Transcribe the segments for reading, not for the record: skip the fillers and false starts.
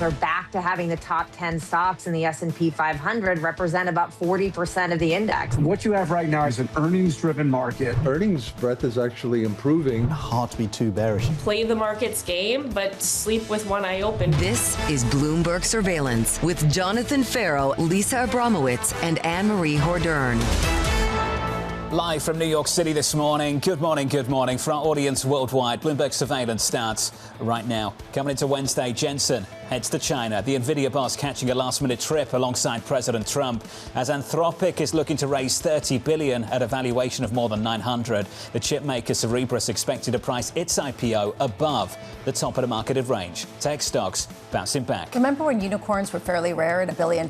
They're back to having the top 10 stocks in the S&P 500 represent about 40% of the index. What you have right now is an earnings-driven market. Earnings breadth is actually improving. Hard to be too bearish. Play the market's game, but sleep with one eye open. This is Bloomberg Surveillance with Jonathan Ferro, Lisa Abramowicz, and Annmarie Hordern. Live from New York City this morning. Good morning, good morning. For our audience worldwide, Bloomberg Surveillance starts right now. Coming into Wednesday, Johnston heads to China. The NVIDIA boss catching a last-minute trip alongside President Trump as Anthropic is looking to raise $30 billion at a valuation of more than $900. The chipmaker Cerebras expected to price its IPO above the top of the marketed range. Tech stocks bouncing back. Remember when unicorns were fairly rare at $1 billion?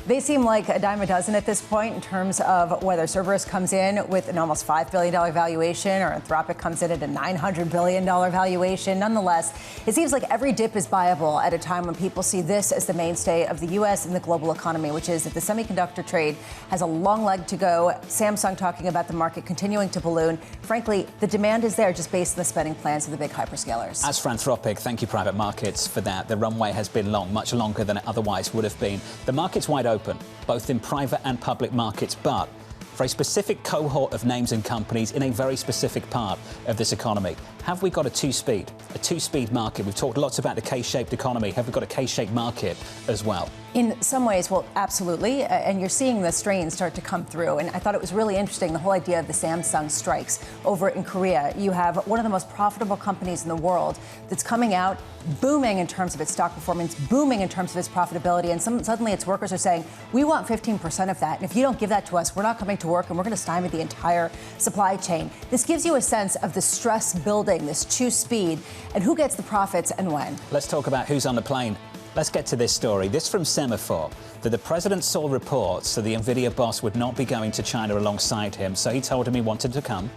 They seem like a dime a dozen at this point in terms of whether Cerberus comes in with an almost $5 billion valuation or Anthropic comes in at a $900 billion valuation. Nonetheless, it seems like every dip is buyable at a time when people see this as the mainstay of the U.S. and the global economy, which is that the semiconductor trade has a long leg to go. Samsung talking about the market continuing to balloon. Frankly, the demand is there just based on the spending plans of the big hyperscalers. As for Anthropic, thank you, private markets, for that. The runway has been long, much longer than it otherwise would have been. The market's wide open, both in private and public markets, but for a specific cohort of names and companies in a very specific part of this economy. Have we got a two-speed market? We've talked lots about the K-shaped economy. Have we got a K-shaped market as well? In some ways, well, absolutely. And you're seeing the strain start to come through. And I thought it was really interesting, the whole idea of the Samsung strikes over in Korea. You have one of the most profitable companies in the world that's coming out booming in terms of its stock performance, booming in terms of its profitability. And suddenly its workers are saying, we want 15% of that. And if you don't give that to us, we're not coming to work and we're going to stymie the entire supply chain. This gives you a sense of the stress building, this two-speed, and who gets the profits and when. Let's talk about who's on the plane. Let's get to this story. This from Semaphore, that the president saw reports that the NVIDIA boss would not be going to China alongside him, so he told him he wanted to come.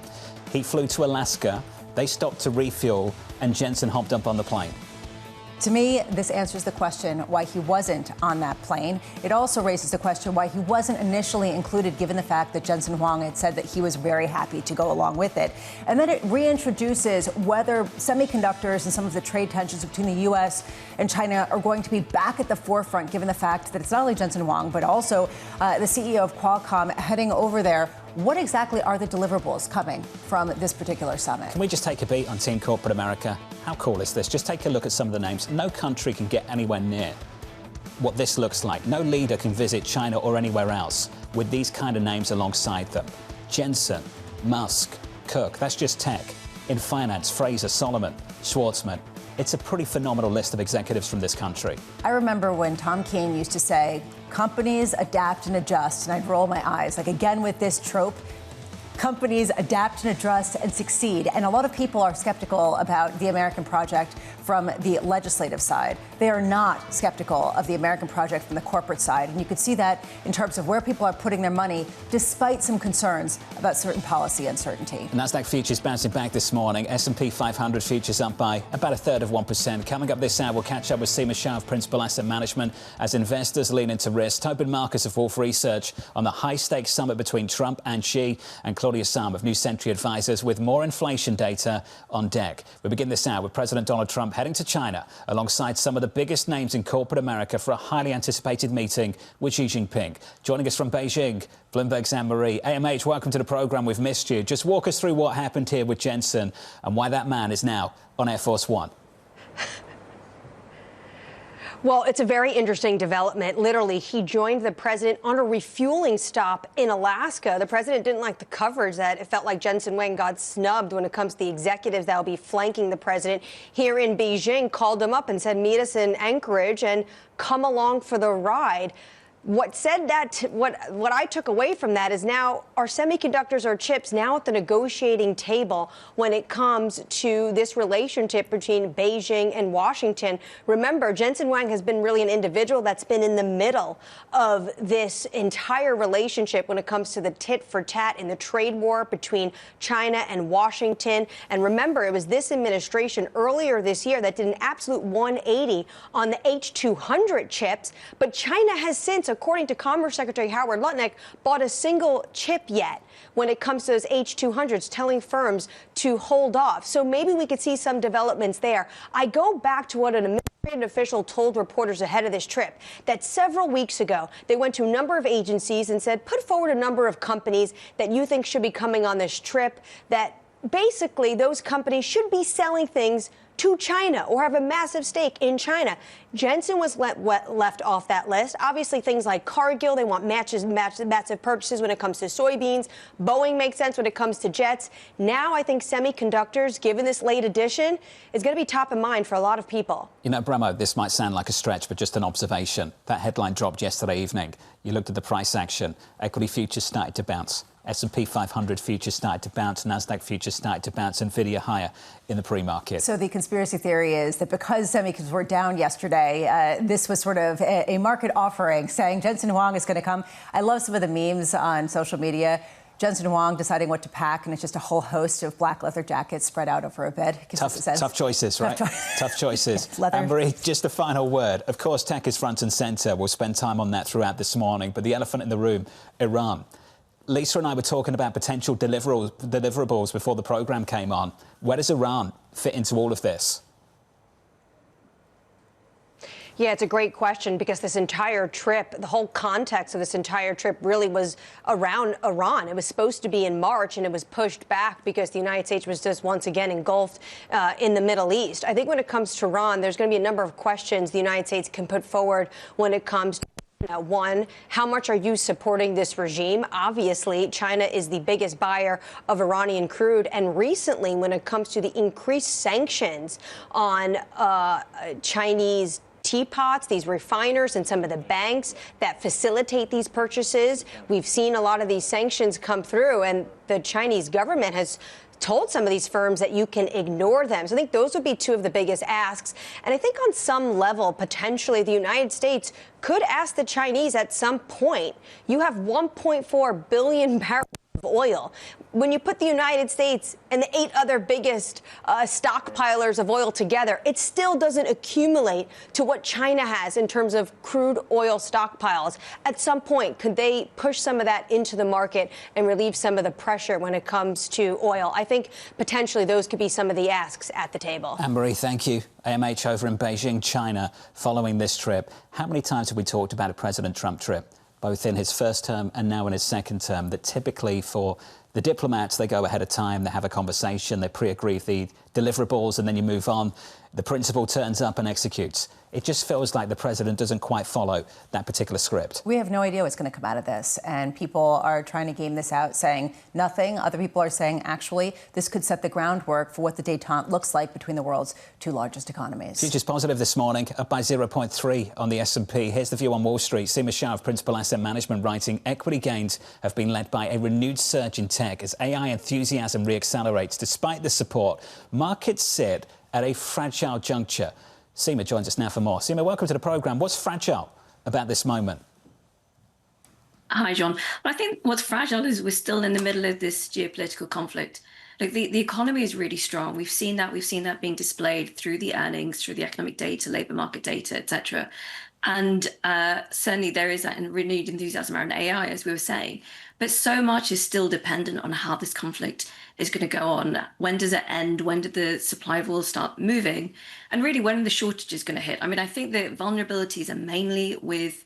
He flew to Alaska, they stopped to refuel, and Jensen hopped up on the plane. To me, this answers the question why he wasn't on that plane. It also raises the question why he wasn't initially included, given the fact that Jensen Huang had said that he was very happy to go along with it. And then it reintroduces whether semiconductors and some of the trade tensions between the U.S. and China are going to be back at the forefront, given the fact that it's not only Jensen Huang, but also the CEO of Qualcomm heading over there. What exactly are the deliverables coming from this particular summit? Can we just take a beat on Team Corporate America? How cool is this? Just take a look at some of the names. No country can get anywhere near what this looks like. No leader can visit China or anywhere else with these kind of names alongside them. Jensen, Musk, Cook, that's just tech. In finance, Fraser, Solomon, Schwartzman. It's a pretty phenomenal list of executives from this country. I remember when Tom Keane used to say, companies adapt and adjust, and I'd roll my eyes. Like, again, with this trope, companies adapt and adjust and succeed. And a lot of people are skeptical about the American project from the legislative side. They are not skeptical of the American project from the corporate side. And you could see that in terms of where people are putting their money, despite some concerns about certain policy uncertainty. NASDAQ futures bouncing back this morning. S&P 500 futures up by about 1/3%. Coming up this hour, we'll catch up with Shah of Principal Asset Management as investors lean into risk. Tobin Marcus of Wolfe Research on the high-stakes summit between Trump and Xi, and Claudia Sahm of New Century Advisors with more inflation data on deck. We begin this hour with President Donald Trump heading to China alongside some of the biggest names in corporate America for a highly anticipated meeting with Xi Jinping. Joining us from Beijing, Bloomberg's Annmarie. AMH, welcome to the program. We've missed you. Just walk us through what happened here with Jensen and why that man is now on Air Force One. Well, it's a very interesting development. Literally, he joined the president on a refueling stop in Alaska. The president didn't like the coverage that it felt like Jensen Huang got snubbed when it comes to the executives that will be flanking the president here in Beijing. Called him up and said, meet us in Anchorage and come along for the ride. What I took away from that is now are semiconductors or chips now at the negotiating table when it comes to this relationship between Beijing and Washington. Remember, Jensen Huang has been really an individual that's been in the middle of this entire relationship when it comes to the tit for tat in the trade war between China and Washington. And remember, it was this administration earlier this year that did an absolute 180 on the H200 chips. But China has since, according to Commerce Secretary Howard Lutnick, bought a single chip yet when it comes to those H200s, telling firms to hold off. So maybe we could see some developments there. I go back to what an An official told reporters ahead of this trip that several weeks ago, they went to a number of agencies and said, put forward a number of companies that you think should be coming on this trip, that basically those companies should be selling things to China or have a massive stake in China. Jensen was left off that list. Obviously, things like Cargill, they want massive purchases when it comes to soybeans. Boeing makes sense when it comes to jets. Now, I think semiconductors, given this late addition, is going to be top of mind for a lot of people. You know, Bramo, this might sound like a stretch, but just an observation. That headline dropped yesterday evening. You looked at the price action. Equity futures started to bounce. S&P 500 futures started to bounce, NASDAQ futures started to bounce, Nvidia higher in the pre-market. So the conspiracy theory is that because semiconductors were down yesterday, this was sort of a market offering saying Jensen Huang is going to come. I love some of the memes on social media. Jensen Huang deciding what to pack, and it's just a whole host of black leather jackets spread out over a bed. Tough choices, right? Tough choices. Annmarie, just a final word. Of course, tech is front and centre. We'll spend time on that throughout this morning. But the elephant in the room, Iran. Lisa and I were talking about potential deliverables before the programme came on. Where does Iran fit into all of this? Yeah, it's a great question because this entire trip, the whole context of this entire trip really was around Iran. It was supposed to be in March and it was pushed back because the United States was just once again engulfed in the Middle East. I think when it comes to Iran, there's going to be a number of questions the United States can put forward when it comes to one, how much are you supporting this regime? Obviously, China is the biggest buyer of Iranian crude. And recently, when it comes to the increased sanctions on Chinese teapots, these refiners and some of the banks that facilitate these purchases, we've seen a lot of these sanctions come through. And the Chinese government has told some of these firms that you can ignore them. So I think those would be two of the biggest asks. And I think on some level, potentially the United States could ask the Chinese at some point, you have 1.4 billion barrels of oil. When you put the United States and the 8 other biggest stockpilers of oil together, it still doesn't accumulate to what China has in terms of crude oil stockpiles. At some point, could they push some of that into the market and relieve some of the pressure when it comes to oil? I think potentially those could be some of the asks at the table. Annmarie, thank you. AMH over in Beijing, China, following this trip. How many times have we talked about a President Trump trip, both in his first term and now in his second term, that typically for the diplomats, they go ahead of time, they have a conversation, they pre-agree the deliverables, and then you move on. The principal turns up and executes. It just feels like the president doesn't quite follow that particular script. We have no idea what's going to come out of this. And people are trying to game this out, saying nothing. Other people are saying, actually, this could set the groundwork for what the détente looks like between the world's 2 largest economies. Futures positive this morning, up by 0.3 on the S&P. Here's the view on Wall Street. Shah of Principal Asset Management writing, equity gains have been led by a renewed surge in tech as AI enthusiasm reaccelerates. Despite the support, markets sit at a fragile juncture. Seema joins us now for more. Seema, welcome to the programme. What's fragile about this moment? Hi, John. Well, I think what's fragile is we're still in the middle of this geopolitical conflict. Like the economy is really strong. We've seen that being displayed through the earnings, through the economic data, labour market data, etc. And certainly there is that renewed enthusiasm around AI, as we were saying. But so much is still dependent on how this conflict is going to go on. When does it end? When did the supply of oil start moving? And really, when are the shortages going to hit? I mean, I think the vulnerabilities are mainly with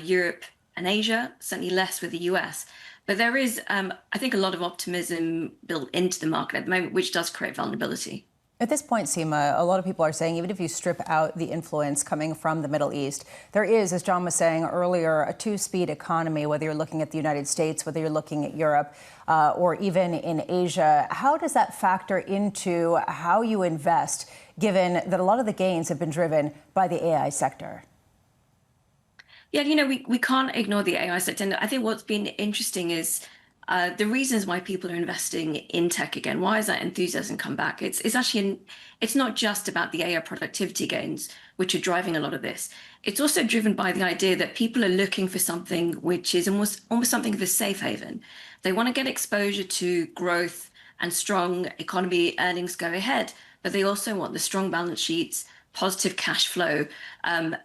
Europe and Asia, certainly less with the US. But there is, I think, a lot of optimism built into the market at the moment, which does create vulnerability. At this point, Seema, a lot of people are saying even if you strip out the influence coming from the Middle East, there is, as John was saying earlier, a 2-speed economy, whether you're looking at the United States, whether you're looking at Europe, or even in Asia. How does that factor into how you invest, given that a lot of the gains have been driven by the AI sector? Yeah, you know, we can't ignore the AI sector. And I think what's been interesting is the reasons why people are investing in tech again. Why is that enthusiasm come back? It's actually, it's not just about the AI productivity gains, which are driving a lot of this. It's also driven by the idea that people are looking for something which is almost something of a safe haven. They want to get exposure to growth and strong economy earnings go ahead, but they also want the strong balance sheets, positive cash flow, and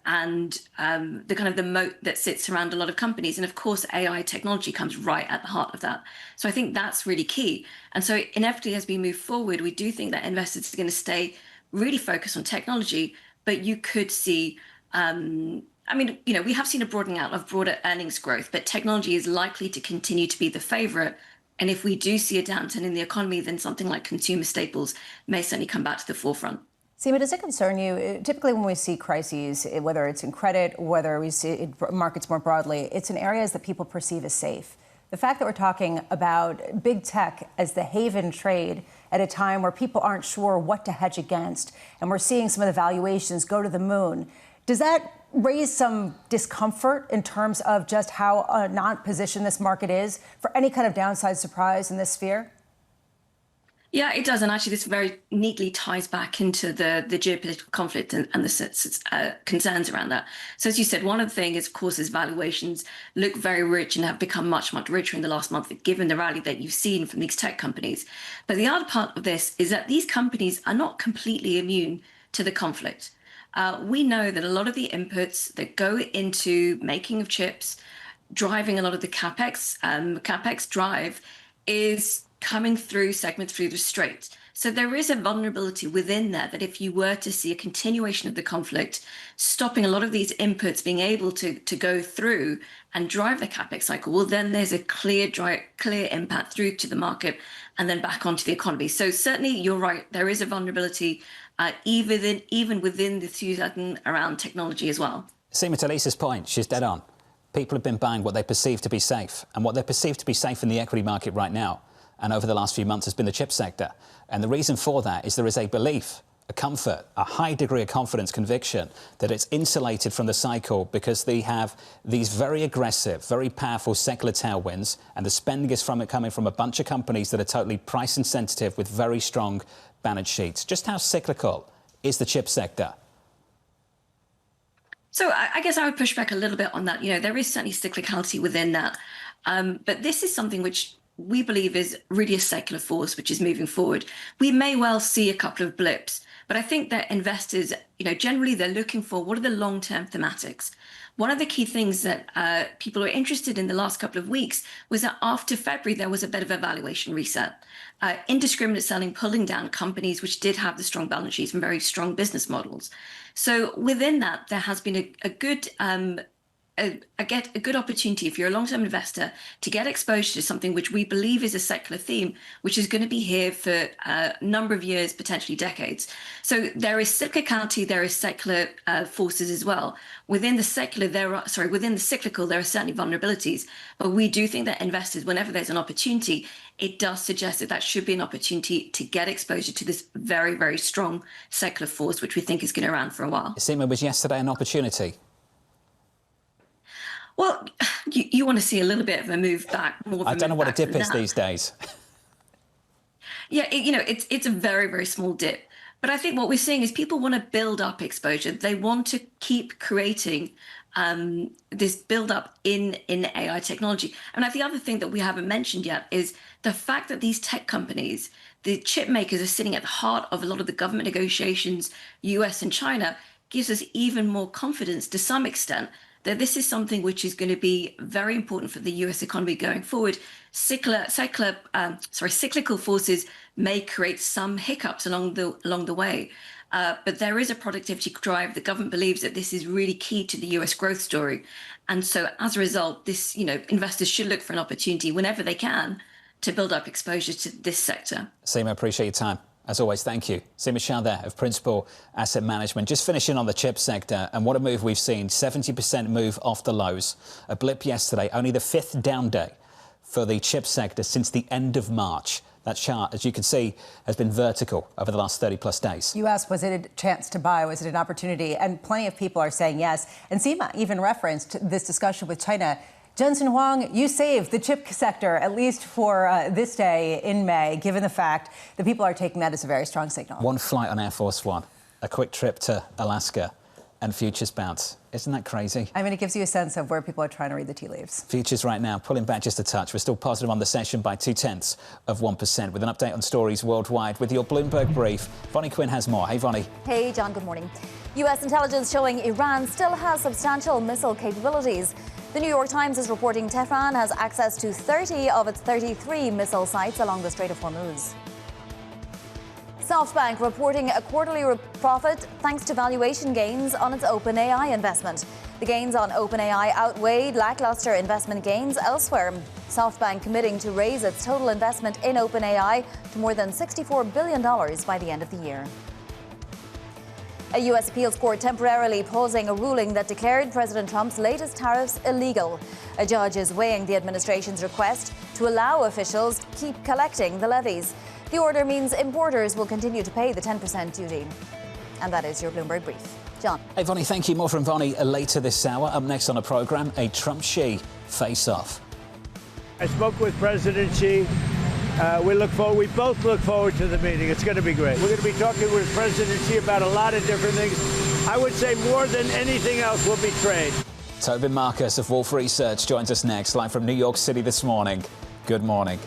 the kind of the moat that sits around a lot of companies. And of course, AI technology comes right at the heart of that. So I think that's really key. And so inevitably, as we move forward, we do think that investors are going to stay really focused on technology, but you could see, we have seen a broadening out of broader earnings growth, but technology is likely to continue to be the favorite. And if we do see a downturn in the economy, then something like consumer staples may certainly come back to the forefront. Seema, does it concern you? Typically when we see crises, whether it's in credit, whether we see it markets more broadly, it's in areas that people perceive as safe. The fact that we're talking about big tech as the haven trade at a time where people aren't sure what to hedge against, and we're seeing some of the valuations go to the moon, does that raise some discomfort in terms of just how not positioned this market is for any kind of downside surprise in this sphere? Yeah, it does. And actually, this very neatly ties back into the geopolitical conflict and the concerns around that. So as you said, one of the things, of course, is valuations look very rich and have become much, much richer in the last month, given the rally that you've seen from these tech companies. But the other part of this is that these companies are not completely immune to the conflict. We know that a lot of the inputs that go into making of chips, driving a lot of the capex drive is coming through segments through the Strait. So there is a vulnerability within there that if you were to see a continuation of the conflict, stopping a lot of these inputs being able to go through and drive the capex cycle, well, then there's a clear impact through to the market and then back onto the economy. So certainly you're right, there is a vulnerability even within the enthusiasm around technology as well. Seema, to Lisa's point, she's dead on. People have been buying what they perceive to be safe, and what they perceive to be safe in the equity market right now and over the last few months has been the chip sector. And the reason for that is there is a belief, a comfort, a high degree of confidence, conviction that it's insulated from the cycle because they have these very aggressive, very powerful secular tailwinds, and the spending is coming from a bunch of companies that are totally price insensitive with very strong balance sheets. Just how cyclical is the chip sector? So I guess I would push back a little bit on that. There is certainly cyclicality within that. But this is something which we believe is really a secular force which is moving forward. We may well see a couple of blips, but I think that investors, generally they're looking for what are the long-term thematics. One of the key things that people were interested in the last couple of weeks was that after February, there was a bit of a valuation reset. Indiscriminate selling, pulling down companies which did have the strong balance sheets and very strong business models. So within that, there has been a good opportunity if you're a long-term investor to get exposure to something which we believe is a secular theme, which is going to be here for a number of years, potentially decades. So there is cyclicality, there is secular forces as well. Within the cyclical, there are certainly vulnerabilities, but we do think that investors, whenever there's an opportunity, it does suggest that should be an opportunity to get exposure to this very, very strong secular force, which we think is going to run for a while. Seema, was yesterday an opportunity? Well, you want to see a little bit of a move back. I don't know what a dip is these days. Yeah, it's a very, very small dip. But I think what we're seeing is people want to build up exposure. They want to keep creating this build up in AI technology. And I think the other thing that we haven't mentioned yet is the fact that these tech companies, the chip makers, are sitting at the heart of a lot of the government negotiations, US and China, gives us even more confidence to some extent that this is something which is going to be very important for the US economy going forward. Cyclical forces may create some hiccups along the way, but there is a productivity drive. The government believes that this is really key to the US growth story. And so as a result, this, investors should look for an opportunity whenever they can to build up exposure to this sector. Seema, appreciate your time. As always, thank you. Seema Shah there of Principal Asset Management. Just finishing on the chip sector, and what a move we've seen. 70% move off the lows. A blip yesterday, only the 5th down day for the chip sector since the end of March. That chart, as you can see, has been vertical over the last 30-plus days. You asked, was it a chance to buy? Was it an opportunity? And plenty of people are saying yes. And Seema even referenced this discussion with China. Jensen Huang, you saved the chip sector, at least for this day in May, given the fact that people are taking that as a very strong signal. One flight on Air Force One, a quick trip to Alaska, and futures bounce. Isn't that crazy? I mean, it gives you a sense of where people are trying to read the tea leaves. Futures right now pulling back just a touch. We're still positive on the session by 0.2%, with an update on stories worldwide with your Bloomberg brief. Vonnie Quinn has more. Hey, Vonnie. Hey, John, good morning. U.S. intelligence showing Iran still has substantial missile capabilities. The New York Times is reporting Tehran has access to 30 of its 33 missile sites along the Strait of Hormuz. SoftBank reporting a quarterly profit thanks to valuation gains on its OpenAI investment. The gains on OpenAI outweighed lackluster investment gains elsewhere. SoftBank committing to raise its total investment in OpenAI to more than $64 billion by the end of the year. A U.S. appeals court temporarily pausing a ruling that declared President Trump's latest tariffs illegal. A judge is weighing the administration's request to allow officials to keep collecting the levies. The order means importers will continue to pay the 10% duty. And that is your Bloomberg Brief. John. Hey, Vonnie, thank you. More from Vonnie later this hour. Up next on the programme, a Trump-Xi face-off. I spoke with President Xi. We both look forward to the meeting. It's going to be great. We're going to be talking with President Xi about a lot of different things. I would say more than anything else will be trade. Tobin Marcus of Wolfe Research joins us next, live from New York City this morning. Good morning.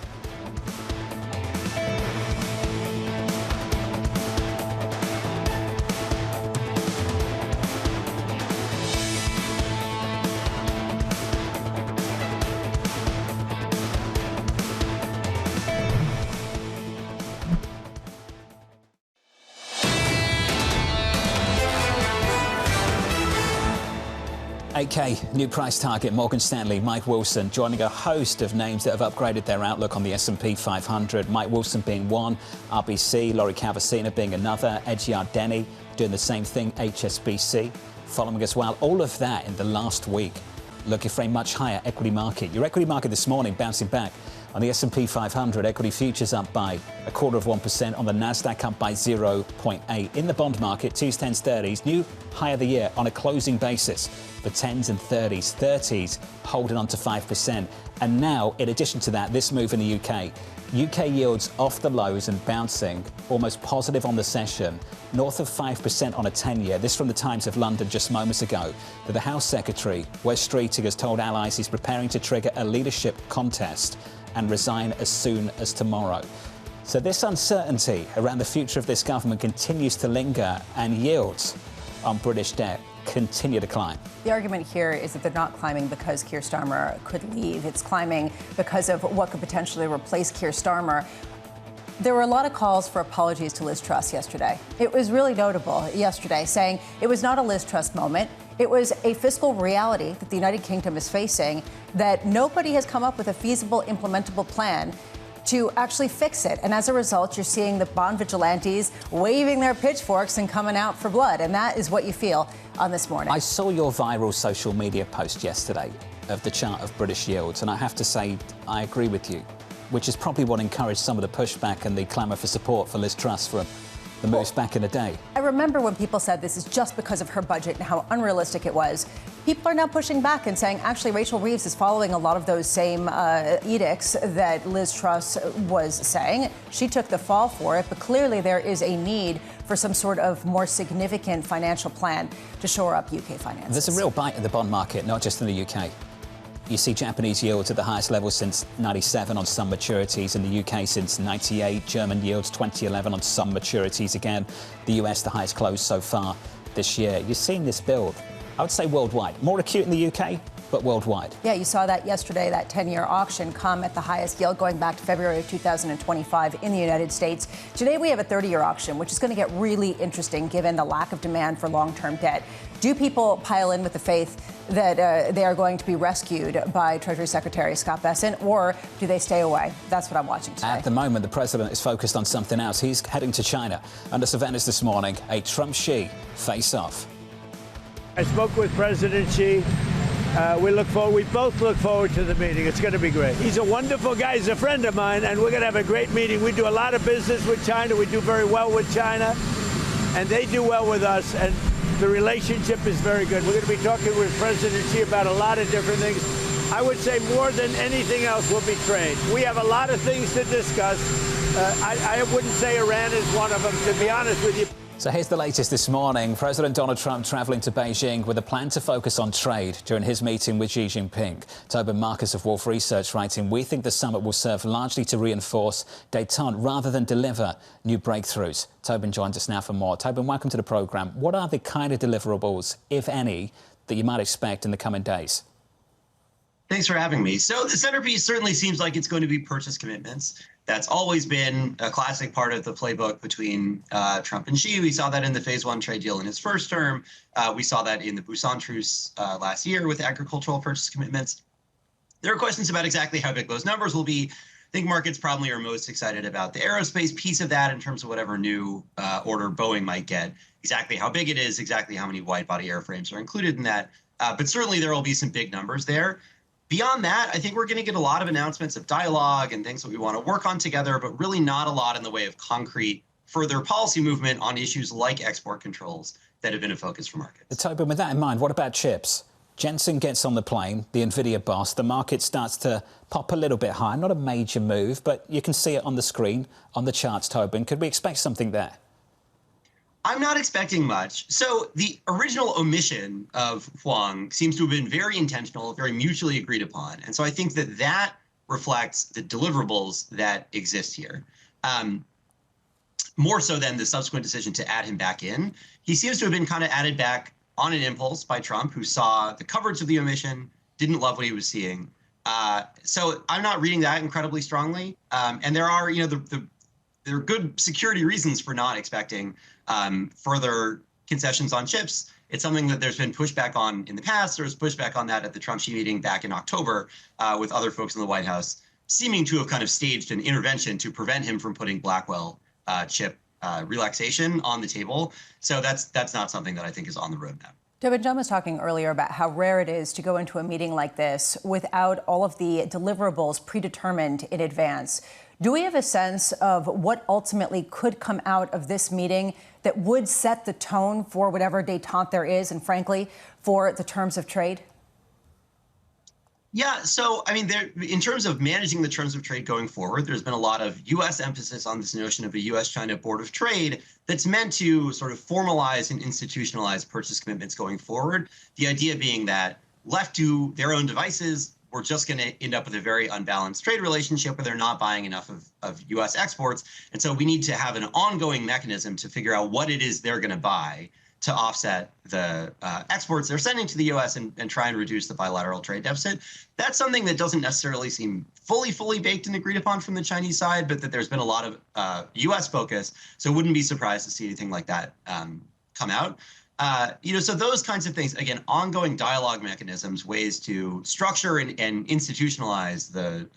$8K, new price target, Morgan Stanley, Mike Wilson joining a host of names that have upgraded their outlook on the S&P 500. Mike Wilson being one, RBC, Lori Calvasina being another, Edgiard Denny doing the same thing, HSBC following as well. All of that in the last week, looking for a much higher equity market. Your equity market this morning bouncing back. On the S&P 500, equity futures up by 0.25%. On the Nasdaq, up by 0.8%. In the bond market, 2s, 10s, 30s, new high of the year on a closing basis for 10s and 30s. 30s holding on to 5%. And now, in addition to that, this move in the UK. UK yields off the lows and bouncing, almost positive on the session, north of 5% on a 10-year. This from the Times of London just moments ago. That the House Secretary, Wes Streeting, has told allies he's preparing to trigger a leadership contest and resign as soon as tomorrow. So this uncertainty around the future of this government continues to linger, and yields on British debt continue to climb. The argument here is that they're not climbing because Keir Starmer could leave. It's climbing because of what could potentially replace Keir Starmer. There were a lot of calls for apologies to Liz Truss yesterday. It was really notable yesterday, saying it was not a Liz Truss moment. It was a fiscal reality that the United Kingdom is facing, that nobody has come up with a feasible, implementable plan to actually fix it. And as a result, you're seeing the bond vigilantes waving their pitchforks and coming out for blood. And that is what you feel on this morning. I saw your viral social media post yesterday of the chart of British yields, and I have to say I agree with you, which is probably what encouraged some of the pushback and the clamour for support for Liz Truss from the moves back in the day. I remember when people said this is just because of her budget and how unrealistic it was. People are now pushing back and saying, actually, Rachel Reeves is following a lot of those same edicts that Liz Truss was saying. She took the fall for it, but clearly there is a need for some sort of more significant financial plan to shore up UK finances. There's a real bite in the bond market, not just in the UK. You see Japanese yields at the highest level since 97 on some maturities. In the UK since 98. German yields 2011 on some maturities again. The US, the highest close so far this year. You're seeing this build, I would say worldwide. More acute in the UK, but worldwide. Yeah, you saw that yesterday, that 10-year auction come at the highest yield going back to February of 2025 in the United States. Today we have a 30-year auction, which is going to get really interesting given the lack of demand for long-term debt. Do people pile in with the faith that they are going to be rescued by Treasury Secretary Scott Bessent, or do they stay away? That's what I'm watching today. At the moment, the president is focused on something else. He's heading to China. Under surveillance this morning, a Trump-Xi face-off. I spoke with President Xi. We both look forward to the meeting. It's going to be great. He's a wonderful guy. He's a friend of mine, and we're going to have a great meeting. We do a lot of business with China. We do very well with China, and they do well with us, and the relationship is very good. We're going to be talking with President Xi about a lot of different things. I would say more than anything else will be trade. We have a lot of things to discuss. I wouldn't say Iran is one of them, to be honest with you. So here's the latest this morning. President Donald Trump travelling to Beijing with a plan to focus on trade during his meeting with Xi Jinping. Tobin Marcus of Wolfe Research writing, we think the summit will serve largely to reinforce détente rather than deliver new breakthroughs. Tobin joins us now for more. Tobin, welcome to the programme. What are the kind of deliverables, if any, that you might expect in the coming days? Thanks for having me. So the centerpiece certainly seems like it's going to be purchase commitments. That's always been a classic part of the playbook between Trump and Xi. We saw that in the phase one trade deal in his first term. We saw that in the Busan truce last year with agricultural purchase commitments. There are questions about exactly how big those numbers will be. I think markets probably are most excited about the aerospace piece of that in terms of whatever new order Boeing might get, exactly how big it is, exactly how many wide-body airframes are included in that. But certainly there will be some big numbers there. Beyond that, I think we're going to get a lot of announcements of dialogue and things that we want to work on together, but really not a lot in the way of concrete further policy movement on issues like export controls that have been a focus for markets. Tobin, with that in mind, what about chips? Jensen gets on the plane, the NVIDIA boss, the market starts to pop a little bit higher. Not a major move, but you can see it on the screen, on the charts, Tobin. Could we expect something there? I'm not expecting much. So the original omission of Huang seems to have been very intentional, very mutually agreed upon. And so I think that that reflects the deliverables that exist here. More so than the subsequent decision to add him back in. He seems to have been kind of added back on an impulse by Trump, who saw the coverage of the omission, didn't love what he was seeing. So I'm not reading that incredibly strongly. And there are, there are good security reasons for not expecting further concessions on chips. It's something that there's been pushback on in the past. There was pushback on that at the Trump-Xi meeting back in October with other folks in the White House, seeming to have kind of staged an intervention to prevent him from putting Blackwell chip relaxation on the table. So that's not something that I think is on the roadmap. Tobin, John was talking earlier about how rare it is to go into a meeting like this without all of the deliverables predetermined in advance. Do we have a sense of what ultimately could come out of this meeting that would set the tone for whatever détente there is and, frankly, for the terms of trade? Yeah, so, I mean, in terms of managing the terms of trade going forward, there's been a lot of U.S. emphasis on this notion of a U.S.-China Board of Trade that's meant to sort of formalize and institutionalize purchase commitments going forward. The idea being that left to their own devices, we're just going to end up with a very unbalanced trade relationship where they're not buying enough of U.S. exports. And so we need to have an ongoing mechanism to figure out what it is they're going to buy to offset the exports they're sending to the U.S. and try and reduce the bilateral trade deficit. That's something that doesn't necessarily seem fully baked and agreed upon from the Chinese side, but that there's been a lot of U.S. focus. So wouldn't be surprised to see anything like that come out. So those kinds of things, again, ongoing dialogue mechanisms, ways to structure and institutionalize the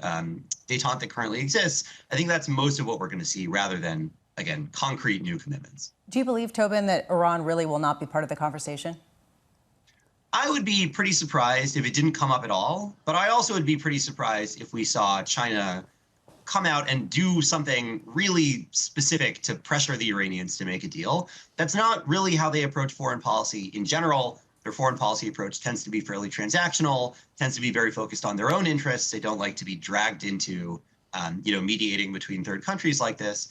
détente that currently exists. I think that's most of what we're going to see rather than, again, concrete new commitments. Do you believe, Tobin, that Iran really will not be part of the conversation? I would be pretty surprised if it didn't come up at all. But I also would be pretty surprised if we saw China come out and do something really specific to pressure the Iranians to make a deal. That's not really how they approach foreign policy in general. Their foreign policy approach tends to be fairly transactional, tends to be very focused on their own interests. They don't like to be dragged into, mediating between third countries like this.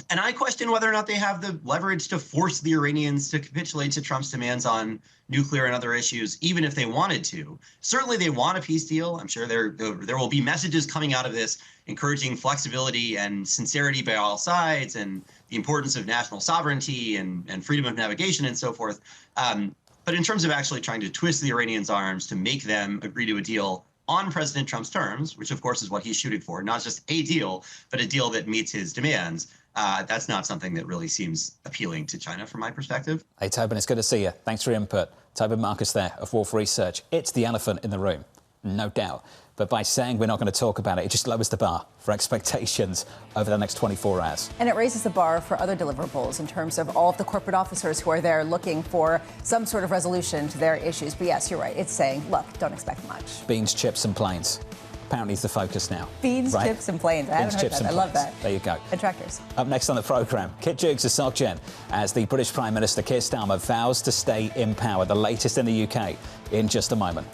And I question whether or not they have the leverage to force the Iranians to capitulate to Trump's demands on nuclear and other issues, even if they wanted to. Certainly they want a peace deal. I'm sure there will be messages coming out of this encouraging flexibility and sincerity by all sides and the importance of national sovereignty and freedom of navigation and so forth. But in terms of actually trying to twist the Iranians' arms to make them agree to a deal on President Trump's terms, which of course is what he's shooting for, not just a deal, but a deal that meets his demands, that's not something that really seems appealing to China from my perspective. Hey, Tobin, it's good to see you. Thanks for your input. Tobin Marcus there of Wolfe Research. It's the elephant in the room, no doubt. But by saying we're not going to talk about it, it just lowers the bar for expectations over the next 24 hours. And it raises the bar for other deliverables in terms of all of the corporate officers who are there looking for some sort of resolution to their issues. But yes, you're right. It's saying, look, don't expect much. Beans, chips and planes. Apparently is the focus now. Beans, right? chips and planes. I haven't heard that. I love that. There you go. And tractors. Up next on the programme, Jukes of SocGen as the British Prime Minister Keir Starmer vows to stay in power. The latest in the UK in just a moment.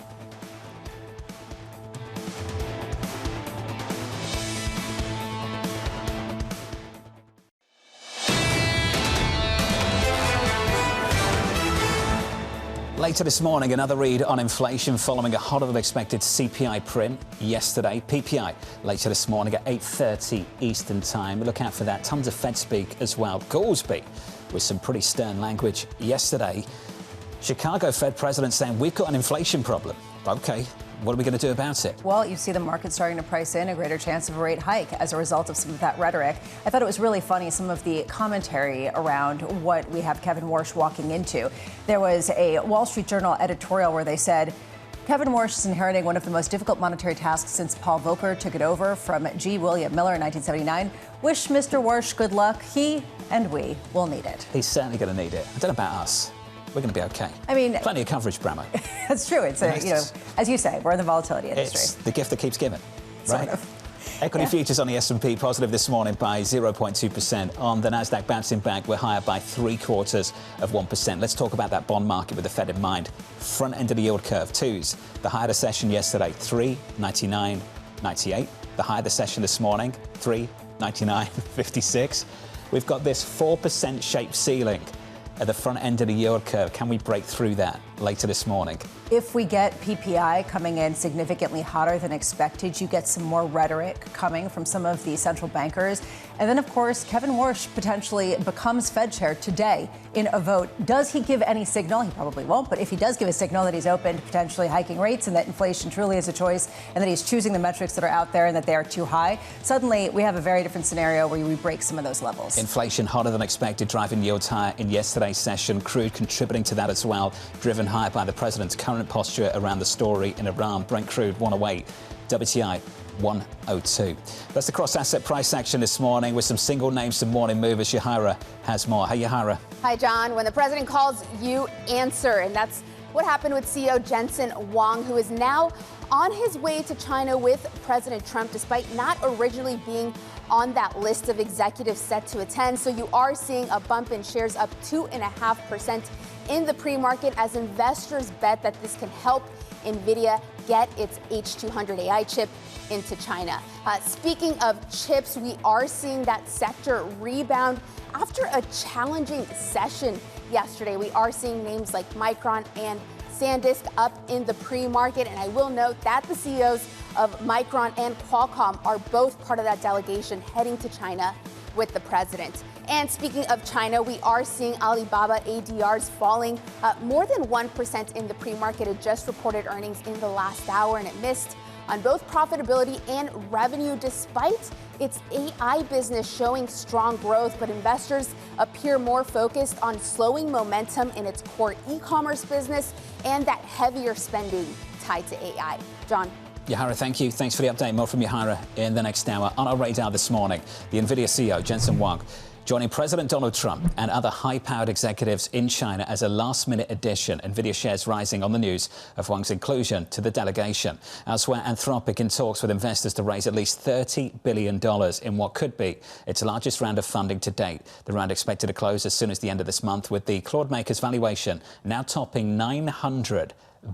Later this morning, another read on inflation following a hotter than expected CPI print yesterday. PPI later this morning at 8:30 Eastern Time. Look out for that. Tons of Fed speak as well. Goolsby with some pretty stern language yesterday. Chicago Fed president saying we've got an inflation problem. OK, what are we going to do about it? Well, you see the market starting to price in a greater chance of a rate hike as a result of some of that rhetoric. I thought it was really funny, some of the commentary around what we have Kevin Warsh walking into. There was a Wall Street Journal editorial where they said, Kevin Warsh is inheriting one of the most difficult monetary tasks since Paul Volcker took it over from G. William Miller in 1979. Wish Mr. Warsh good luck. He and we will need it. He's certainly going to need it. I don't know about us. We're going to be okay. I mean, plenty of coverage, Bramo. That's true. It's as you say, we're in the volatility industry. It's the gift that keeps giving, right? Sort of. Equity futures on the S&P positive this morning by 0.2%. On the Nasdaq bouncing back, we're higher by 0.75%. Let's talk about that bond market with the Fed in mind. Front end of the yield curve, twos. The high of the session yesterday, 3.99.98. The high of the session this morning, 3.99.56. We've got this 4% shaped ceiling at the front end of the yield curve. Can we break through that later this morning? If we get PPI coming in significantly hotter than expected, you get some more rhetoric coming from some of the central bankers. And then, of course, Kevin Warsh potentially becomes Fed chair today in a vote. Does he give any signal? He probably won't. But if he does give a signal that he's open to potentially hiking rates and that inflation truly is a choice and that he's choosing the metrics that are out there and that they are too high, suddenly we have a very different scenario where we break some of those levels. Inflation hotter than expected, driving yields higher in yesterday's session. Crude contributing to that as well, driven higher by the president's current posture around the story in Iran. Brent crude 108, WTI 102. That's the cross-asset price action this morning with some single names, some morning movers. Yahira has more. Hey, Yahira. Hi, John. When the president calls, you answer. And that's what happened with CEO Jensen Huang, who is now on his way to China with President Trump, despite not originally being on that list of executives set to attend. So you are seeing a bump in shares up 2.5% in the pre-market as investors bet that this can help NVIDIA get its H200 AI chip into China. Speaking of chips, we are seeing that sector rebound after a challenging session yesterday. We are seeing names like Micron and SanDisk up in the pre-market, and I will note that the CEOs of Micron and Qualcomm are both part of that delegation heading to China with the president. And speaking of China, we are seeing Alibaba ADRs falling more than 1% in the pre-market. It just reported earnings in the last hour, and it missed on both profitability and revenue, despite its AI business showing strong growth. But investors appear more focused on slowing momentum in its core e-commerce business and that heavier spending tied to AI. John. Yahira, thank you. Thanks for the update. More from Yahira in the next hour. On our radar this morning, the NVIDIA CEO, Jensen Huang, joining President Donald Trump and other high-powered executives in China as a last-minute addition. NVIDIA shares rising on the news of Huang's inclusion to the delegation. Elsewhere, Anthropic in talks with investors to raise at least $30 billion in what could be its largest round of funding to date. The round expected to close as soon as the end of this month, with the Claude maker's valuation now topping $900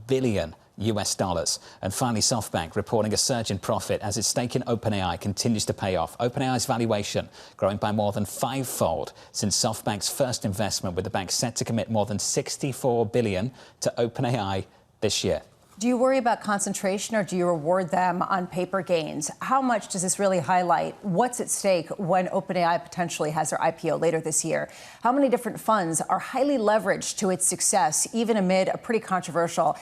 billion. US dollars. And finally, SoftBank reporting a surge in profit as its stake in OpenAI continues to pay off. OpenAI's valuation growing by more than fivefold since SoftBank's first investment, with the bank set to commit more than $64 billion to OpenAI this year. Do you worry about concentration, or do you reward them on paper gains? How much does this really highlight what's at stake when OpenAI potentially has their IPO later this year? How many different funds are highly leveraged to its success, even amid a pretty controversial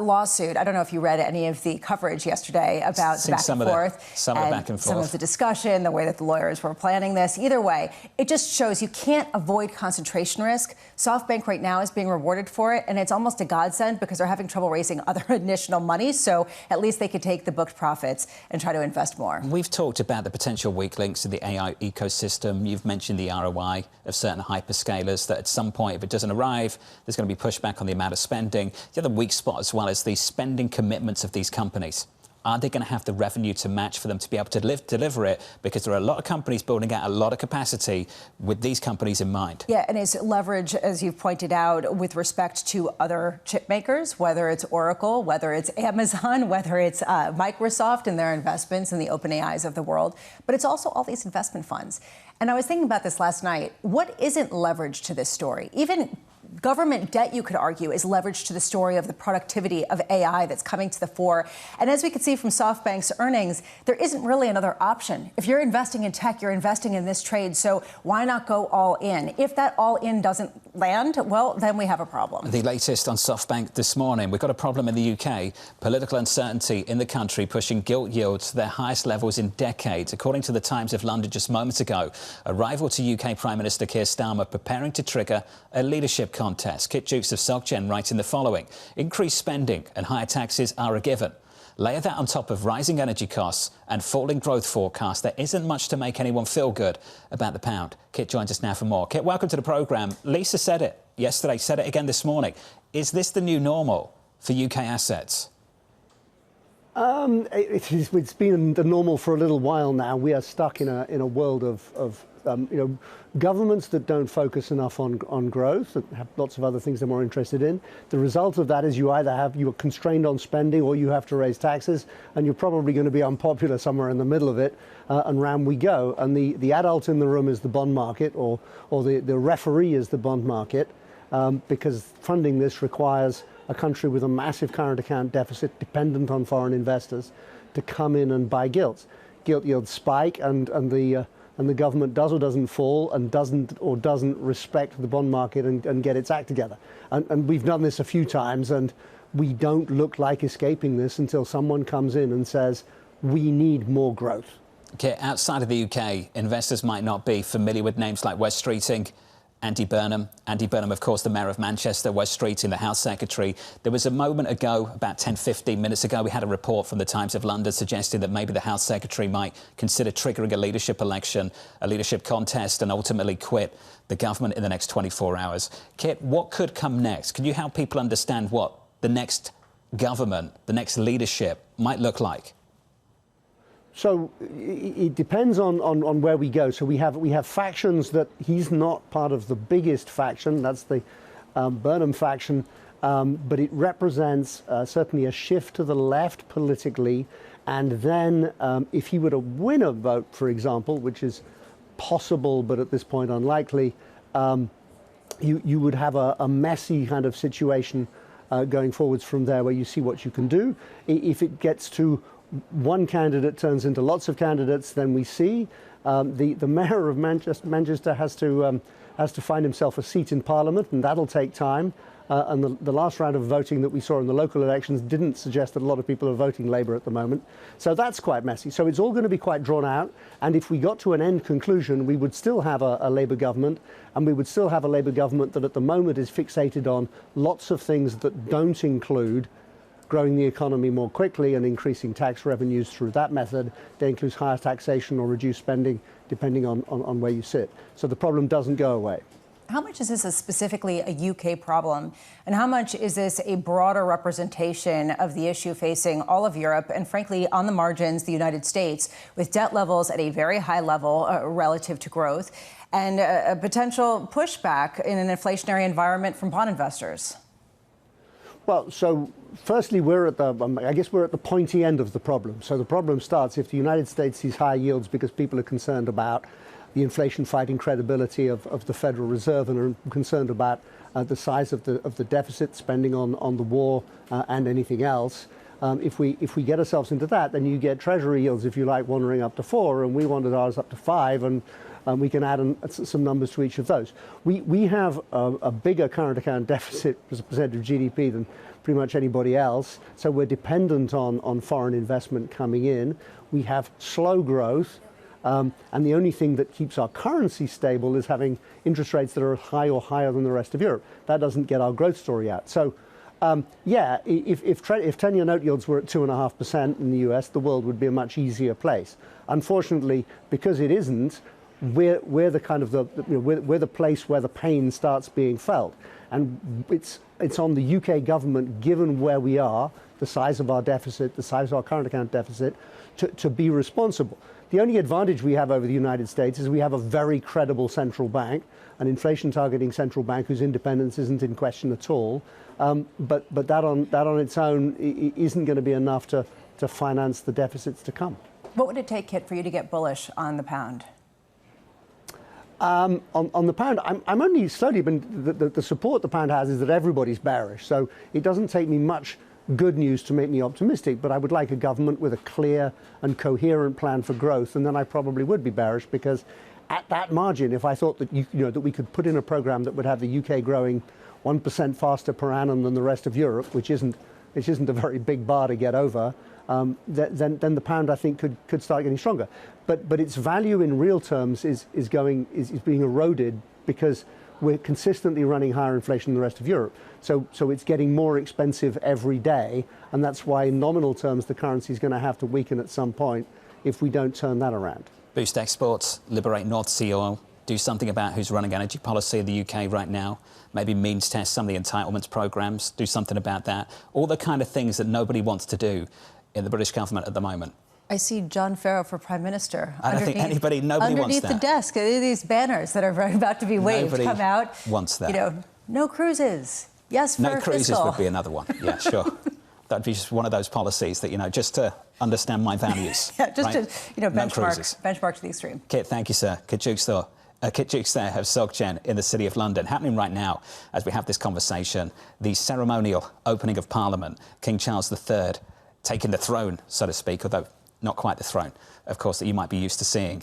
lawsuit? I don't know if you read any of the coverage yesterday about the back and forth. Some of the discussion, the way that the lawyers were planning this. Either way, it just shows you can't avoid concentration risk. SoftBank right now is being rewarded for it, and it's almost a godsend because they're having trouble raising other additional money. So at least they could take the booked profits and try to invest more. We've talked about the potential weak links to the AI ecosystem. You've mentioned the ROI of certain hyperscalers, that at some point, if it doesn't arrive, there's going to be pushback on the amount of spending. The other weak spot as well is the spending commitments of these companies. Are they going to have the revenue to match for them to be able to deliver it? Because there are a lot of companies building out a lot of capacity with these companies in mind. Yeah, and it's leverage, as you've pointed out, with respect to other chip makers, whether it's Oracle, whether it's Amazon, whether it's Microsoft and their investments in the OpenAIs of the world. But it's also all these investment funds. And I was thinking about this last night. What isn't leverage to this story? Even government debt, you could argue, is leveraged to the story of the productivity of AI that's coming to the fore. And as we could see from SoftBank's earnings, there isn't really another option. If you're investing in tech, you're investing in this trade. So why not go all in? If that all in doesn't land, well, then we have a problem. The latest on SoftBank this morning. We've got a problem in the UK. Political uncertainty in the country pushing gilt yields to their highest levels in decades. According to the Times of London just moments ago, a rival to UK Prime Minister Keir Starmer preparing to trigger a leadership contest. Kit Jukes of SocGen writing the following. Increased spending and higher taxes are a given. Layer that on top of rising energy costs and falling growth forecasts. There isn't much to make anyone feel good about the pound. Kit joins us now for more. Kit, welcome to the programme. Lisa said it yesterday, said it again this morning. Is this the new normal for UK assets? It's been the normal for a little while now. We are stuck in a world of governments that don't focus enough on growth, that have lots of other things they're more interested in. The result of that is you are constrained on spending or you have to raise taxes, and you're probably going to be unpopular somewhere in the middle of it, and round we go. And the adult in the room is the bond market, or the referee is the bond market, because funding this requires a country with a massive current account deficit dependent on foreign investors to come in and buy gilts. Gilt yields spike and the government does or doesn't fall and doesn't respect the bond market and get its act together. And we've done this a few times, and we don't look like escaping this until someone comes in and says, we need more growth. Okay, outside of the UK, investors might not be familiar with names like West Streeting, Andy Burnham, of course, the Mayor of Manchester, West Streeting, the House Secretary. There was a moment ago, about 10, 15 minutes ago, we had a report from the Times of London suggesting that maybe the House Secretary might consider triggering a leadership election, a leadership contest, and ultimately quit the government in the next 24 hours. Kit, what could come next? Can you help people understand what the next government, the next leadership might look like? So it depends on where we go. So we have factions that he's not part of the biggest faction. That's the Burnham faction, but it represents certainly a shift to the left politically. And then if he were to win a vote, for example, which is possible but at this point unlikely, you would have a messy kind of situation going forwards from there, where you see what you can do. If it gets to one candidate turns into lots of candidates, then we see the mayor of Manchester has to find himself a seat in Parliament, and that'll take time. And the last round of voting that we saw in the local elections didn't suggest that a lot of people are voting Labour at the moment. So that's quite messy. So it's all going to be quite drawn out. And if we got to an end conclusion, we would still have a Labour government, and we would still have a Labour government that at the moment is fixated on lots of things that don't include growing the economy more quickly and increasing tax revenues through that method. That includes higher taxation or reduced spending, depending on where you sit. So the problem doesn't go away. How much is this specifically a UK problem? And how much is this a broader representation of the issue facing all of Europe and, frankly, on the margins, the United States, with debt levels at a very high level relative to growth and a potential pushback in an inflationary environment from bond investors? Well, so firstly, I guess we're at the pointy end of the problem. So the problem starts if the United States sees high yields because people are concerned about the inflation-fighting credibility of the Federal Reserve and are concerned about the size of the deficit spending on the war and anything else. If we get ourselves into that, then you get Treasury yields, if you like, wandering up to 4, and we wanted ours up to 5, and we can add some numbers to each of those. We have a bigger current account deficit as a percent of GDP than pretty much anybody else, so we're dependent on foreign investment coming in. We have slow growth, and the only thing that keeps our currency stable is having interest rates that are high or higher than the rest of Europe. That doesn't get our growth story out. So, yeah, if 10-year note yields were at 2.5% in the US, the world would be a much easier place. Unfortunately, because it isn't, we're the kind of we're the place where the pain starts being felt, and it's on the UK government, given where we are, the size of our deficit, the size of our current account deficit, to be responsible. The only advantage we have over the United States is we have a very credible central bank, an inflation-targeting central bank whose independence isn't in question at all. But that on its own isn't going to be enough to finance the deficits to come. What would it take, Kit, for you to get bullish on the pound? On the pound, I'm only slowly, but the support the pound has is that everybody's bearish. So it doesn't take me much good news to make me optimistic, but I would like a government with a clear and coherent plan for growth, and then I probably would be bearish, because at that margin, if I thought that that we could put in a program that would have the UK growing 1% faster per annum than the rest of Europe, which isn't a very big bar to get over, then the pound, I think, could start getting stronger. But its value in real terms is being eroded because we're consistently running higher inflation than the rest of Europe. So it's getting more expensive every day, and that's why in nominal terms the currency is going to have to weaken at some point if we don't turn that around. Boost exports, liberate North Sea oil, do something about who's running energy policy in the UK right now, maybe means test some of the entitlements programs, do something about that. All the kind of things that nobody wants to do in the British government at the moment. I see John Ferro for Prime Minister. I don't think nobody wants that. Underneath the desk, these banners that are about to be waved nobody come out. Wants that. No cruises. Yes, for no cruises fiscal. would be another one. Yeah, sure. That'd be just one of those policies that, just to understand my values. Yeah, just right? to, benchmark to the extreme. Kit, thank you, sir. Kit Jukes there of SocGen in the City of London. Happening right now, as we have this conversation, the ceremonial opening of Parliament, King Charles III taking the throne, so to speak, although not quite the throne, of course, that you might be used to seeing,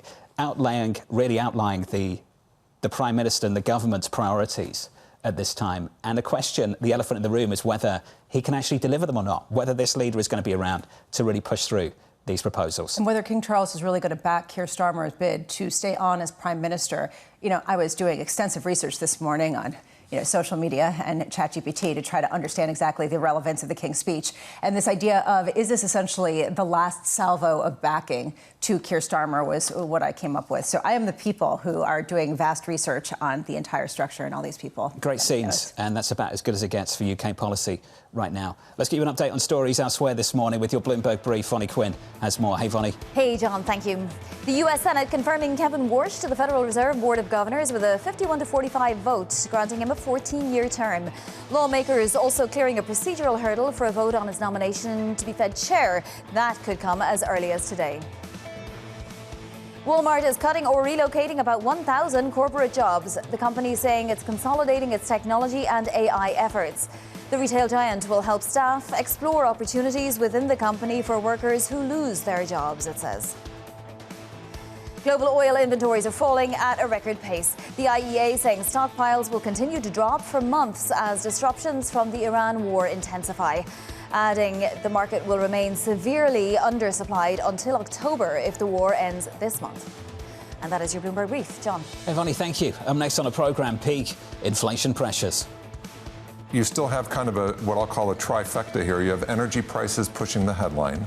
really outlining the Prime Minister and the government's priorities at this time. And the question, the elephant in the room, is whether he can actually deliver them or not, whether this leader is going to be around to really push through these proposals. And whether King Charles is really going to back Keir Starmer's bid to stay on as Prime Minister. I was doing extensive research this morning on social media and ChatGPT to try to understand exactly the relevance of the King's speech. And this idea of, is this essentially the last salvo of backing to Keir Starmer, was what I came up with. So I am the people who are doing vast research on the entire structure and all these people. Great scenes, and that's about as good as it gets for UK policy right now. Let's give you an update on stories elsewhere this morning with your Bloomberg brief. Vonnie Quinn has more. Hey, Vonnie. Hey, John, thank you. The U.S. Senate confirming Kevin Warsh to the Federal Reserve Board of Governors with a 51-45 vote, granting him a 14-year term. Lawmakers also clearing a procedural hurdle for a vote on his nomination to be Fed chair. That could come as early as today. Walmart is cutting or relocating about 1,000 corporate jobs. The company is saying it's consolidating its technology and AI efforts. The retail giant will help staff explore opportunities within the company for workers who lose their jobs, it says. Global oil inventories are falling at a record pace. The IEA saying stockpiles will continue to drop for months as disruptions from the Iran war intensify. Adding the market will remain severely undersupplied until October if the war ends this month. And that is your Bloomberg brief. John. Hey, Vonnie, thank you. Up next on the programme, peak inflation pressures. You still have kind of what I'll call a trifecta here. You have energy prices pushing the headline.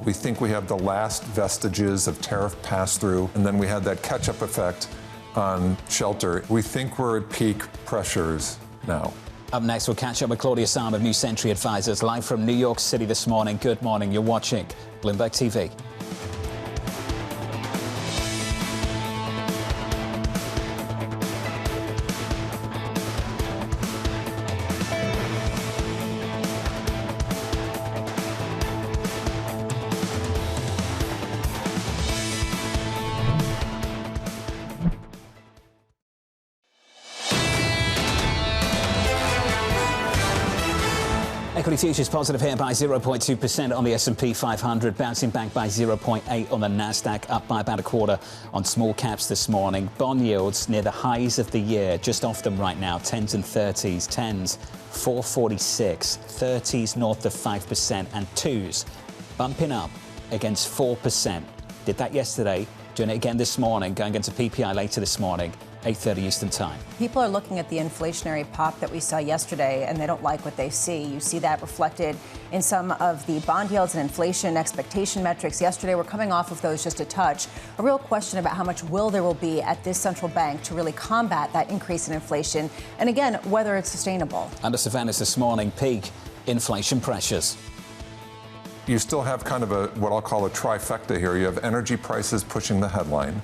We think we have the last vestiges of tariff pass-through, and then we had that catch-up effect on shelter. We think we're at peak pressures now. Up next, we'll catch up with Claudia Sahm of New Century Advisors, live from New York City this morning. Good morning. You're watching Bloomberg TV. Equity futures positive here by 0.2% on the S&P 500, bouncing back by 0.8 on the Nasdaq, up by about a quarter on small caps this morning. Bond yields near the highs of the year, just off them right now, 10s and 30s, 10s 4.46, 30s north of 5%, and 2s bumping up against 4%. Did that yesterday, doing it again this morning, going into PPI later this morning. 8:30 Eastern Time. People are looking at the inflationary pop that we saw yesterday, and they don't like what they see. You see that reflected in some of the bond yields and inflation expectation metrics. Yesterday, we're coming off of those just a touch. A real question about how much will there will be at this central bank to really combat that increase in inflation, and again, whether it's sustainable. Under surveillance this morning, peak inflation pressures. You still have kind of what I'll call a trifecta here. You have energy prices pushing the headline.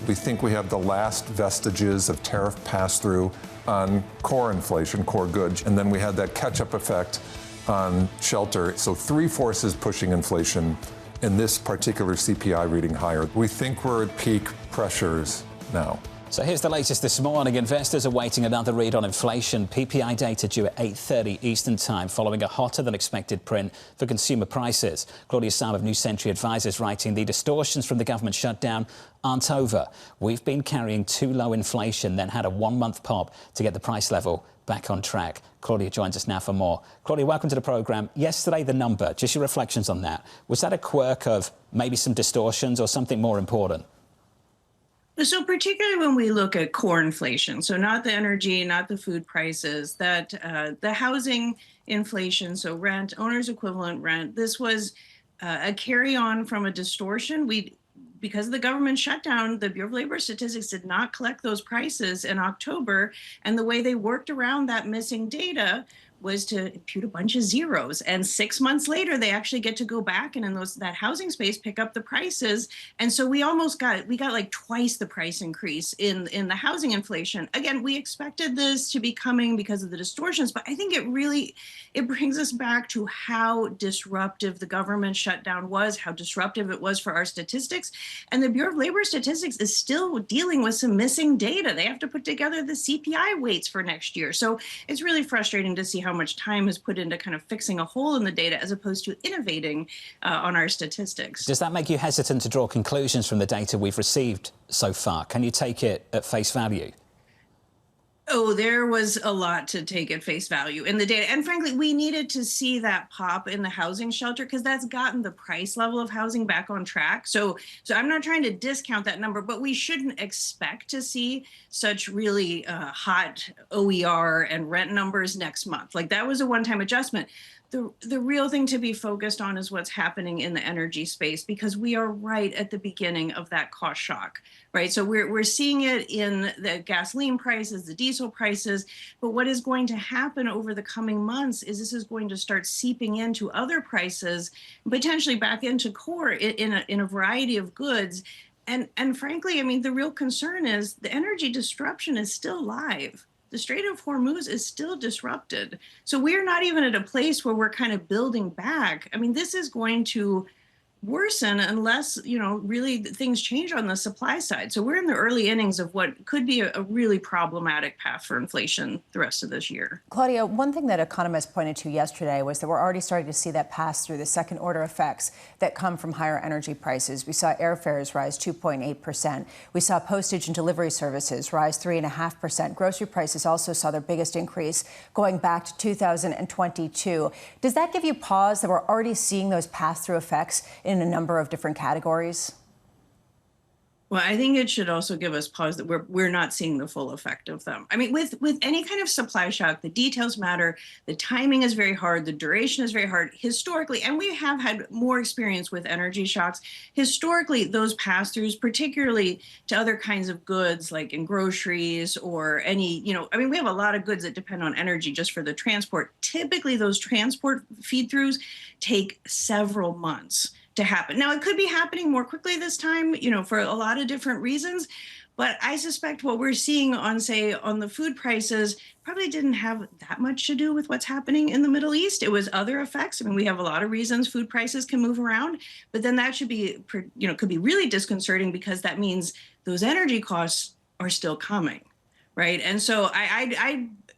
We think we have the last vestiges of tariff pass-through on core inflation, core goods, and then we had that catch-up effect on shelter. So three forces pushing inflation in this particular CPI reading higher. We think we're at peak pressures now. So here's the latest this morning. Investors are waiting another read on inflation. PPI data due at 8:30 Eastern Time, following a hotter than expected print for consumer prices. Claudia Sahm of New Century Advisors writing, the distortions from the government shutdown aren't over. We've been carrying too low inflation, then had a 1-month pop to get the price level back on track. Claudia joins us now for more. Claudia, welcome to the programme. Yesterday, the number, just your reflections on that. Was that a quirk of maybe some distortions or something more important? So particularly when we look at core inflation, so not the energy, not the food prices, that the housing inflation, so rent, owner's equivalent rent, this was a carry on from a distortion. Because of the government shutdown, the Bureau of Labor Statistics did not collect those prices in October. And the way they worked around that missing data was to impute a bunch of zeros. And 6 months later, they actually get to go back and in that housing space pick up the prices. And so we got like twice the price increase in the housing inflation. Again, we expected this to be coming because of the distortions, but I think it brings us back to how disruptive the government shutdown was, how disruptive it was for our statistics. And the Bureau of Labor Statistics is still dealing with some missing data. They have to put together the CPI weights for next year. So it's really frustrating to see how much time is put into kind of fixing a hole in the data as opposed to innovating on our statistics. Does that make you hesitant to draw conclusions from the data we've received so far? Can you take it at face value? Oh, there was a lot to take at face value in the data. And frankly, we needed to see that pop in the housing shelter because that's gotten the price level of housing back on track. So I'm not trying to discount that number, but we shouldn't expect to see such really hot OER and rent numbers next month. Like that was a one-time adjustment. The real thing to be focused on is what's happening in the energy space, because we are right at the beginning of that cost shock, right? So we're seeing it in the gasoline prices, the diesel prices, but what is going to happen over the coming months is this is going to start seeping into other prices, potentially back into core in a variety of goods. And frankly, I mean, the real concern is the energy disruption is still live. The Strait of Hormuz is still disrupted. So we're not even at a place where we're kind of building back. I mean, this is going to worsen unless, really things change on the supply side. So we're in the early innings of what could be a really problematic path for inflation the rest of this year. Claudia, one thing that economists pointed to yesterday was that we're already starting to see that pass through the second order effects that come from higher energy prices. We saw airfares rise 2.8%. We saw postage and delivery services rise 3.5%. Grocery prices also saw their biggest increase going back to 2022. Does that give you pause that we're already seeing those pass-through effects in a number of different categories? Well, I think it should also give us pause that we're not seeing the full effect of them. I mean, with any kind of supply shock, the details matter. The timing is very hard. The duration is very hard historically. And we have had more experience with energy shocks. Historically, those pass-throughs, particularly to other kinds of goods like in groceries or any, we have a lot of goods that depend on energy just for the transport. Typically, those transport feed-throughs take several months to happen. Now, it could be happening more quickly this time, for a lot of different reasons. But I suspect what we're seeing on the food prices probably didn't have that much to do with what's happening in the Middle East. It was other effects. I mean, we have a lot of reasons food prices can move around, but then that should be, could be really disconcerting because that means those energy costs are still coming, right? And so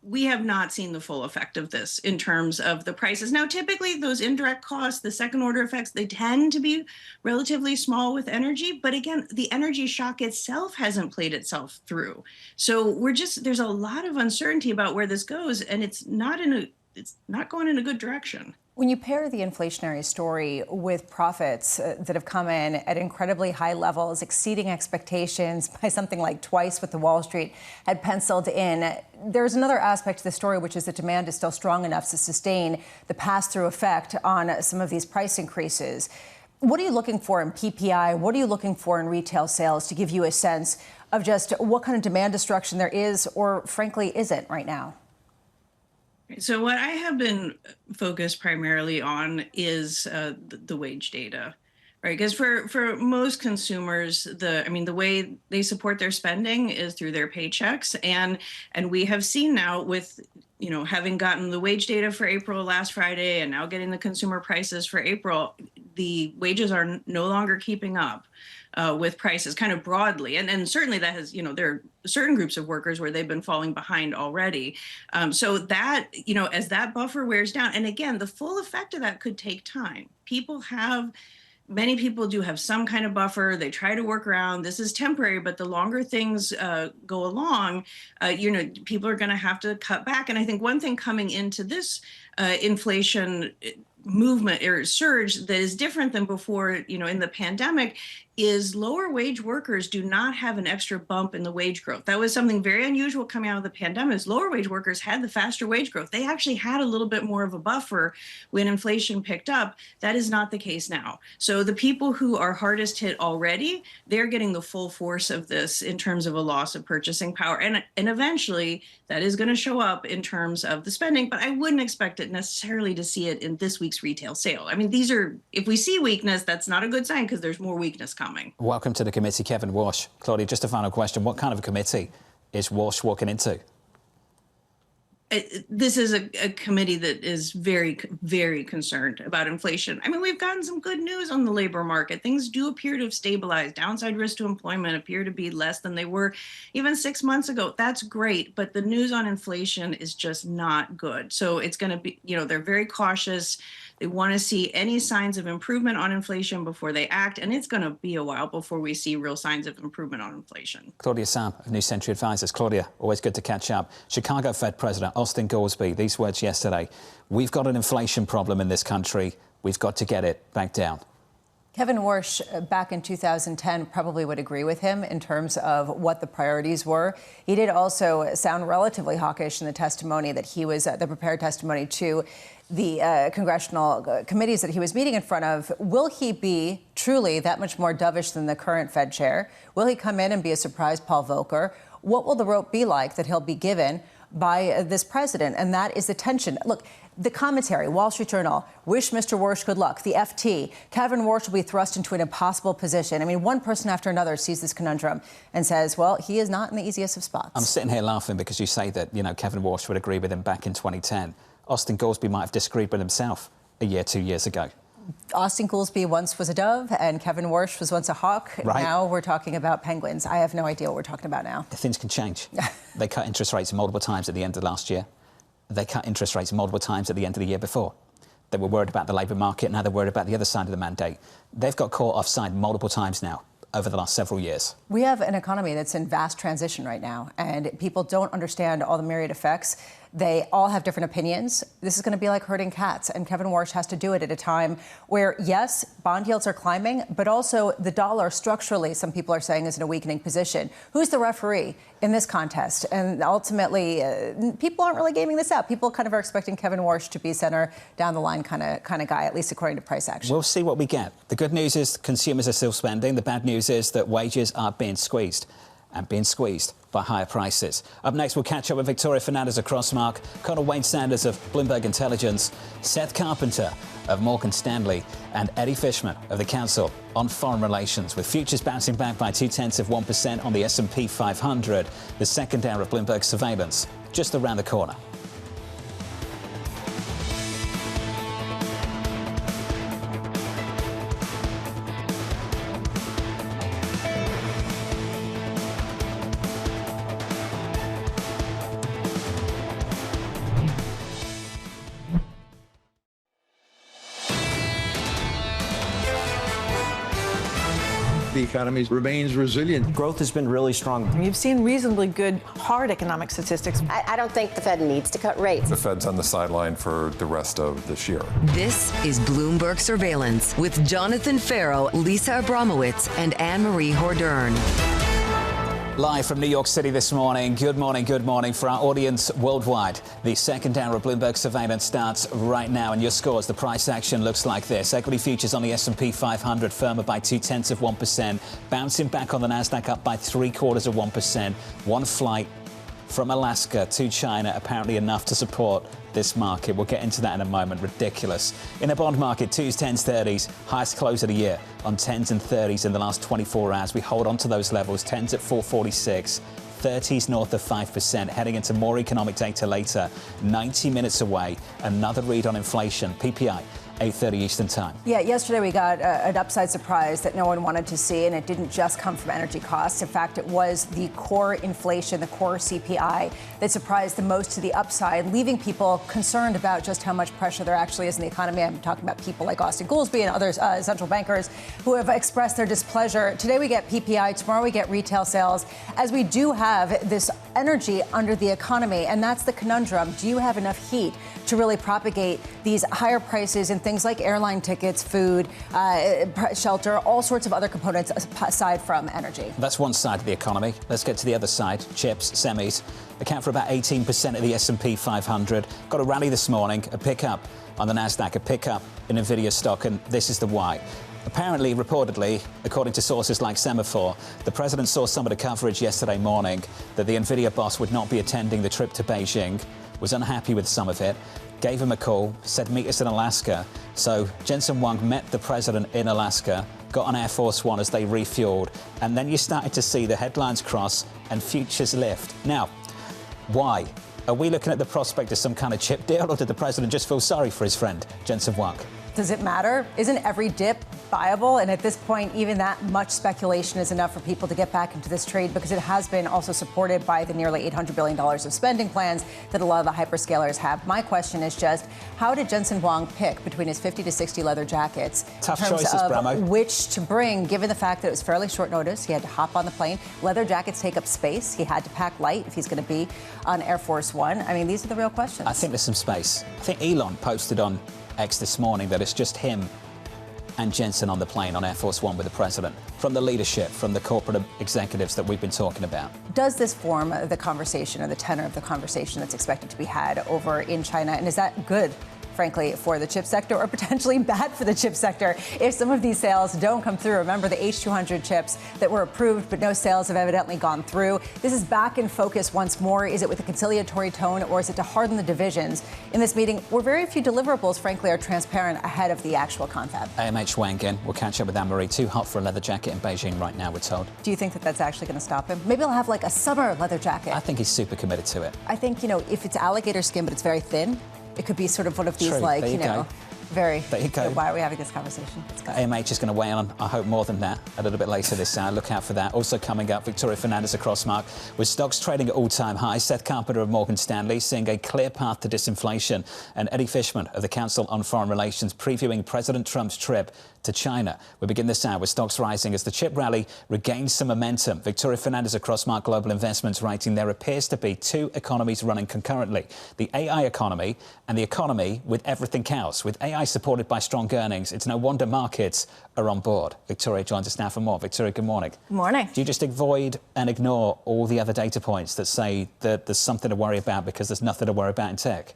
we have not seen the full effect of this in terms of the prices. Now, typically those indirect costs, the second order effects, they tend to be relatively small with energy. But again, the energy shock itself hasn't played itself through. So there's a lot of uncertainty about where this goes, and it's not going in a good direction. When you pair the inflationary story with profits that have come in at incredibly high levels, exceeding expectations by something like twice what the Wall Street had penciled in, there's another aspect to the story, which is that demand is still strong enough to sustain the pass-through effect on some of these price increases. What are you looking for in PPI? What are you looking for in retail sales to give you a sense of just what kind of demand destruction there is or, frankly, isn't right now? So what I have been focused primarily on is the wage data, right? Because for most consumers, the way they support their spending is through their paychecks, and we have seen now with having gotten the wage data for April last Friday and now getting the consumer prices for April, the wages are no longer keeping up with prices kind of broadly. And certainly that has, there are certain groups of workers where they've been falling behind already. So that, as that buffer wears down, and again, the full effect of that could take time. Many people do have some kind of buffer. They try to work around. This is temporary, but the longer things go along, people are going to have to cut back. And I think one thing coming into this inflation movement or surge that is different than before, in the pandemic, is lower wage workers do not have an extra bump in the wage growth. That was something very unusual coming out of the pandemic. Is lower wage workers had the faster wage growth. They actually had a little bit more of a buffer when inflation picked up. That is not the case now. So the people who are hardest hit already, they're getting the full force of this in terms of a loss of purchasing power. And eventually that is going to show up in terms of the spending, but I wouldn't expect it necessarily to see it in this week's retail sale. I mean, if we see weakness, that's not a good sign because there's more weakness coming. Welcome to the committee, Kevin Walsh. Claudia, just a final question. What kind of a committee is Walsh walking into? This is a committee that is very, very concerned about inflation. I mean, we've gotten some good news on the labor market. Things do appear to have stabilized. Downside risk to employment appear to be less than they were even 6 months ago. That's great. But the news on inflation is just not good. So it's going to be, they're very cautious. They want to see any signs of improvement on inflation before they act. And it's going to be a while before we see real signs of improvement on inflation. Claudia Sahm of New Century Advisors. Claudia, always good to catch up. Chicago Fed President Austin Goolsbee, these words yesterday: "We've got an inflation problem in this country. We've got to get it back down." Kevin Walsh, back in 2010, probably would agree with him in terms of what the priorities were. He did also sound relatively hawkish in the testimony that he was, the prepared testimony to the congressional committees that he was meeting in front of. Will he be truly that much more dovish than the current Fed chair? Will he come in and be a surprise Paul Volcker? What will the rope be like that he'll be given by this president? And that is the tension. Look, the commentary, Wall Street Journal, wish Mr. Walsh good luck. The FT, Kevin Walsh will be thrust into an impossible position. I mean, one person after another sees this conundrum and says, well, he is not in the easiest of spots. I'm sitting here laughing because you say that, Kevin Walsh would agree with him back in 2010. Austin Goolsbee might have disagreed with himself a year, 2 years ago. Austin Goolsbee once was a dove and Kevin Walsh was once a hawk. Right. Now we're talking about penguins. I have no idea what we're talking about now. Things can change. They cut interest rates multiple times at the end of last year. They cut interest rates multiple times at the end of the year before. They were worried about the labour market, now they're worried about the other side of the mandate. They've got caught offside multiple times now over the last several years. We have an economy that's in vast transition right now, and people don't understand all the myriad effects. They all have different opinions. This is going to be like herding cats, and Kevin Walsh has to do it at a time where, yes, bond yields are climbing, but also the dollar structurally, some people are saying, is in a weakening position. Who's the referee in this contest? And ultimately, people aren't really gaming this out. People kind of are expecting Kevin Walsh to be center down the line kind of guy, at least according to price action. We'll see what we get. The good news is consumers are still spending. The bad news is that wages are being squeezed. And being squeezed by higher prices. Up next, we'll catch up with Victoria Fernandez of Crossmark, Conor Wayne Sanders of Bloomberg Intelligence, Seth Carpenter of Morgan Stanley, and Eddie Fishman of the Council on Foreign Relations. With futures bouncing back by 0.2% on the S&P 500, the second hour of Bloomberg Surveillance just around the corner. The economy remains resilient. Growth has been really strong. You've seen reasonably good hard economic statistics. I don't think the Fed needs to cut rates. The Fed's on the sideline for the rest of this year. This is Bloomberg Surveillance with Jonathan Ferro, Lisa Abramowicz, and Annmarie Hordern. Live from New York City this morning. Good morning for our audience worldwide. The second hour of Bloomberg Surveillance starts right now, and your scores, the price action looks like this. Equity futures on the S&P 500 firmer by 0.2%, bouncing back on the Nasdaq up by 0.75%. One flight from Alaska to China, apparently enough to support this market. We'll get into that in a moment. Ridiculous. In the bond market, 2s, 10s, 30s, highest close of the year on 10s and 30s in the last 24 hours. We hold on to those levels. 10s at 446, 30s north of 5%. Heading into more economic data later. 90 minutes away. Another read on inflation. PPI 8:30 Eastern Time. Yeah, yesterday we got an upside surprise that no one wanted to see, and it didn't just come from energy costs. In fact, it was the core inflation, the core CPI, that surprised the most to the upside, leaving people concerned about just how much pressure there actually is in the economy. I'm talking about people like Austin Goolsbee and other central bankers who have expressed their displeasure. Today we get PPI, tomorrow we get retail sales, as we do have this energy under the economy, and that's the conundrum. Do you have enough heat to really propagate these higher prices in things like airline tickets, food, shelter, all sorts of other components aside from energy? That's one side of the economy. Let's get to the other side. Chips, semis, account for about 18% of the S&P 500. Got a rally this morning, a pickup on the NASDAQ, a pickup in Nvidia stock, and this is the why. Apparently, reportedly, according to sources like Semaphore, the president saw some of the coverage yesterday morning that the Nvidia boss would not be attending the trip to Beijing, was unhappy with some of it, gave him a call, said meet us in Alaska. So Jensen Huang met the president in Alaska, got on Air Force One as they refueled, and then you started to see the headlines cross and futures lift. Now, why? Are we looking at the prospect of some kind of chip deal, or did the president just feel sorry for his friend, Jensen Huang? Does it matter? Isn't every dip viable? And at this point, even that much speculation is enough for people to get back into this trade, because it has been also supported by the nearly $800 billion of spending plans that a lot of the hyperscalers have. My question is just, how did Jensen Huang pick between his 50 to 60 leather jackets Tough in terms choices, of Bramo. which to bring, given the fact that it was fairly short notice? He had to hop on the plane. Leather jackets take up space. He had to pack light if he's going to be on Air Force One. I mean, these are the real questions. I think there's some space. I think Elon posted on X this morning that it's just him and Jensen on the plane on Air Force One with the president, from the leadership, from the corporate executives that we've been talking about. Does this form the conversation or the tenor of the conversation that's expected to be had over in China? And is that good, frankly, for the chip sector, or potentially bad for the chip sector if some of these sales don't come through? Remember the H200 chips that were approved, but no sales have evidently gone through. This is back in focus once more. Is it with a conciliatory tone, or is it to harden the divisions in this meeting, where very few deliverables, frankly, are transparent ahead of the actual confab? AMH weighing in. We'll catch up with Annmarie. Too hot for a leather jacket in Beijing right now, we're told. Do you think that that's actually going to stop him? Maybe he'll have like a summer leather jacket. I think he's super committed to it. I think, if it's alligator skin, but it's very thin, it could be sort of one of these, True. like, There you go. very. There you go. Why are we having this conversation? Let's go. AMH is going to weigh in on, I hope, more than that a little bit later this hour. Look out for that. Also coming up, Victoria Fernandez of Crossmark, with stocks trading at all-time highs. Seth Carpenter of Morgan Stanley seeing a clear path to disinflation. And Eddie Fishman of the Council on Foreign Relations previewing President Trump's trip to China. We begin this hour with stocks rising as the chip rally regains some momentum. Victoria Fernandez of Crossmark Global Investments writing there appears to be two economies running concurrently. The AI economy and the economy with everything else. With AI supported by strong earnings, it's no wonder markets are on board. Victoria joins us now for more. Victoria, good morning. Good morning. Do you just avoid and ignore all the other data points that say that there's something to worry about because there's nothing to worry about in tech?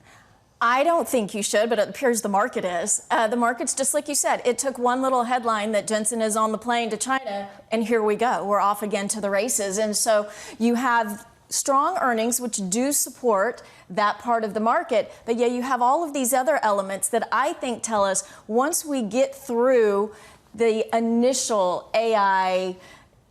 I don't think you should, but it appears the market is. The market's just like you said. It took one little headline that Jensen is on the plane to China, and here we go. We're off again to the races. And so you have strong earnings, which do support that part of the market. But yeah, you have all of these other elements that I think tell us once we get through the initial AI,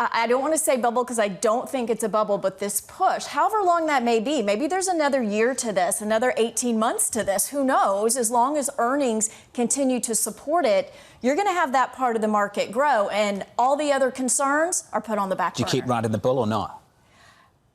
I don't want to say bubble because I don't think it's a bubble, but this push, however long that may be, maybe there's another year to this, another 18 months to this, who knows? As long as earnings continue to support it, you're going to have that part of the market grow, and all the other concerns are put on the back burner. Do you keep riding the bull or not?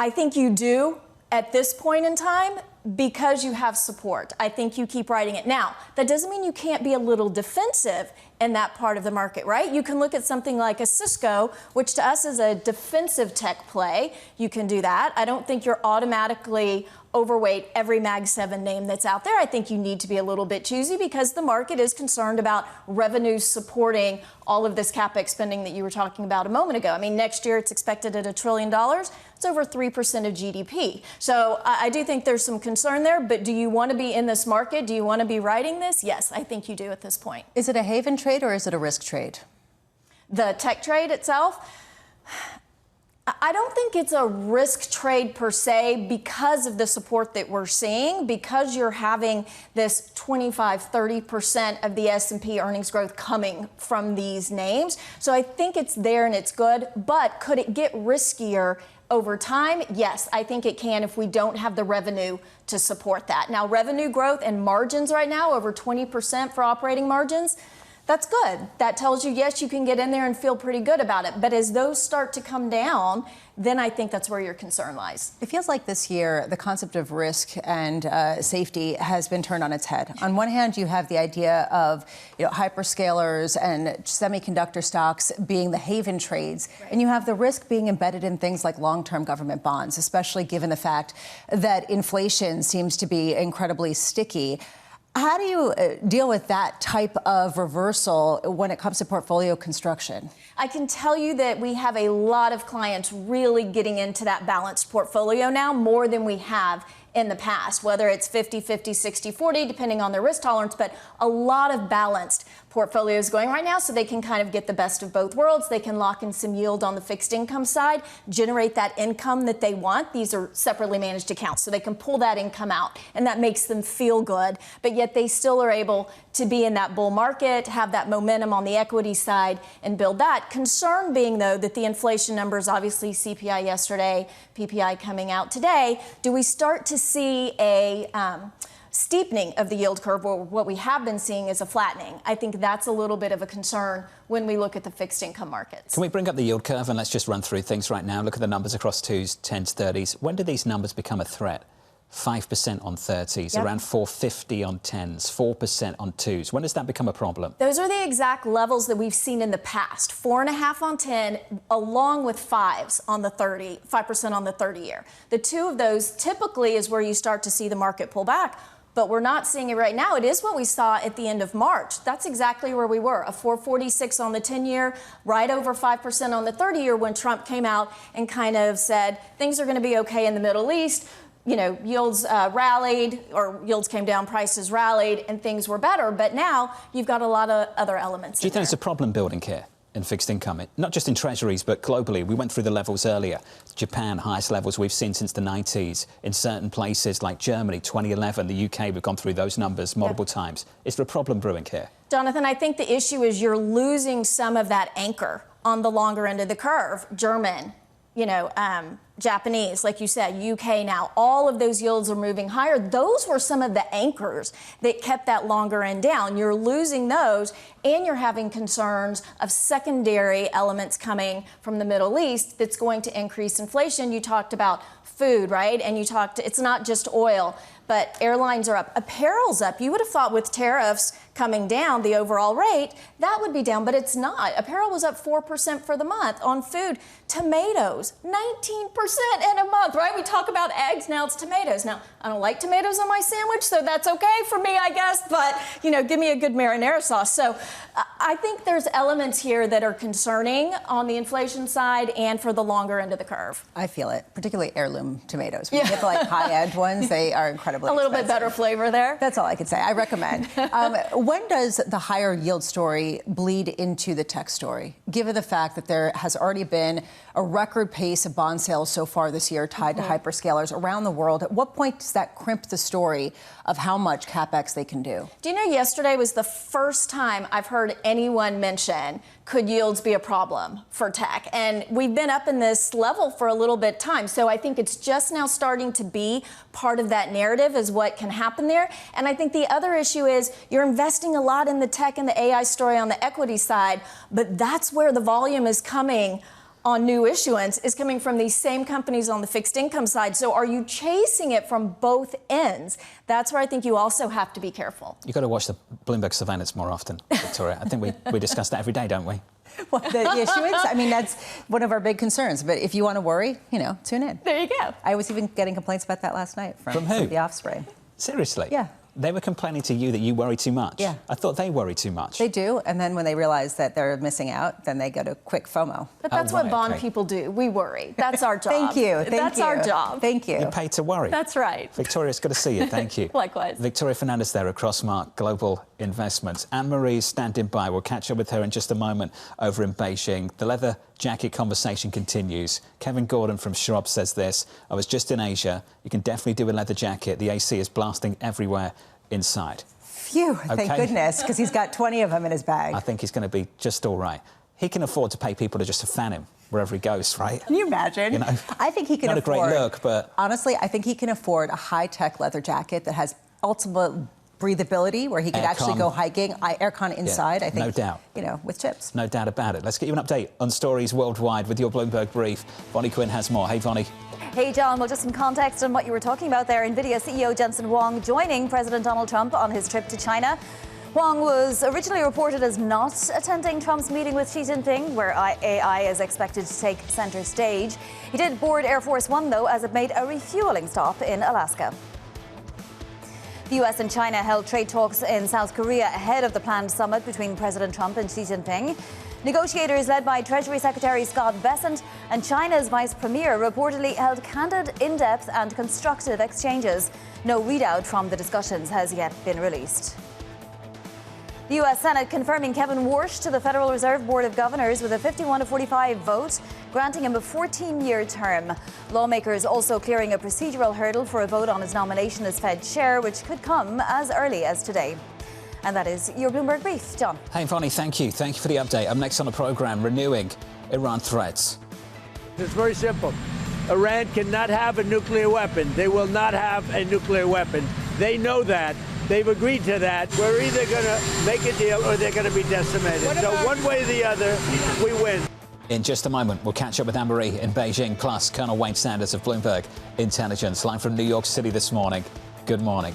I think you do at this point in time because you have support. I think you keep riding it. Now, that doesn't mean you can't be a little defensive in that part of the market, right? You can look at something like a Cisco, which to us is a defensive tech play. You can do that. I don't think you're automatically overweight every Mag 7 name that's out there. I think you need to be a little bit choosy because the market is concerned about revenues supporting all of this CapEx spending that you were talking about a moment ago. I mean, next year it's expected at $1 trillion. It's over 3% of GDP. So I do think there's some concern there, but do you want to be in this market? Do you want to be riding this? Yes, I think you do at this point. Is it a haven trade or is it a risk trade? The tech trade itself? I don't think it's a risk trade per se because of the support that we're seeing, because you're having this 25-30% of the S&P earnings growth coming from these names. So I think it's there and it's good, but could it get riskier? over time, yes, I think it can if we don't have the revenue to support that. Now, revenue growth and margins right now, over 20% for operating margins, that's good. That tells you, yes, you can get in there and feel pretty good about it. But as those start to come down, then I think that's where your concern lies. It feels like this year the concept of risk and safety has been turned on its head. On one hand, you have the idea of hyperscalers and semiconductor stocks being the haven trades, and you have the risk being embedded in things like long-term government bonds, especially given the fact that inflation seems to be incredibly sticky. How do you deal with that type of reversal when it comes to portfolio construction? I can tell you that we have a lot of clients really getting into that balanced portfolio now, more than we have in the past, whether it's 50-50, 60-40, depending on their risk tolerance, but a lot of balanced portfolios going right now so they can kind of get the best of both worlds. They can lock in some yield on the fixed income side, generate that income that they want. These are separately managed accounts, so they can pull that income out, and that makes them feel good, but yet they still are able to be in that bull market, have that momentum on the equity side, and build that. Concern being, though, that the inflation numbers, obviously CPI yesterday, PPI coming out today, do we start to see a steepening of the yield curve, where what we have been seeing is a flattening? I think that's a little bit of a concern when we look at the fixed income markets. Can we bring up the yield curve and let's just run through things right now? Look at the numbers across 2s, 10s, 30s. When do these numbers become a threat? 5% on 30s, Yep. around 450 on 10s, 4% on 2s. When does that become a problem? Those are the exact levels that we've seen in the past. 4.5 on 10, along with 5s on the 30, 5% on the 30-year. The two of those typically is where you start to see the market pull back. But we're not seeing it right now. It is what we saw at the end of March. That's exactly where we were, a 446 on the 10-year, right over 5% on the 30-year when Trump came out and kind of said things are going to be okay in the Middle East. You know, yields rallied, or yields came down, prices rallied, and things were better. But now you've got a lot of other elements. Do you think there's a problem building here in fixed income? Not just in treasuries, but globally. We went through the levels earlier. Japan, highest levels we've seen since the 90s. In certain places like Germany, 2011, the UK, we've gone through those numbers multiple times. Is there a problem brewing here? Jonathan, I think the issue is you're losing some of that anchor on the longer end of the curve. German, Japanese, like you said, UK now, all of those yields are moving higher. Those were some of the anchors that kept that longer end down. You're losing those, and you're having concerns of secondary elements coming from the Middle East that's going to increase inflation. You talked about food, right? And you talked, it's not just oil, but airlines are up, apparel's up. You would have thought with tariffs coming down, the overall rate, that would be down, but it's not. Apparel was up 4% for the month. On food, tomatoes, 19% in a month, right? We talk about eggs, now it's tomatoes. Now, I don't like tomatoes on my sandwich, so that's okay for me, I guess, but, give me a good marinara sauce. So I think there's elements here that are concerning on the inflation side and for the longer end of the curve. I feel it, particularly heirloom tomatoes. When you get the high-end ones, they are incredibly A little expensive. bit better flavor there. That's all I can say. I recommend. When does the higher yield story bleed into the tech story, given the fact that there has already been a record pace of bond sales so far this year tied to hyperscalers around the world? At what point does that crimp the story of how much CapEx they can do? Do you know yesterday was the first time I've heard anyone mention could yields be a problem for tech? And we've been up in this level for a little bit of time. So I think it's just now starting to be part of that narrative is what can happen there. And I think the other issue is you're investing a lot in the tech and the AI story on the equity side, but that's where the volume is coming on new issuance is coming from these same companies on the fixed income side. So are you chasing it from both ends? That's where I think you also have to be careful. You've got to watch the Bloomberg Surveillance more often, Victoria. I think we discuss that every day, don't we? Well, the issuance, I mean, that's one of our big concerns. But if you want to worry, tune in. There you go. I was even getting complaints about that last night from who? The Offspring. Seriously? Yeah. They were complaining to you that you worry too much. Yeah. I thought they worry too much. They do, and then when they realize that they're missing out, then they go to quick FOMO. But that's what bond people do. We worry. That's our job. Thank you. That's our job. Thank you. You're paid to worry. That's right. Victoria, it's good to see you. Thank you. Likewise. Victoria Fernandez there at Crossmark Global Investments. Annmarie's standing by. We'll catch up with her in just a moment over in Beijing. The leather jacket conversation continues. Kevin Gordon from Schwab says this: I was just in Asia. You can definitely do a leather jacket. The AC is blasting everywhere inside. Phew, thank goodness, because he's got 20 of them in his bag. I think he's going to be just all right. He can afford to pay people to just fan him wherever he goes, right? Can you imagine? You know, I think he can not afford. a great look, but honestly, I think he can afford a high-tech leather jacket that has ultimate breathability, where he could actually go hiking, aircon inside. I think, no doubt. You know, with chips. No doubt about it. Let's get you an update on stories worldwide with your Bloomberg brief. Bonnie Quinn has more. Hey, Bonnie. Hey, John. Well, just some context on what you were talking about there. NVIDIA CEO Jensen Huang joining President Donald Trump on his trip to China. Huang was originally reported as not attending Trump's meeting with Xi Jinping, where AI is expected to take center stage. He did board Air Force One, though, as it made a refueling stop in Alaska. The U.S. and China held trade talks in South Korea ahead of the planned summit between President Trump and Xi Jinping. Negotiators led by Treasury Secretary Scott Bessent and China's Vice Premier reportedly held candid, in-depth and constructive exchanges. No readout from the discussions has yet been released. The U.S. Senate confirming Kevin Warsh to the Federal Reserve Board of Governors with a 51-45 vote, granting him a 14-year term. Lawmakers also clearing a procedural hurdle for a vote on his nomination as Fed chair, which could come as early as today. And that is your Bloomberg brief. John. Hey, Bonnie, thank you. Thank you for the update. Up next on the programme, renewing Iran threats. It's very simple. Iran cannot have a nuclear weapon. They will not have a nuclear weapon. They know that. They've agreed to that. We're either going to make a deal or they're going to be decimated. So one way or the other, we win. In just a moment, we'll catch up with Annmarie in Beijing, plus Colonel Wayne Sanders of Bloomberg Intelligence, live from New York City this morning. Good morning.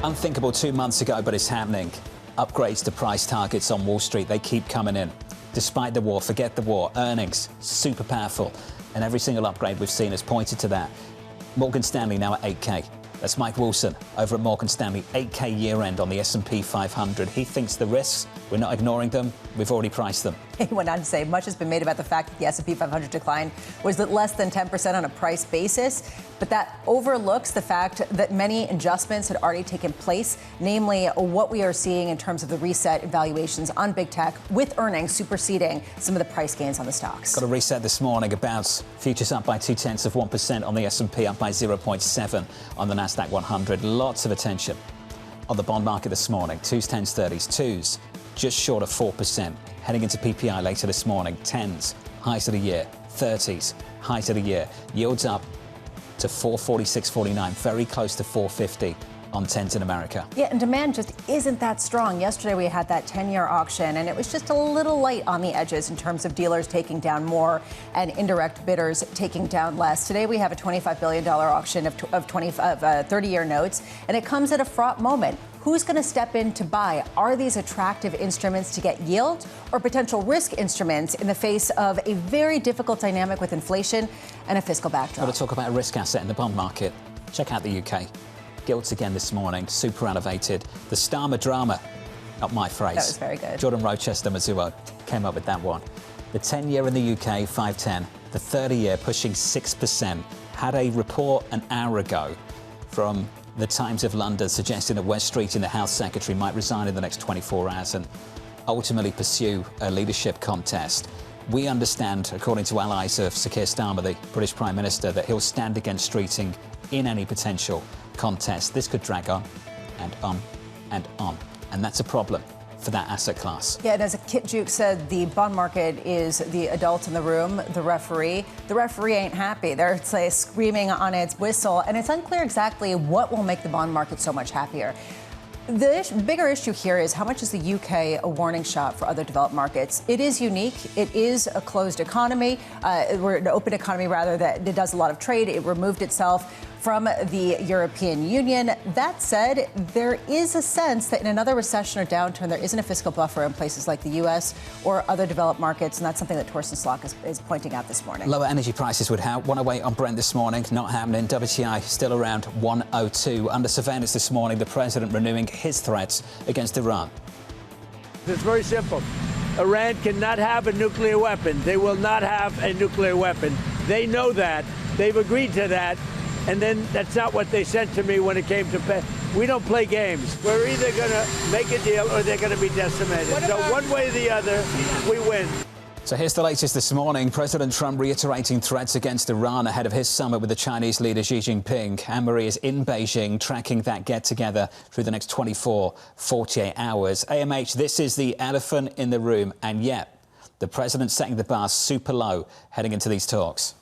Unthinkable 2 months ago, but it's happening. Upgrades to price targets on Wall Street, they keep coming in. Despite the war, forget the war, earnings, super powerful. And every single upgrade we've seen has pointed to that. Morgan Stanley now at 8K. That's Mike Wilson over at Morgan Stanley, 8K year end on the S&P 500. He thinks the risks, we're not ignoring them, we've already priced them. He went on to say much has been made about the fact that the S&P 500 decline was at less than 10% on a price basis, but that overlooks the fact that many adjustments had already taken place, namely what we are seeing in terms of the reset in valuations on big tech, with earnings superseding some of the price gains on the stocks. Got a reset this morning about futures up by 0.2% on the S&P, up by 0.7 on the Nasdaq 100. Lots of attention on the bond market this morning. 2s, 10s, 30s, 2s just short of 4%. Heading into PPI later this morning. 10s, highs of the year. 30s, highs of the year. Yields up to 446.49, very close to 450 on 10s in America. Yeah, and demand just isn't that strong. Yesterday we had that 10-year auction, and it was just a little light on the edges in terms of dealers taking down more and indirect bidders taking down less. Today we have a $25 billion auction of 30-year notes, and it comes at a fraught moment. Who's going to step in to buy? Are these attractive instruments to get yield, or potential risk instruments in the face of a very difficult dynamic with inflation and a fiscal backdrop? Got to talk about a risk asset in the bond market. Check out the UK. Gilts again this morning, super elevated. The Starmer drama, not my phrase. That was very good. Jordan Rochester Mizuho came up with that one. The 10-year in the UK, 5.10. The 30-year pushing 6%. Had a report an hour ago from the Times of London suggesting that Wes Streeting, the Health Secretary, might resign in the next 24 hours and ultimately pursue a leadership contest. We understand, according to allies of Sir Keir Starmer, the British Prime Minister, that he'll stand against Streeting in any potential contest. This could drag on and on and on. And that's a problem for that asset class. Yeah, and as Kit Jukes said, the bond market is the adult in the room, the referee. The referee ain't happy. They're screaming on its whistle, and it's unclear exactly what will make the bond market so much happier. The bigger issue here is how much is the UK a warning shot for other developed markets? It is unique. It is a closed economy. We're an open economy, rather, that it does a lot of trade. It removed itself from the European Union. That said, there is a sense that in another recession or downturn, there isn't a fiscal buffer in places like the U.S. or other developed markets, and that's something that Torsten Slok is pointing out this morning. Lower energy prices would help. 108 on Brent this morning, not happening. WTI still around 102. Under surveillance this morning, the president renewing his threats against Iran. It's very simple. Iran cannot have a nuclear weapon. They will not have a nuclear weapon. They know that. They've agreed to that. And then that's not what they said to me when it came to pay. We don't play games. We're either going to make a deal or they're going to be decimated. So one way or the other, we win. So here's the latest this morning. President Trump reiterating threats against Iran ahead of his summit with the Chinese leader Xi Jinping. Annmarie is in Beijing tracking that get-together through the next 48 hours. AMH, this is the elephant in the room, and yet the president setting the bar super low heading into these talks.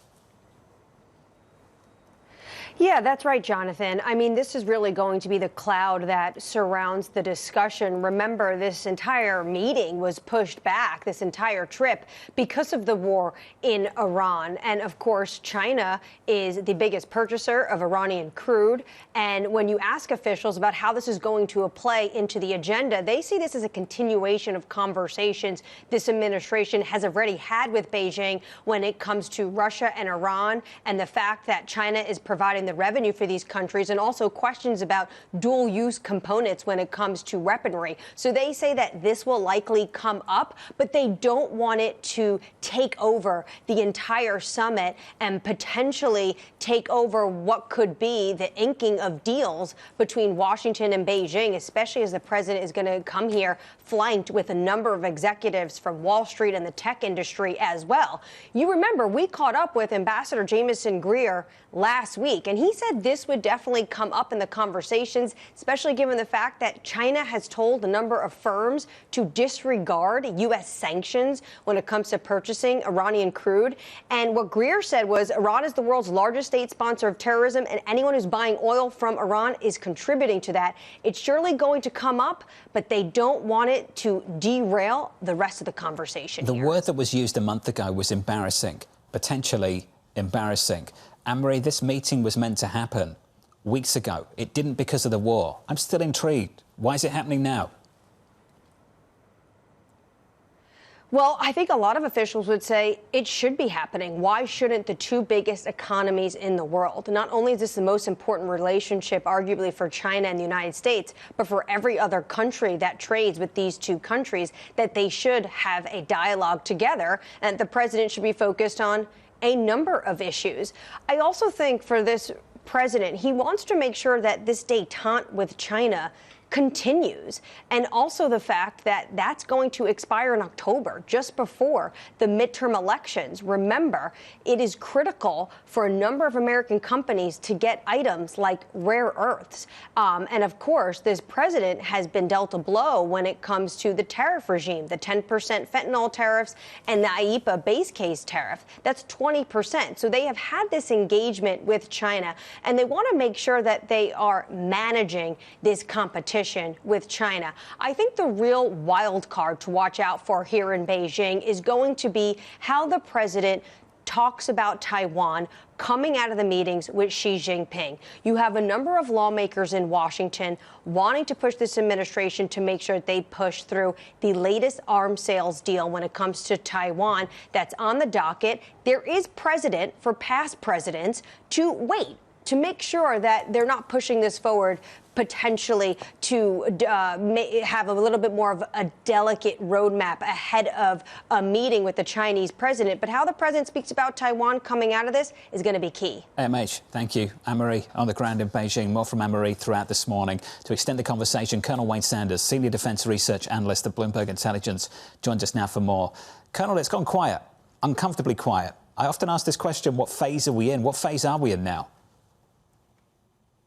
Yeah, that's right, Jonathan. I mean, this is really going to be the cloud that surrounds the discussion. Remember, this entire meeting was pushed back, this entire trip, because of the war in Iran. And of course, China is the biggest purchaser of Iranian crude. And when you ask officials about how this is going to play into the agenda, they see this as a continuation of conversations this administration has already had with Beijing when it comes to Russia and Iran, and the fact that China is providing the revenue for these countries, and also questions about dual use components when it comes to weaponry. So they say that this will likely come up, but they don't want it to take over the entire summit and potentially take over what could be the inking of deals between Washington and Beijing, especially as the president is going to come here flanked with a number of executives from Wall Street and the tech industry as well. You remember, we caught up with Ambassador Jamieson Greer last week, and he said this would definitely come up in the conversations, especially given the fact that China has told a number of firms to disregard U.S. sanctions when it comes to purchasing Iranian crude. And what Greer said was Iran is the world's largest state sponsor of terrorism, and anyone who's buying oil from Iran is contributing to that. It's surely going to come up, but they don't want it to derail the rest of the conversation. The word that was used a month ago was embarrassing, potentially embarrassing. Annmarie, this meeting was meant to happen weeks ago. It didn't because of the war. I'm still intrigued. Why is it happening now? Well, I think a lot of officials would say it should be happening. Why shouldn't the two biggest economies in the world? Not only is this the most important relationship, arguably, for China and the United States, but for every other country that trades with these two countries, that they should have a dialogue together, and the president should be focused on a number of issues. I also think for this president, he wants to make sure that this détente with China continues, and also the fact that that's going to expire in October, just before the midterm elections. Remember, it is critical for a number of American companies to get items like rare earths. And of course, this president has been dealt a blow when it comes to the tariff regime, the 10% fentanyl tariffs and the IEEPA base case tariff. That's 20%. So they have had this engagement with China, and they want to make sure that they are managing this competition with China. I think the real wild card to watch out for here in Beijing is going to be how the president talks about Taiwan coming out of the meetings with Xi Jinping. You have a number of lawmakers in Washington wanting to push this administration to make sure that they push through the latest arms sales deal when it comes to Taiwan that's on the docket. There is precedent for past presidents to wait, to make sure that they're not pushing this forward potentially to have a little bit more of a delicate roadmap ahead of a meeting with the Chinese president. But how the president speaks about Taiwan coming out of this is going to be key. AMH, thank you. Annmarie on the ground in Beijing. More from Annmarie throughout this morning. To extend the conversation, Colonel Wayne Sanders, Senior Defence Research Analyst at Bloomberg Intelligence, joins us now for more. Colonel, it's gone quiet, uncomfortably quiet. I often ask this question, what phase are we in? What phase are we in now?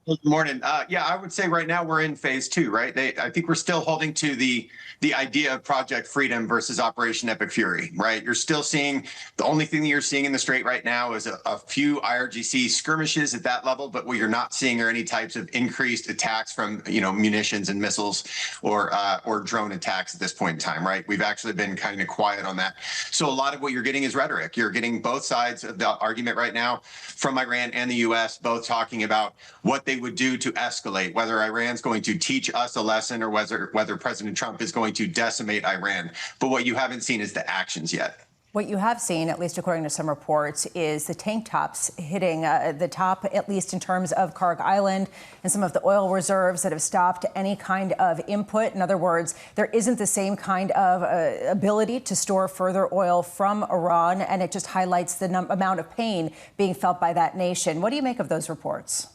Good morning. Yeah, I would say right now we're in phase two, right? I think we're still holding to the idea of Project Freedom versus Operation Epic Fury, right? You're still seeing, the only thing that you're seeing in the Strait right now is a few IRGC skirmishes at that level, but what you're not seeing are any types of increased attacks from, munitions and missiles or drone attacks at this point in time, right? We've actually been kind of quiet on that. So a lot of what you're getting is rhetoric. You're getting both sides of the argument right now from Iran and the U.S., both talking about what they would do to escalate, whether Iran's going to teach us a lesson or whether President Trump is going to decimate Iran. But what you haven't seen is the actions yet. What you have seen, at least according to some reports, is the tank tops hitting the top, at least in terms of Karg Island and some of the oil reserves that have stopped any kind of input. In other words, there isn't the same kind of ability to store further oil from Iran, and it just highlights the amount of pain being felt by that nation. What do you make of those reports?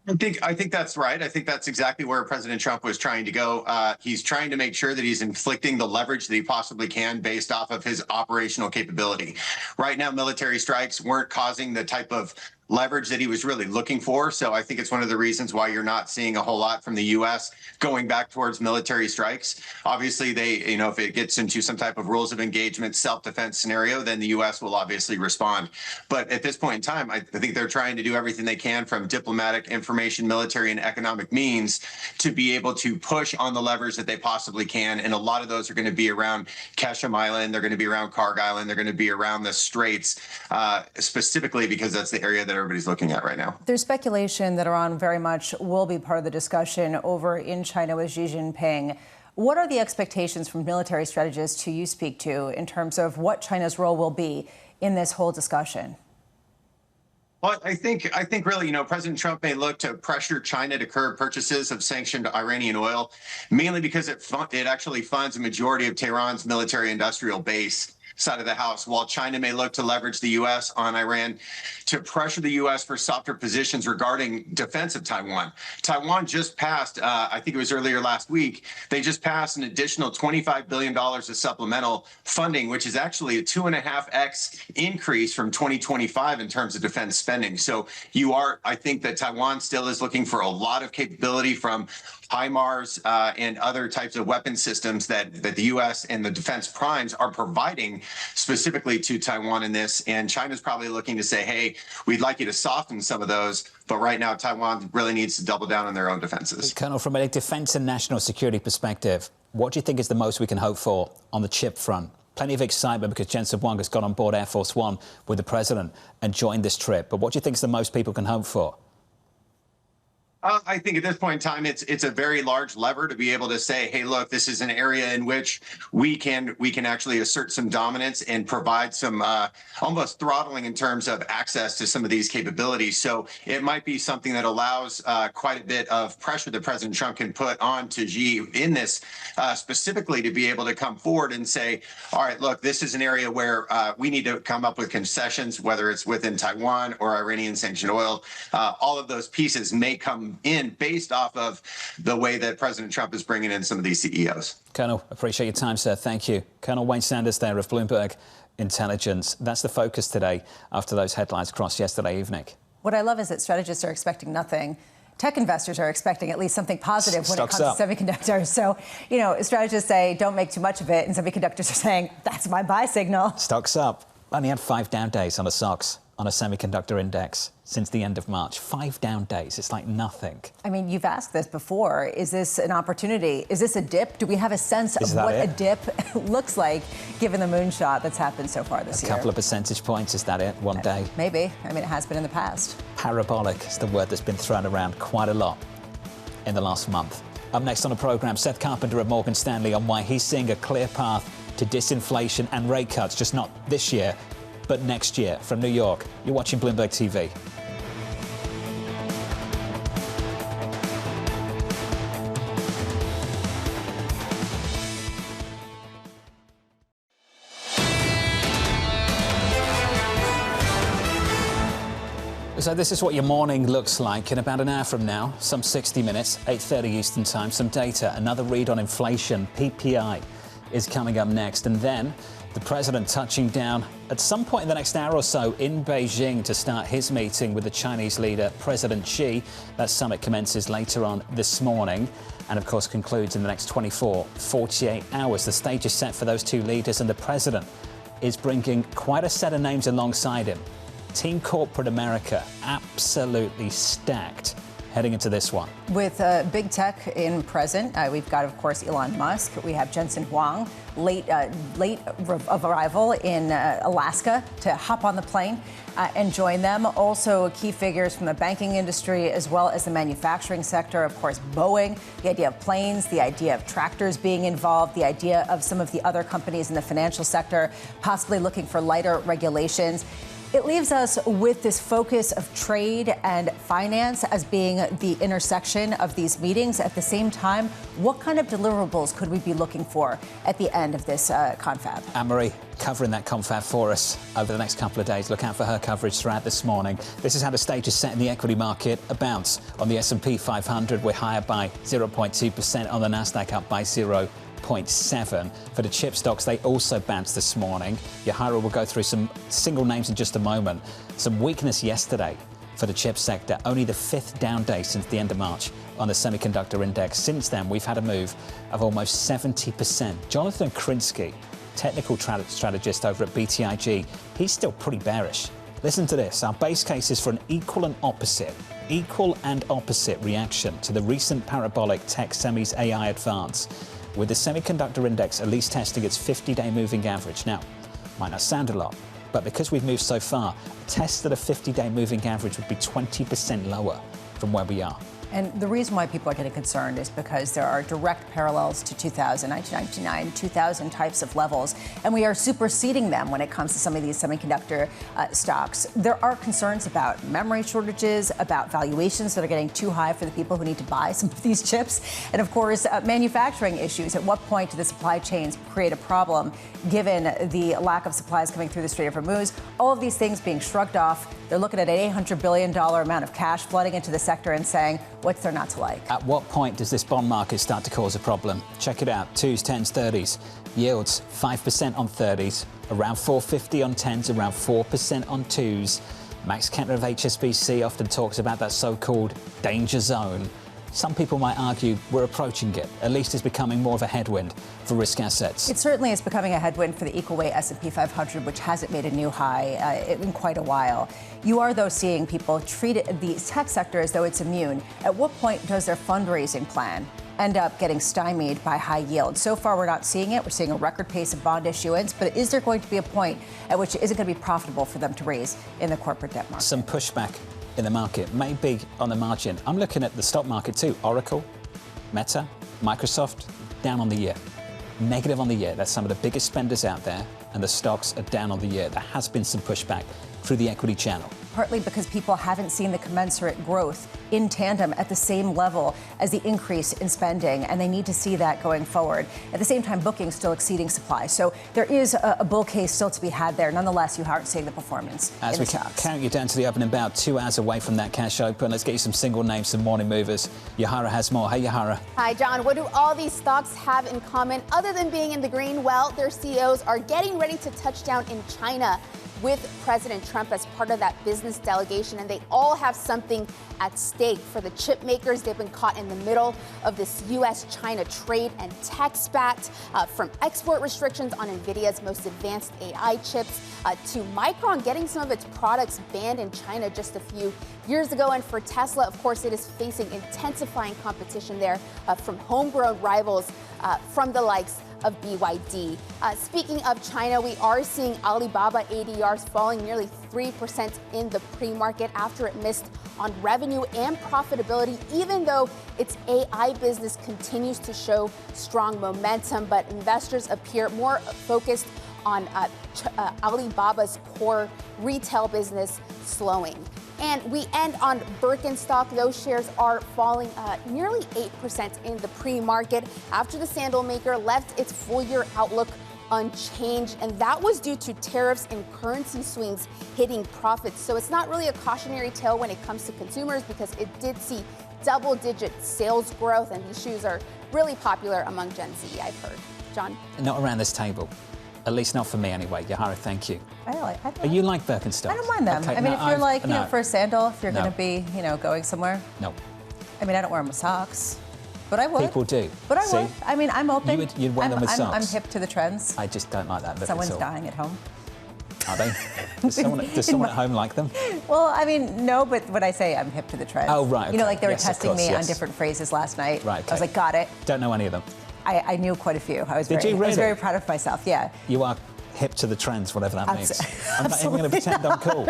I think that's right. I think that's exactly where President Trump was trying to go. He's trying to make sure that he's inflicting the leverage that he possibly can based off of his operational capability. Right now, military strikes weren't causing the type of leverage that he was really looking for. So I think it's one of the reasons why you're not seeing a whole lot from the U.S. going back towards military strikes. Obviously, if it gets into some type of rules of engagement, self-defense scenario, then the U.S. will obviously respond. But at this point in time, I think they're trying to do everything they can from diplomatic, information, military, and economic means to be able to push on the levers that they possibly can. And a lot of those are going to be around Ketchum Island. They're going to be around Karg Island. They're going to be around the Straits, specifically because that's the area that everybody's looking at right now. There's speculation that Iran very much will be part of the discussion over in China with Xi Jinping. What are the expectations from military strategists who you speak to in terms of what China's role will be in this whole discussion? Well, I think really, President Trump may look to pressure China to curb purchases of sanctioned Iranian oil, mainly because it actually funds a majority of Tehran's military-industrial base side of the house, while China may look to leverage the U.S. on Iran to pressure the U.S. for softer positions regarding defense of Taiwan. Taiwan just passed, I think it was earlier last week, they just passed an additional $25 billion of supplemental funding, which is actually a 2.5x increase from 2025 in terms of defense spending. So I think that Taiwan still is looking for a lot of capability from HIMARS and other types of weapon systems that the U.S. and the defense primes are providing specifically to Taiwan in this. And China's probably looking to say, hey, we'd like you to soften some of those. But right now, Taiwan really needs to double down on their own defenses. Colonel, from a defense and national security perspective, what do you think is the most we can hope for on the chip front? Plenty of excitement because Jensen Huang has got on board Air Force One with the president and joined this trip. But what do you think is the most people can hope for? I think at this point in time, it's a very large lever to be able to say, hey, look, this is an area in which we can actually assert some dominance and provide some almost throttling in terms of access to some of these capabilities. So it might be something that allows quite a bit of pressure that President Trump can put on to Xi in this specifically to be able to come forward and say, all right, look, this is an area where we need to come up with concessions, whether it's within Taiwan or Iranian sanctioned oil. All of those pieces may come in based off of the way that President Trump is bringing in some of these CEOs. Colonel, appreciate your time, sir. Thank you. Colonel Wayne Sanders there of Bloomberg Intelligence. That's the focus today after those headlines crossed yesterday evening. What I love is that strategists are expecting nothing. Tech investors are expecting at least something positive when it comes to semiconductors. So, strategists say don't make too much of it, and semiconductors are saying that's my buy signal. Stocks up. Only had 5 down days on the SOX on a semiconductor index since the end of March. 5 down days. It's like nothing. I mean, you've asked this before. Is this an opportunity? Is this a dip? Do we have a sense of what a dip looks like given the moonshot that's happened so far this year? A couple of percentage points. Is that it? One day? Maybe. I mean, it has been in the past. Parabolic is the word that's been thrown around quite a lot in the last month. Up next on the programme, Seth Carpenter of Morgan Stanley on why he's seeing a clear path to disinflation and rate cuts, just not this year, but next year. From New York, you're watching Bloomberg TV. So this is what your morning looks like in about an hour from now, some 60 minutes, 8:30 Eastern Time, some data, another read on inflation, PPI is coming up next, and then the president touching down at some point in the next hour or so in Beijing to start his meeting with the Chinese leader, President Xi. That summit commences later on this morning and, of course, concludes in the next 48 hours. The stage is set for those two leaders, and the president is bringing quite a set of names alongside him. Team Corporate America, absolutely stacked heading into this one. With big tech in present, we've got, of course, Elon Musk. We have Jensen Huang, late of arrival in Alaska to hop on the plane and join them. Also, key figures from the banking industry as well as the manufacturing sector. Of course, Boeing, the idea of planes, the idea of tractors being involved, the idea of some of the other companies in the financial sector possibly looking for lighter regulations. It leaves us with this focus of trade and finance as being the intersection of these meetings. At the same time, what kind of deliverables could we be looking for at the end of this confab? Annmarie covering that confab for us over the next couple of days. Look out for her coverage throughout this morning. This is how the stage is set in the equity market. A bounce on the S&P 500. We're higher by 0.2%, on the Nasdaq up by 0.7. For the chip stocks, they also bounced this morning. Yahara will go through some single names in just a moment. Some weakness yesterday for the chip sector. Only the 5th down day since the end of March on the semiconductor index. Since then, we've had a move of almost 70%. Jonathan Krinsky, technical strategist over at BTIG, he's still pretty bearish. Listen to this. Our base case is for an equal and opposite reaction to the recent parabolic tech semis AI advance, with the semiconductor index at least testing its 50-day moving average. Now, might not sound a lot, but because we've moved so far, tests at a 50-day moving average would be 20% lower from where we are. And the reason why people are getting concerned is because there are direct parallels to 2000, 1999, 2000 types of levels, and we are superseding them when it comes to some of these semiconductor stocks. There are concerns about memory shortages, about valuations that are getting too high for the people who need to buy some of these chips, and of course, manufacturing issues. At what point do the supply chains create a problem given the lack of supplies coming through the Strait of Hormuz? All of these things being shrugged off. They're looking at an $800 billion amount of cash flooding into the sector and saying, what's there not to like? At what point does this bond market start to cause a problem? Check it out. 2s, 10s, 30s. Yields 5% on 30s, around 450 on 10s, around 4% on 2s. Max Cantor of HSBC often talks about that so-called danger zone. Some people might argue we're approaching it. At least it's becoming more of a headwind for risk assets. It certainly is becoming a headwind for the equal weight S&P 500, which hasn't made a new high in quite a while. You are, though, seeing people treat the tech sector as though it's immune. At what point does their fundraising plan end up getting stymied by high yield? So far, we're not seeing it. We're seeing a record pace of bond issuance. But is there going to be a point at which it isn't going to be profitable for them to raise in the corporate debt market? Some pushback in the market, maybe on the margin. I'm looking at the stock market too. Oracle, Meta, Microsoft, down on the year. Negative on the year. That's some of the biggest spenders out there, and the stocks are down on the year. There has been some pushback through the equity channel. Partly because people haven't seen the commensurate growth in tandem at the same level as the increase in spending, and they need to see that going forward. At the same time, bookings still exceeding supply. So there is a bull case still to be had there. Nonetheless, you aren't seeing the performance as we count you down to the opening bout, 2 hours away from that cash open. Let's get you some single names, some morning movers. Yahara has more. Hey, Yahara. Hi, John. What do all these stocks have in common other than being in the green? Well, their CEOs are getting ready to touch down in China with President Trump as part of that business delegation, and they all have something at stake. For the chip makers, they've been caught in the middle of this U.S.-China trade and tech spat, from export restrictions on NVIDIA's most advanced AI chips to Micron getting some of its products banned in China just a few years ago. And for Tesla, of course, it is facing intensifying competition there from homegrown rivals from the likes of BYD. Speaking of China, we are seeing Alibaba ADRs falling nearly 3% in the pre-market after it missed on revenue and profitability, even though its AI business continues to show strong momentum. But investors appear more focused on Alibaba's core retail business slowing. And we end on Birkenstock. Those shares are falling nearly 8% in the pre-market after the sandal maker left its full-year outlook unchanged. And that was due to tariffs and currency swings hitting profits. So it's not really a cautionary tale when it comes to consumers, because it did see double-digit sales growth. And these shoes are really popular among Gen Z, I've heard. John? Not around this table. At least not for me, anyway. Yahara, thank you. I You like Birkenstocks? don't mind them. Okay, I mean, no, if you're like, for a sandal, if you're No. going to be, going somewhere. No. I mean, I don't wear them with socks, but I would. People do. But I See? would. I mean, I'm open. You'd wear them with socks. I'm hip to the trends. I just don't like that look Someone's at all. dying at home. Are they? Does someone at home like them? Well, I mean, no, but when I say I'm hip to the trends. Oh, right. You know, okay. like they were Yes, of testing course, me on yes. different phrases last night. Right, okay. I was like, got it. Don't know any of them. I knew quite a few. I was Did very, you really? I was very proud of myself, yeah. You are hip to the trends, whatever that means. I'm not even Absolutely going to pretend I'm cool.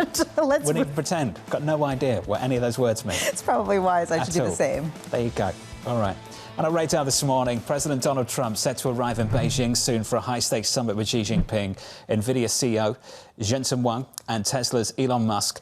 Let's Wouldn't even pretend. Got no idea what any of those words mean. It's probably wise. I should do the same. There you go. All right. On our radar this morning, President Donald Trump set to arrive in Beijing soon for a high-stakes summit with Xi Jinping, NVIDIA CEO Jensen Huang and Tesla's Elon Musk.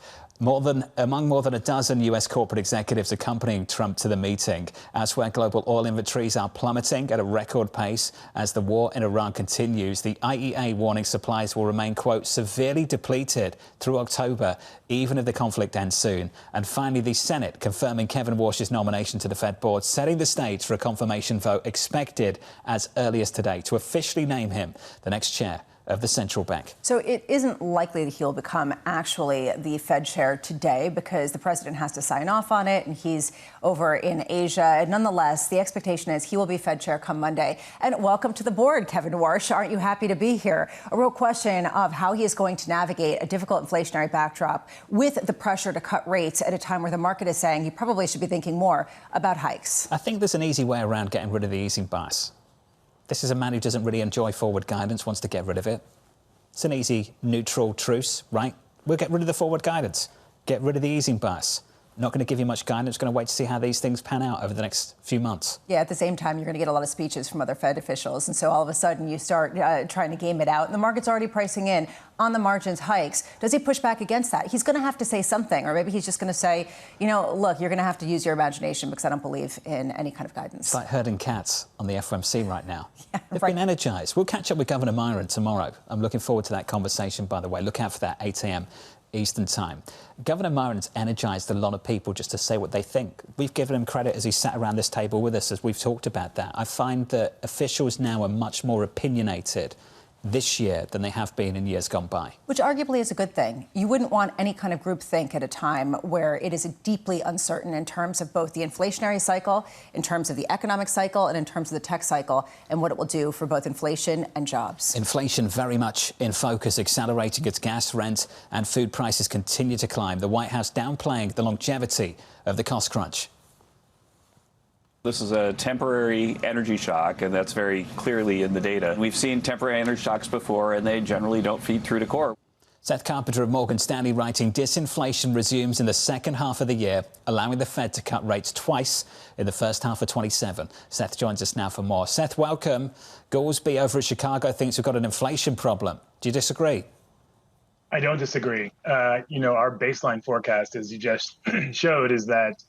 Among more than a dozen US corporate executives accompanying Trump to the meeting. Elsewhere, global oil inventories are plummeting at a record pace as the war in Iran continues. The IEA warning supplies will remain, quote, severely depleted through October, even if the conflict ends soon. And finally, the Senate confirming Kevin Warsh's nomination to the Fed board, setting the stage for a confirmation vote expected as early as today to officially name him the next chair of the central bank. So it isn't likely that he'll become actually the Fed chair today because the president has to sign off on it and he's over in Asia. And nonetheless, the expectation is he will be Fed chair come Monday. And welcome to the board, Kevin Warsh. Aren't you happy to be here? A real question of how he is going to navigate a difficult inflationary backdrop with the pressure to cut rates at a time where the market is saying he probably should be thinking more about hikes. I think there's an easy way around getting rid of the easing bias. This is a man who doesn't really enjoy forward guidance, wants to get rid of it. It's an easy, neutral truce, right? We'll get rid of the forward guidance, get rid of the easing bias. Not going to give you much guidance, going to wait to see how these things pan out over the next few months. Yeah, at the same time, you're going to get a lot of speeches from other Fed officials. And so all of a sudden you start trying to game it out. And the market's already pricing in on the margins hikes. Does he push back against that? He's going to have to say something. Or maybe he's just going to say, you know, look, you're going to have to use your imagination because I don't believe in any kind of guidance. It's like herding cats on the FOMC right now. Yeah, They've been energized. We'll catch up with Governor Myron tomorrow. I'm looking forward to that conversation, by the way. Look out for that, 8 a.m. Eastern time. Governor Myron's energized a lot of people just to say what they think. We've given him credit as he sat around this table with us as we've talked about that. I find that officials now are much more opinionated this year than they have been in years gone by. Which arguably is a good thing. You wouldn't want any kind of groupthink at a time where it is deeply uncertain in terms of both the inflationary cycle, in terms of the economic cycle, and in terms of the tech cycle, and what it will do for both inflation and jobs. Inflation very much in focus, accelerating as gas, rent and food prices continue to climb. The White House downplaying the longevity of the cost crunch. This is a temporary energy shock, and that's very clearly in the data. We've seen temporary energy shocks before, and they generally don't feed through to core. Seth Carpenter of Morgan Stanley writing, disinflation resumes in the second half of the year, allowing the Fed to cut rates twice in the first half of 27. Seth joins us now for more. Seth, welcome. Goolsbee over at Chicago thinks we've got an inflation problem. Do you disagree? I don't disagree. You know, our baseline forecast, as you just showed, is that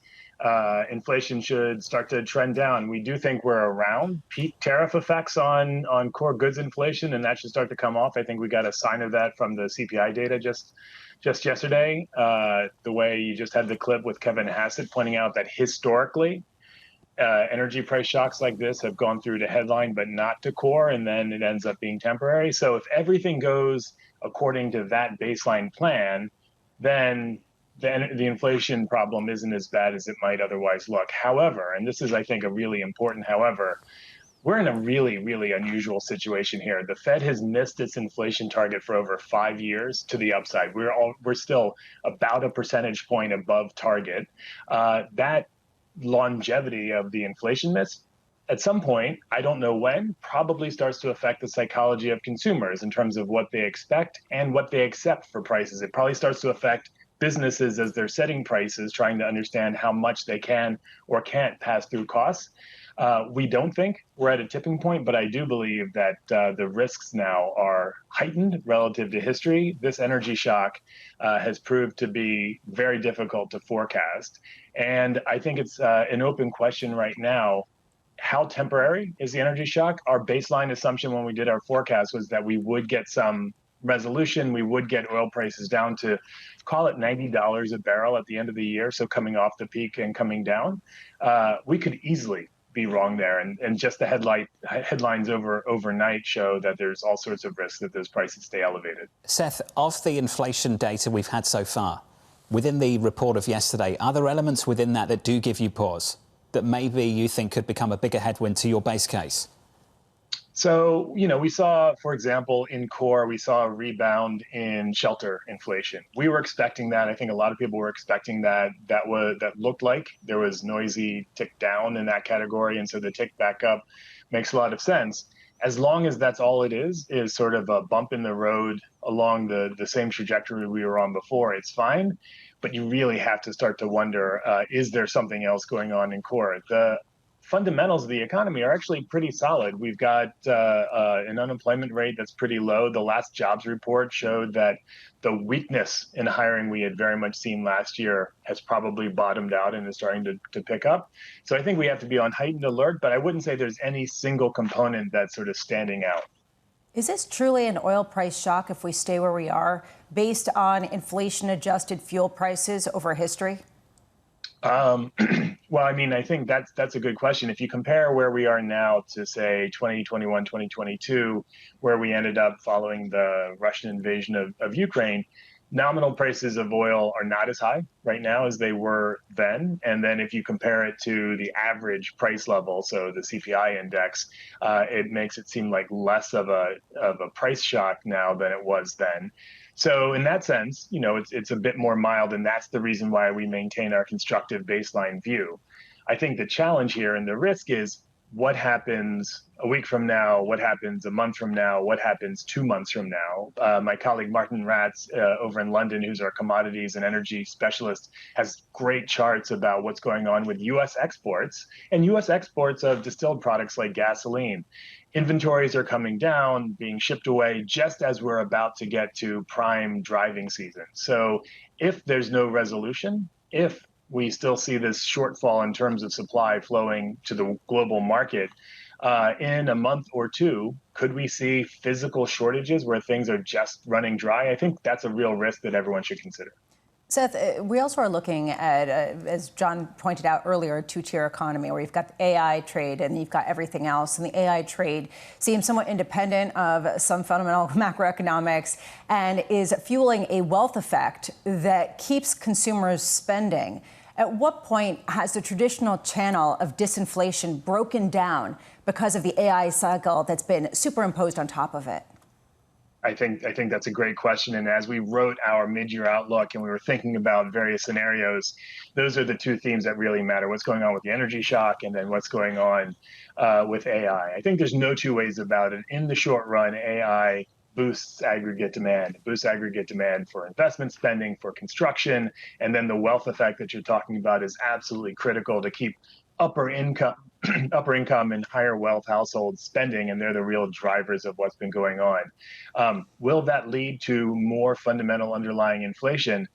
inflation should start to trend down. We do think we're around peak tariff effects on core goods inflation, and that should start to come off. I think we got a sign of that from the CPI data just yesterday. The way you just had the clip with Kevin Hassett pointing out that historically, energy price shocks like this have gone through to headline, but not to core, and then it ends up being temporary. So if everything goes according to that baseline plan, then the inflation problem isn't as bad as it might otherwise look. However, and this is, I think, a really important however, we're in a really, really unusual situation here. The Fed has missed its inflation target for over 5 years to the upside. We're still about a percentage point above target. That longevity of the inflation miss, at some point, I don't know when, probably starts to affect the psychology of consumers in terms of what they expect and what they accept for prices. It probably starts to affect businesses as they're setting prices, trying to understand how much they can or can't pass through costs. We don't think we're at a tipping point, but I do believe that the risks now are heightened relative to history. This energy shock has proved to be very difficult to forecast. And I think it's an open question right now. How temporary is the energy shock? Our baseline assumption when we did our forecast was that we would get some resolution. We would get oil prices down to, call it $90 a barrel at the end of the year. So coming off the peak and coming down, we could easily be wrong there. And just the headlines overnight show that there's all sorts of risks that those prices stay elevated. Seth, of the inflation data we've had so far, within the report of yesterday, are there elements within that do give you pause, that maybe you think could become a bigger headwind to your base case? So, you know, we saw, for example, in core, we saw a rebound in shelter inflation. We were expecting that. I think a lot of people were expecting that. That looked like there was noisy tick down in that category. And so the tick back up makes a lot of sense. as long as that's all it is sort of a bump in the road along the same trajectory we were on before, it's fine. But you really have to start to wonder, is there something else going on in core? The fundamentals of the economy are actually pretty solid. We've got an unemployment rate that's pretty low. The last jobs report showed that the weakness in hiring we had very much seen last year has probably bottomed out and is starting to pick up. So I think we have to be on heightened alert, but I wouldn't say there's any single component that's sort of standing out. Is this truly an oil price shock if we stay where we are, based on inflation-adjusted fuel prices over history? Well, I mean, I think that's a good question. If you compare where we are now to, say, 2021, 2022, where we ended up following the Russian invasion of Ukraine, nominal prices of oil are not as high right now as they were then. And then if you compare it to the average price level, so the CPI index, it makes it seem like less of a price shock now than it was then. So in that sense, you know, it's a bit more mild, and that's the reason why we maintain our constructive baseline view. I think the challenge here and the risk is what happens a week from now, what happens a month from now, what happens 2 months from now. My colleague Martin Ratz over in London, who's our commodities and energy specialist, has great charts about what's going on with U.S. exports and U.S. exports of distilled products like gasoline. Inventories are coming down, being shipped away just as we're about to get to prime driving season. So if there's no resolution, if we still see this shortfall in terms of supply flowing to the global market, in a month or two, could we see physical shortages where things are just running dry? I think that's a real risk that everyone should consider. Seth, we also are looking at, as John pointed out earlier, a two-tier economy where you've got the AI trade and you've got everything else. And the AI trade seems somewhat independent of some fundamental macroeconomics and is fueling a wealth effect that keeps consumers spending. At what point has the traditional channel of disinflation broken down because of the AI cycle that's been superimposed on top of it? I think that's a great question. And as we wrote our mid-year outlook and we were thinking about various scenarios, those are the two themes that really matter. What's going on with the energy shock and then what's going on with AI. I think there's no two ways about it. In the short run, AI boosts aggregate demand for investment spending, for construction. And then the wealth effect that you're talking about is absolutely critical to keep upper income and higher wealth households spending, and they're the real drivers of what's been going on. Will that lead to more fundamental underlying inflation?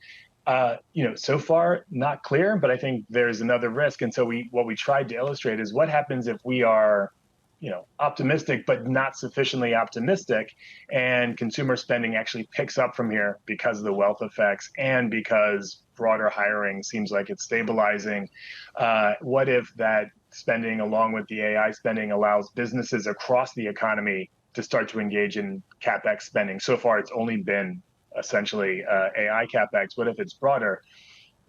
So far, not clear, but I think there's another risk. And so what we tried to illustrate is what happens if we are optimistic, but not sufficiently optimistic, and consumer spending actually picks up from here because of the wealth effects and because broader hiring seems like it's stabilizing. What if that spending, along with the AI spending, allows businesses across the economy to start to engage in CapEx spending? So far, it's only been essentially AI CapEx. What if it's broader?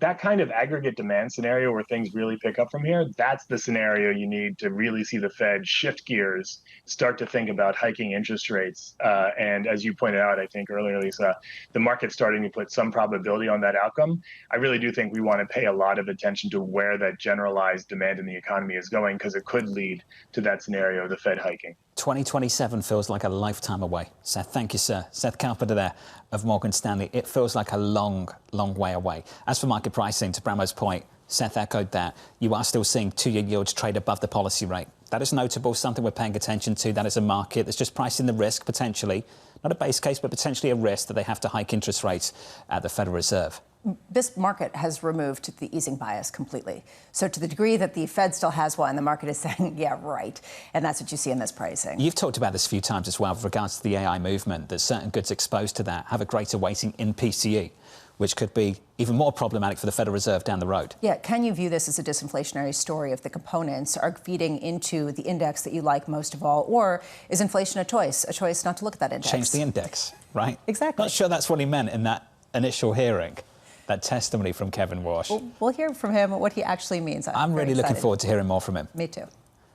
That kind of aggregate demand scenario where things really pick up from here, that's the scenario you need to really see the Fed shift gears, start to think about hiking interest rates. And as you pointed out, I think earlier, Lisa, the market's starting to put some probability on that outcome. I really do think we want to pay a lot of attention to where that generalized demand in the economy is going, because it could lead to that scenario, the Fed hiking. 2027 feels like a lifetime away. Seth, thank you, sir. Seth Carpenter there of Morgan Stanley. It feels like a long, long way away. As for market pricing, to Abramowicz' point, Seth echoed that. You are still seeing two-year yields trade above the policy rate. That is notable, something we're paying attention to. That is a market that's just pricing the risk, potentially. Not a base case, but potentially a risk that they have to hike interest rates at the Federal Reserve. This market has removed the easing bias completely. So to the degree that the Fed still has one, the market is saying, yeah, right. And that's what you see in this pricing. You've talked about this a few times as well with regards to the AI movement, that certain goods exposed to that have a greater weighting in PCE, which could be even more problematic for the Federal Reserve down the road. Yeah, can you view this as a disinflationary story if the components are feeding into the index that you like most of all? Or is inflation a choice not to look at that index? Change the index, right? Exactly. Not sure that's what he meant in that initial hearing. That testimony from Kevin Walsh. We'll hear from him what he actually means. I'm really looking forward to hearing more from him. Me too.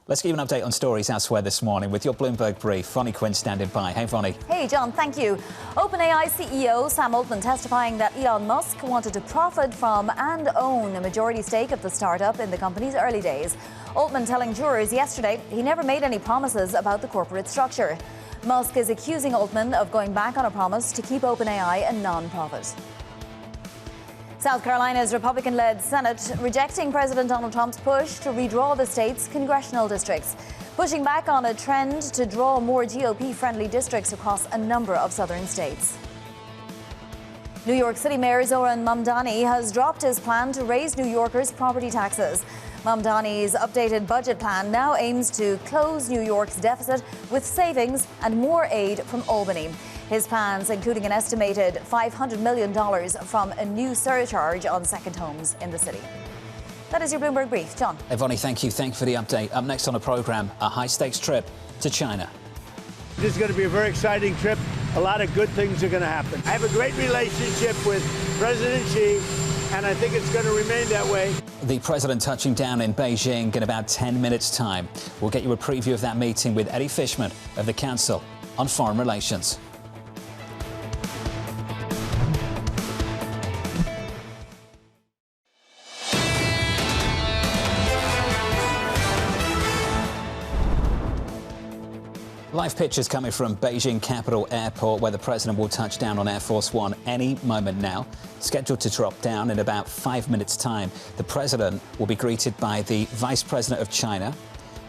Let's give you an update on stories elsewhere this morning with your Bloomberg brief. Vonnie Quinn standing by. Hey, Vonnie. Hey, John, thank you. OpenAI CEO Sam Altman testifying that Elon Musk wanted to profit from and own a majority stake of the startup in the company's early days. Altman telling jurors yesterday he never made any promises about the corporate structure. Musk is accusing Altman of going back on a promise to keep OpenAI a non-profit. South Carolina's Republican-led Senate rejecting President Donald Trump's push to redraw the state's congressional districts, pushing back on a trend to draw more GOP-friendly districts across a number of southern states. New York City Mayor Zoran Mamdani has dropped his plan to raise New Yorkers' property taxes. Mamdani's updated budget plan now aims to close New York's deficit with savings and more aid from Albany. His plans including an estimated $500 million from a new surcharge on second homes in the city. That is your Bloomberg Brief. John. Hey, Vonnie, thank you. Thank you for the update. Up next on the programme, a high-stakes trip to China. This is going to be a very exciting trip. A lot of good things are going to happen. I have a great relationship with President Xi, and I think it's going to remain that way. The president touching down in Beijing in about 10 minutes' time. We'll get you a preview of that meeting with Eddie Fishman of the Council on Foreign Relations. Live pictures coming from Beijing Capital Airport, where the president will touch down on Air Force One any moment now. Scheduled to drop down in about 5 minutes' time. The president will be greeted by the vice president of China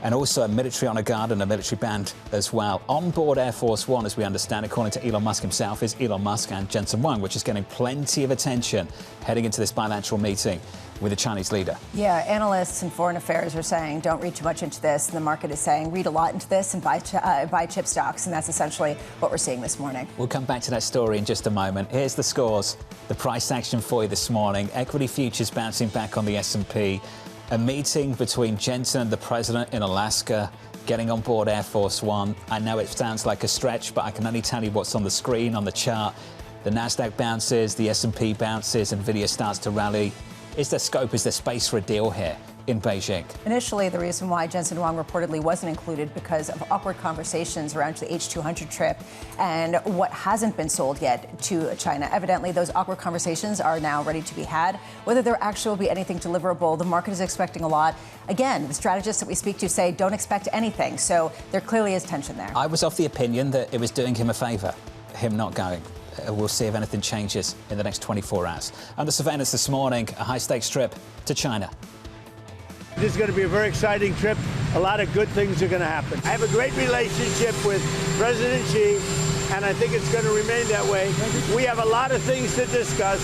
and also a military honor guard and a military band as well. On board Air Force One, as we understand, according to Elon Musk himself, is Elon Musk and Jensen Huang, which is getting plenty of attention heading into this bilateral meeting with the Chinese leader. Yeah, analysts and foreign affairs are saying don't read too much into this. And the market is saying read a lot into this and buy chip stocks. And that's essentially what we're seeing this morning. We'll come back to that story in just a moment. Here's the scores. The price action for you this morning. Equity futures bouncing back on the S&P. A meeting between Jensen and the president in Alaska, getting on board Air Force One. I know it sounds like a stretch, but I can only tell you what's on the screen, on the chart. The Nasdaq bounces, the S&P bounces, Nvidia starts to rally. Is there scope, is there space for a deal here in Beijing? Initially, the reason why Jensen Huang reportedly wasn't included because of awkward conversations around the H200 trip and what hasn't been sold yet to China. Evidently, those awkward conversations are now ready to be had. Whether there actually will be anything deliverable, the market is expecting a lot. Again, the strategists that we speak to say don't expect anything. So there clearly is tension there. I was of the opinion that it was doing him a favour, him not going. We'll see if anything changes in the next 24 hours. Under surveillance this morning, a high-stakes trip to China. This is going to be a very exciting trip. A lot of good things are going to happen. I have a great relationship with President Xi, and I think it's going to remain that way. We have a lot of things to discuss.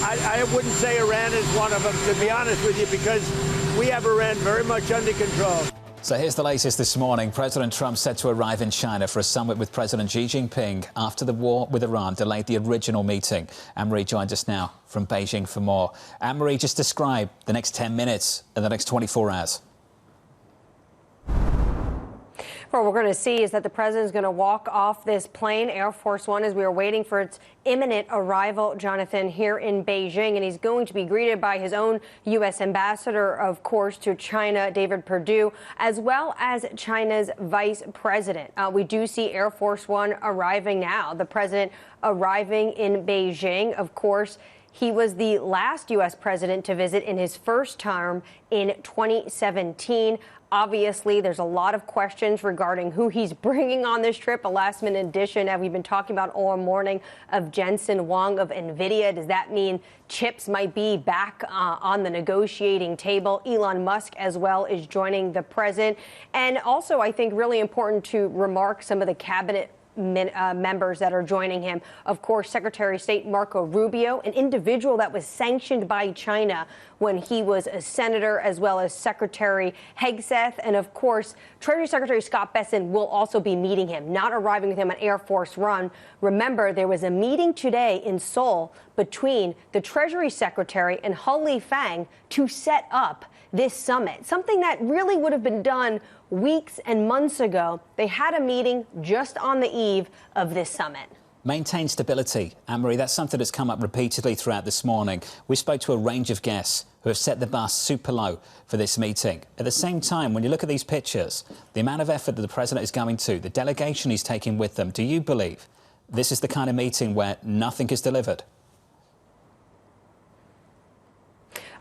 I wouldn't say Iran is one of them, to be honest with you, because we have Iran very much under control. So here's the latest this morning. President Trump set to arrive in China for a summit with President Xi Jinping after the war with Iran delayed the original meeting. Annmarie joins us now from Beijing for more. Annmarie, just describe the next 10 minutes and the next 24 hours. What we're going to see is that the president is going to walk off this plane, Air Force One, as we are waiting for its imminent arrival, Jonathan, here in Beijing. And he's going to be greeted by his own U.S. ambassador, of course, to China, David Perdue, as well as China's vice president. We do see Air Force One arriving now. The president arriving in Beijing, of course. He was the last U.S. president to visit in his first term in 2017. Obviously, there's a lot of questions regarding who he's bringing on this trip. A last-minute addition, as we've been talking about all morning, of Jensen Huang of Nvidia. Does that mean chips might be back on the negotiating table? Elon Musk, as well, is joining the president. And also, I think, really important to remark some of the cabinet members that are joining him. Of course, Secretary of State Marco Rubio, an individual that was sanctioned by China when he was a senator, as well as Secretary Hegseth. And of course, Treasury Secretary Scott Bessent will also be meeting him, not arriving with him on Air Force One. Remember, there was a meeting today in Seoul between the Treasury Secretary and Li Fang to set up this summit, something that really would have been done weeks and months ago. They had a meeting just on the eve of this summit. Maintain stability. Annmarie, that's something that's come up repeatedly throughout this morning. We spoke to a range of guests who have set the bar super low for this meeting. At the same time, when you look at these pictures, the amount of effort that the president is going to, the delegation he's taking with them, do you believe this is the kind of meeting where nothing is delivered?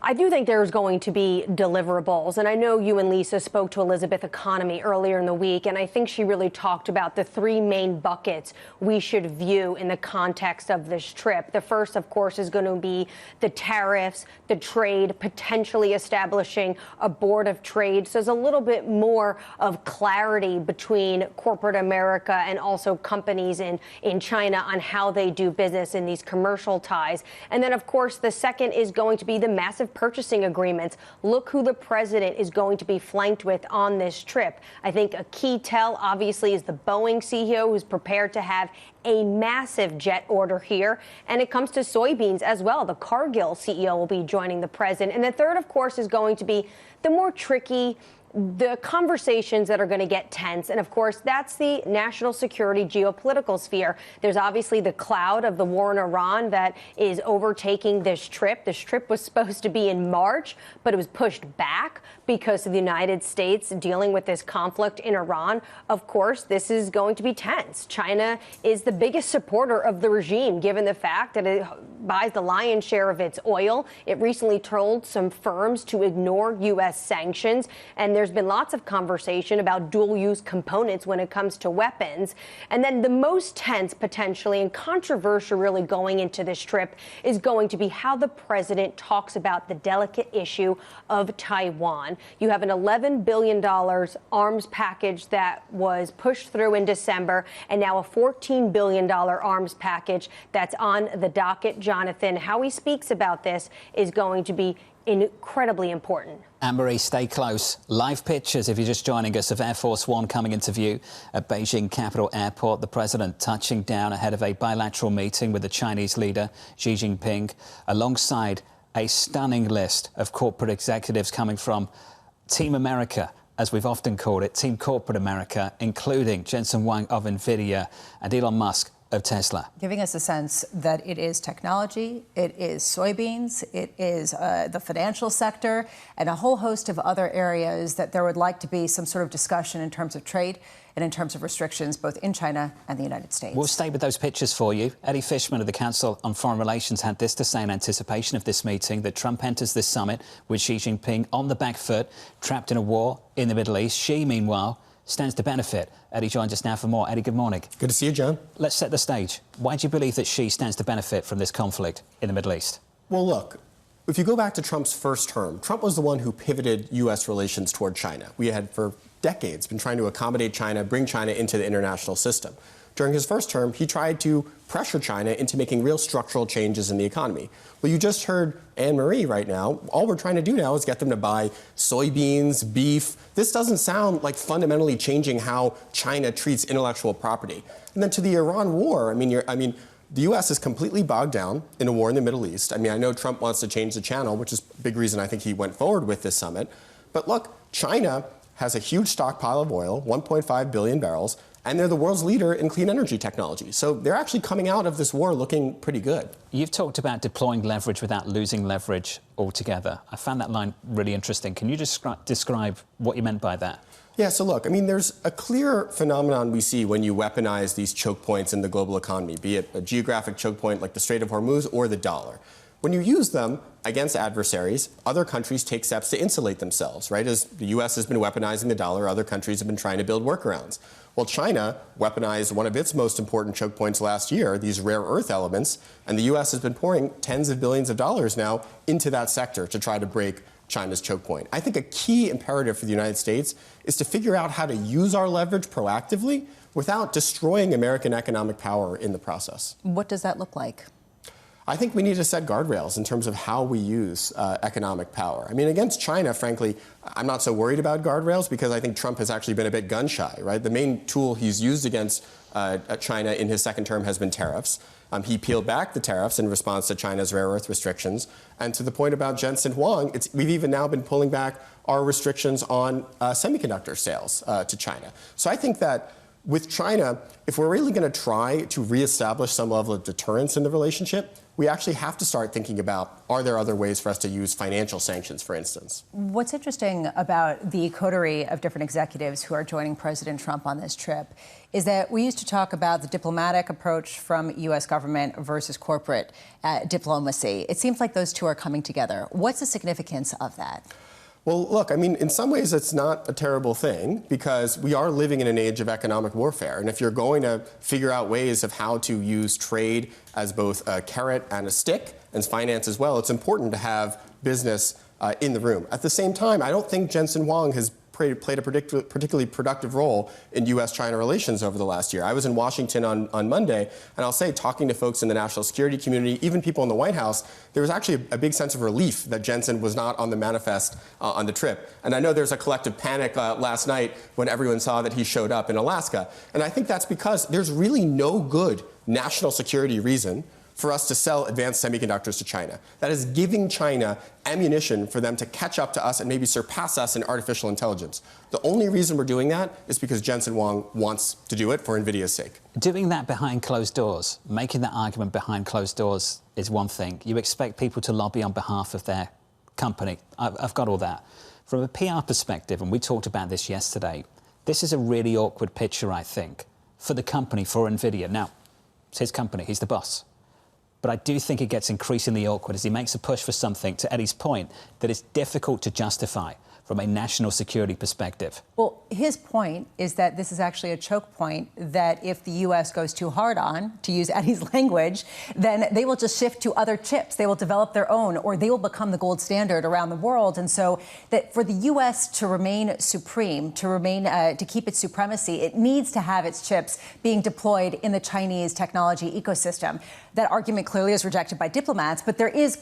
I do think there's going to be deliverables. And I know you and Lisa spoke to Elizabeth Economy earlier in the week, and I think she really talked about the three main buckets we should view in the context of this trip. The first, of course, is going to be the tariffs, the trade, potentially establishing a board of trade. So there's a little bit more of clarity between corporate America and also companies in China on how they do business in these commercial ties. And then, of course, the second is going to be the massive purchasing agreements. Look who the president is going to be flanked with on this trip. I think a key tell, obviously, is the Boeing CEO, who's prepared to have a massive jet order here. And it comes to soybeans as well. The Cargill CEO will be joining the president. And the third, of course, is going to be the more tricky, the conversations that are going to get tense. And of course, that's the national security geopolitical sphere. There's obviously the cloud of the war in Iran that is overtaking this trip. This trip was supposed to be in March, but it was pushed back because of the United States dealing with this conflict in Iran. Of course, this is going to be tense. China is the biggest supporter of the regime, given the fact that it buys the lion's share of its oil. It recently told some firms to ignore U.S. sanctions, and there's been lots of conversation about dual-use components when it comes to weapons. And then the most tense, potentially, and controversial really going into this trip is going to be how the president talks about the delicate issue of Taiwan. You have an $11 billion arms package that was pushed through in December, and now a $14 billion arms package that's on the docket. Jonathan, how he speaks about this is going to be incredibly important. Annmarie, stay close. Live pictures, if you're just joining us, of Air Force One coming into view at Beijing Capital Airport. The president touching down ahead of a bilateral meeting with the Chinese leader, Xi Jinping, alongside a stunning list of corporate executives coming from Team America, as we've often called it, Team Corporate America, including Jensen Huang of NVIDIA and Elon Musk of Tesla. Giving us a sense that it is technology, it is soybeans, it is the financial sector, and a whole host of other areas that there would like to be some sort of discussion in terms of trade and in terms of restrictions both in China and the United States. We'll stay with those pictures for you. Eddie Fishman of the Council on Foreign Relations had this to say in anticipation of this meeting, that Trump enters this summit with Xi Jinping on the back foot, trapped in a war in the Middle East. Xi, meanwhile, stands to benefit. Eddie joins us now for more. Eddie, good morning. Good to see you, John. Let's set the stage. Why do you believe that Xi stands to benefit from this conflict in the Middle East? Well, look, if you go back to Trump's first term, Trump was the one who pivoted U.S. relations toward China. We had for decades been trying to accommodate China, bring China into the international system. During his first term, he tried to pressure China into making real structural changes in the economy. Well, you just heard Annmarie right now. All we're trying to do now is get them to buy soybeans, beef. This doesn't sound like fundamentally changing how China treats intellectual property. And then to the Iran war, I mean, the U.S. is completely bogged down in a war in the Middle East. I mean, I know Trump wants to change the channel, which is a big reason I think he went forward with this summit. But look, China has a huge stockpile of oil, 1.5 billion barrels, and they're the world's leader in clean energy technology. So they're actually coming out of this war looking pretty good. You've talked about deploying leverage without losing leverage altogether. I found that line really interesting. Can you describe what you meant by that? Yeah, so look, I mean, there's a clear phenomenon we see when you weaponize these choke points in the global economy, be it a geographic choke point like the Strait of Hormuz or the dollar. When you use them against adversaries, other countries take steps to insulate themselves, right? As the U.S. has been weaponizing the dollar, other countries have been trying to build workarounds. Well, China weaponized one of its most important choke points last year, these rare earth elements, and the U.S. has been pouring tens of billions of dollars now into that sector to try to break China's choke point. I think a key imperative for the United States is to figure out how to use our leverage proactively without destroying American economic power in the process. What does that look like? I think we need to set guardrails in terms of how we use economic power. I mean, against China, frankly, I'm not so worried about guardrails because I think Trump has actually been a bit gun shy, right? The main tool he's used against China in his second term has been tariffs. He peeled back the tariffs in response to China's rare earth restrictions. And to the point about Jensen Huang, we've even now been pulling back our restrictions on semiconductor sales to China. So I think that With China, if we're really going to try to reestablish some level of deterrence in the relationship, we actually have to start thinking about, are there other ways for us to use financial sanctions, for instance? What's interesting about the coterie of different executives who are joining President Trump on this trip is that we used to talk about the diplomatic approach from U.S. government versus corporate diplomacy. It seems like those two are coming together. What's the significance of that? Well, look, I mean, in some ways, it's not a terrible thing because we are living in an age of economic warfare. And if you're going to figure out ways of how to use trade as both a carrot and a stick, and finance as well, it's important to have business in the room. At the same time, I don't think Jensen Huang has played a particularly productive role in U.S.-China relations over the last year. I was in Washington on Monday, and I'll say, talking to folks in the national security community, even people in the White House, there was actually a big sense of relief that Jensen was not on the manifest on the trip. And I know there's a collective panic last night when everyone saw that he showed up in Alaska. And I think that's because there's really no good national security reason for us to sell advanced semiconductors to China. That is giving China ammunition for them to catch up to us and maybe surpass us in artificial intelligence. The only reason we're doing that is because Jensen Huang wants to do it for NVIDIA's sake. Doing that behind closed doors, making that argument behind closed doors is one thing. You expect people to lobby on behalf of their company. I've got all that. From a PR perspective, and we talked about this yesterday, this is a really awkward picture, I think, for the company, for NVIDIA. Now, it's his company, he's the boss. But I do think it gets increasingly awkward as he makes a push for something, to Eddie's point, that is difficult to justify from a national security perspective. Well, his point is that this is actually a choke point that if the U.S. goes too hard on, to use Eddie's language, then they will just shift to other chips. They will develop their own, or they will become the gold standard around the world. And so that for the U.S. to remain supreme, to keep its supremacy, it needs to have its chips being deployed in the Chinese technology ecosystem. That argument clearly is rejected by diplomats, but there is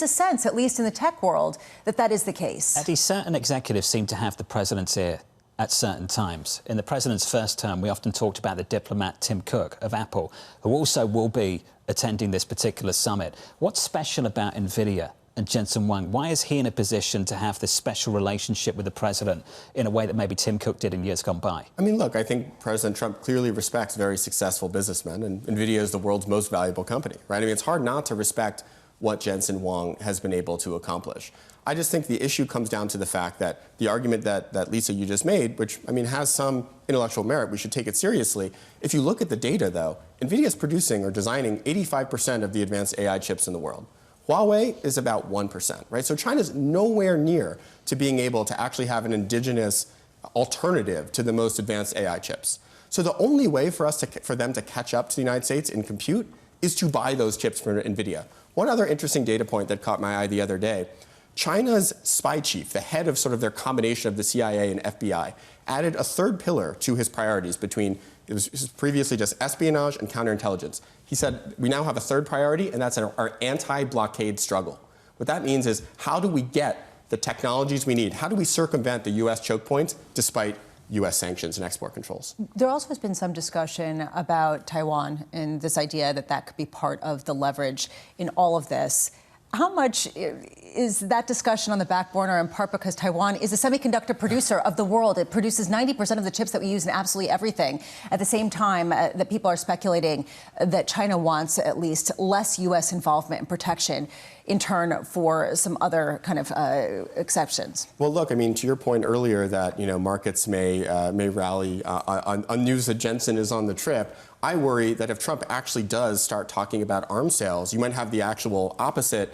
a sense, at least in the tech world, that that is the case. Eddie, certain executives seem to have the president's ear at certain times. In the president's first term, we often talked about the diplomat Tim Cook of Apple, who also will be attending this particular summit. What's special about NVIDIA and Jensen Huang? Why is he in a position to have this special relationship with the president in a way that maybe Tim Cook did in years gone by? I mean, look, I think President Trump clearly respects very successful businessmen, and NVIDIA is the world's most valuable company, right? I mean, it's hard not to respect what Jensen Huang has been able to accomplish. I just think the issue comes down to the fact that the argument that Lisa, you just made, which, I mean, has some intellectual merit, we should take it seriously. If you look at the data, though, NVIDIA is producing or designing 85% of the advanced AI chips in the world. Huawei is about 1%, right? So China's nowhere near to being able to actually have an indigenous alternative to the most advanced AI chips. So the only way for them to catch up to the United States in compute is to buy those chips from NVIDIA. One other interesting data point that caught my eye the other day, China's spy chief, the head of sort of their combination of the CIA and FBI, added a third pillar to his priorities between, it was previously just espionage and counterintelligence. He said, we now have a third priority, and that's our anti-blockade struggle. What that means is, how do we get the technologies we need? How do we circumvent the U.S. choke points despite U.S. sanctions and export controls? There also has been some discussion about Taiwan and this idea that that could be part of the leverage in all of this. How much is that discussion on the back burner, in part because Taiwan is a semiconductor producer of the world? It produces 90% of the chips that we use in absolutely everything. At the same time that people are speculating that China wants at least less U.S. involvement and protection in turn for some other kind of exceptions. Well, look, I mean, to your point earlier that, you know, markets may rally on news that Jensen is on the trip, I worry that if Trump actually does start talking about arms sales, you might have the actual opposite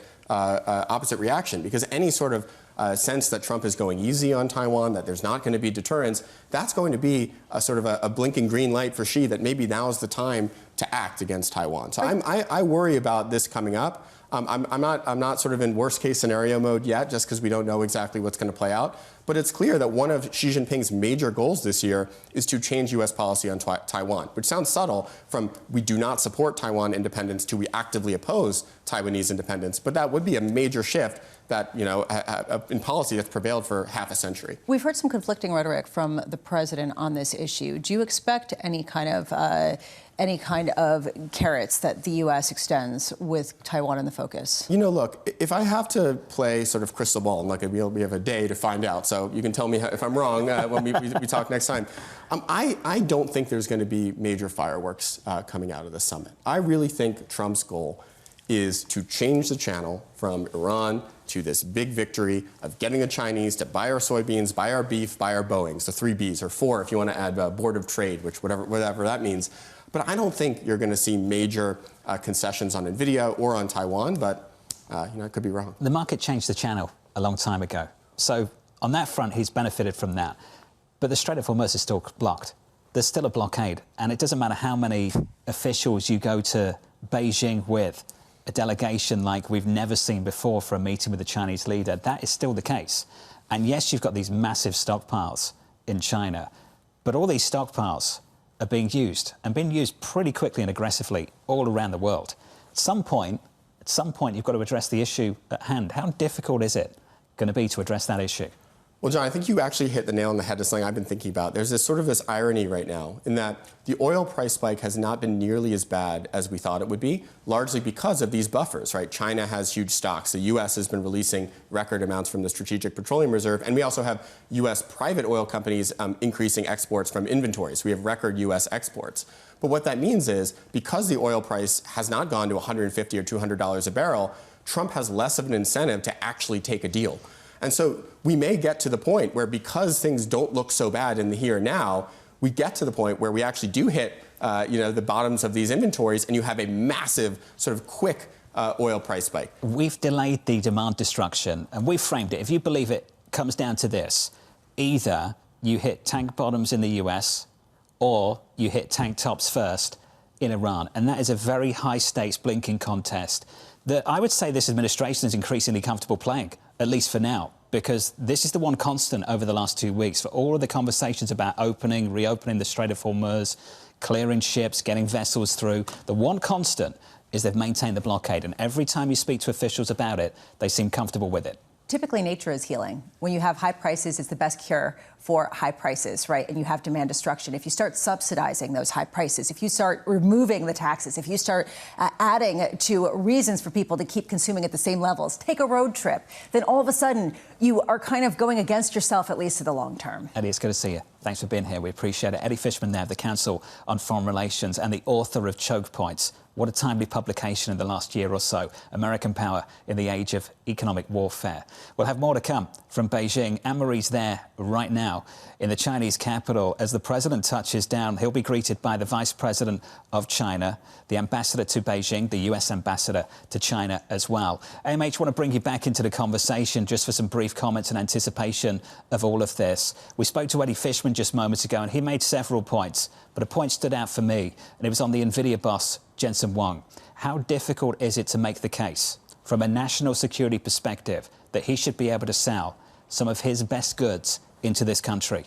reaction, because any sort of sense that Trump is going easy on Taiwan, that there's not going to be deterrence, that's going to be a sort of a blinking green light for Xi that maybe now is the time to act against Taiwan. So I worry about this coming up. I'm not sort of in worst case scenario mode yet, just because we don't know exactly what's going to play out. But it's clear that one of Xi Jinping's major goals this year is to change U.S. policy on Taiwan, which sounds subtle from we do not support Taiwan independence to we actively oppose Taiwanese independence. But that would be a major shift that, you know, in policy that's prevailed for half a century. We've heard some conflicting rhetoric from the president on this issue. Do you expect any kind of any kind of carrots that the U.S. extends with Taiwan in the focus? You know, look, if I have to play sort of crystal ball, and like we have a day to find out, so you can tell me if I'm wrong when we talk next time. I don't think there's going to be major fireworks coming out of the summit. I really think Trump's goal is to change the channel from Iran to this big victory of getting the Chinese to buy our soybeans, buy our beef, buy our Boeings, the 3 Bs, or 4 if you want to add Board of Trade, which whatever that means. But I don't think you're going to see major concessions on NVIDIA or on Taiwan, but I could be wrong. The market changed the channel a long time ago. So on that front, he's benefited from that. But the Strait of Hormuz is still blocked. There's still a blockade. And it doesn't matter how many officials you go to Beijing with, a delegation like we've never seen before for a meeting with the Chinese leader, that is still the case. And yes, you've got these massive stockpiles in China, but all these stockpiles are being used pretty quickly and aggressively all around the world. At some point, you've got to address the issue at hand. How difficult is it going to be to address that issue? Well, John, I think you actually hit the nail on the head of something I've been thinking about. There's this irony right now in that the oil price spike has not been nearly as bad as we thought it would be, largely because of these buffers, right? China has huge stocks. The U.S. has been releasing record amounts from the Strategic Petroleum Reserve, and we also have U.S. private oil companies increasing exports from inventories. We have record U.S. exports. But what that means is because the oil price has not gone to $150 or $200 a barrel, Trump has less of an incentive to actually take a deal. And so we may get to the point where, because things don't look so bad in the here and now, we get to the point where we actually do hit the bottoms of these inventories, and you have a massive sort of quick oil price spike. We've delayed the demand destruction, and we've framed it. If you believe it comes down to this, either you hit tank bottoms in the US or you hit tank tops first in Iran. And that is a very high-stakes blinking contest that I would say this administration is increasingly comfortable playing, at least for now, because this is the one constant over the last 2 weeks for all of the conversations about reopening the Strait of Hormuz, clearing ships, getting vessels through. The one constant is they've maintained the blockade, and every time you speak to officials about it, they seem comfortable with it. Typically, nature is healing. When you have high prices, it's the best cure for high prices, right? And you have demand destruction. If you start subsidizing those high prices, if you start removing the taxes, if you start adding to reasons for people to keep consuming at the same levels, take a road trip, then all of a sudden you are kind of going against yourself, at least to the long term. Eddie, it's good to see you. Thanks for being here. We appreciate it. Eddie Fishman there, the Council on Foreign Relations and the author of Chokepoints. What a timely publication in the last year or so. American power in the age of economic warfare. We'll have more to come from Beijing. Annmarie's there right now in the Chinese capital. As the president touches down, he'll be greeted by the vice president of China, the ambassador to Beijing, the US ambassador to China as well. AMH, want to bring you back into the conversation just for some brief comments in anticipation of all of this. We spoke to Eddie Fishman just moments ago, and he made several points, but a point stood out for me, and it was on the NVIDIA boss, Jensen Huang. How difficult is it to make the case from a national security perspective that he should be able to sell some of his best goods into this country?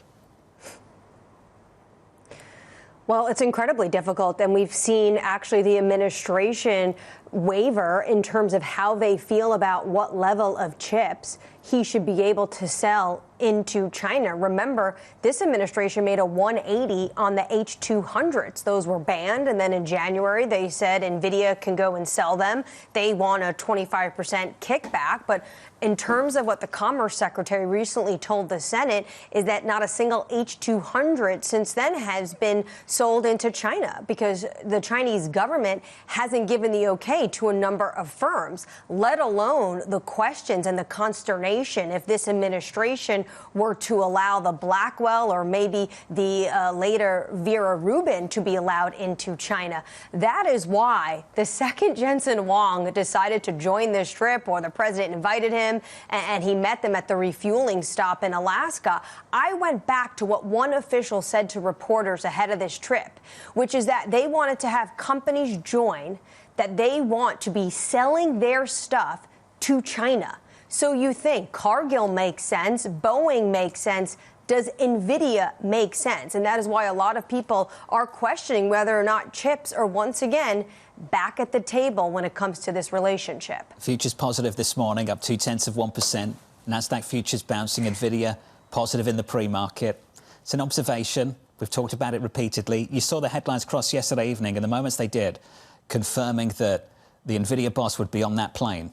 Well, it's incredibly difficult, and we've seen actually the administration waver in terms of how they feel about what level of chips he should be able to sell into China. Remember, this administration made a 180 on the H200s. Those were banned, and then in January they said NVIDIA can go and sell them. They want a 25% kickback, but in terms of what the Commerce Secretary recently told the Senate is that not a single H200 since then has been sold into China because the Chinese government hasn't given the okay to a number of firms, let alone the questions and the consternation if this administration were to allow the Blackwell or maybe the later Vera Rubin to be allowed into China. That is why the second Jensen Huang decided to join this trip, or the president invited him and he met them at the refueling stop in Alaska, I went back to what one official said to reporters ahead of this trip, which is that they wanted to have companies join, that they want to be selling their stuff to China. So you think Cargill makes sense, Boeing makes sense, does NVIDIA make sense? And that is why a lot of people are questioning whether or not chips are once again back at the table when it comes to this relationship. Futures positive this morning, up 0.2%. Nasdaq futures bouncing, NVIDIA positive in the pre-market. It's an observation. We've talked about it repeatedly. You saw the headlines cross yesterday evening, and the moments they did, confirming that the NVIDIA boss would be on that plane,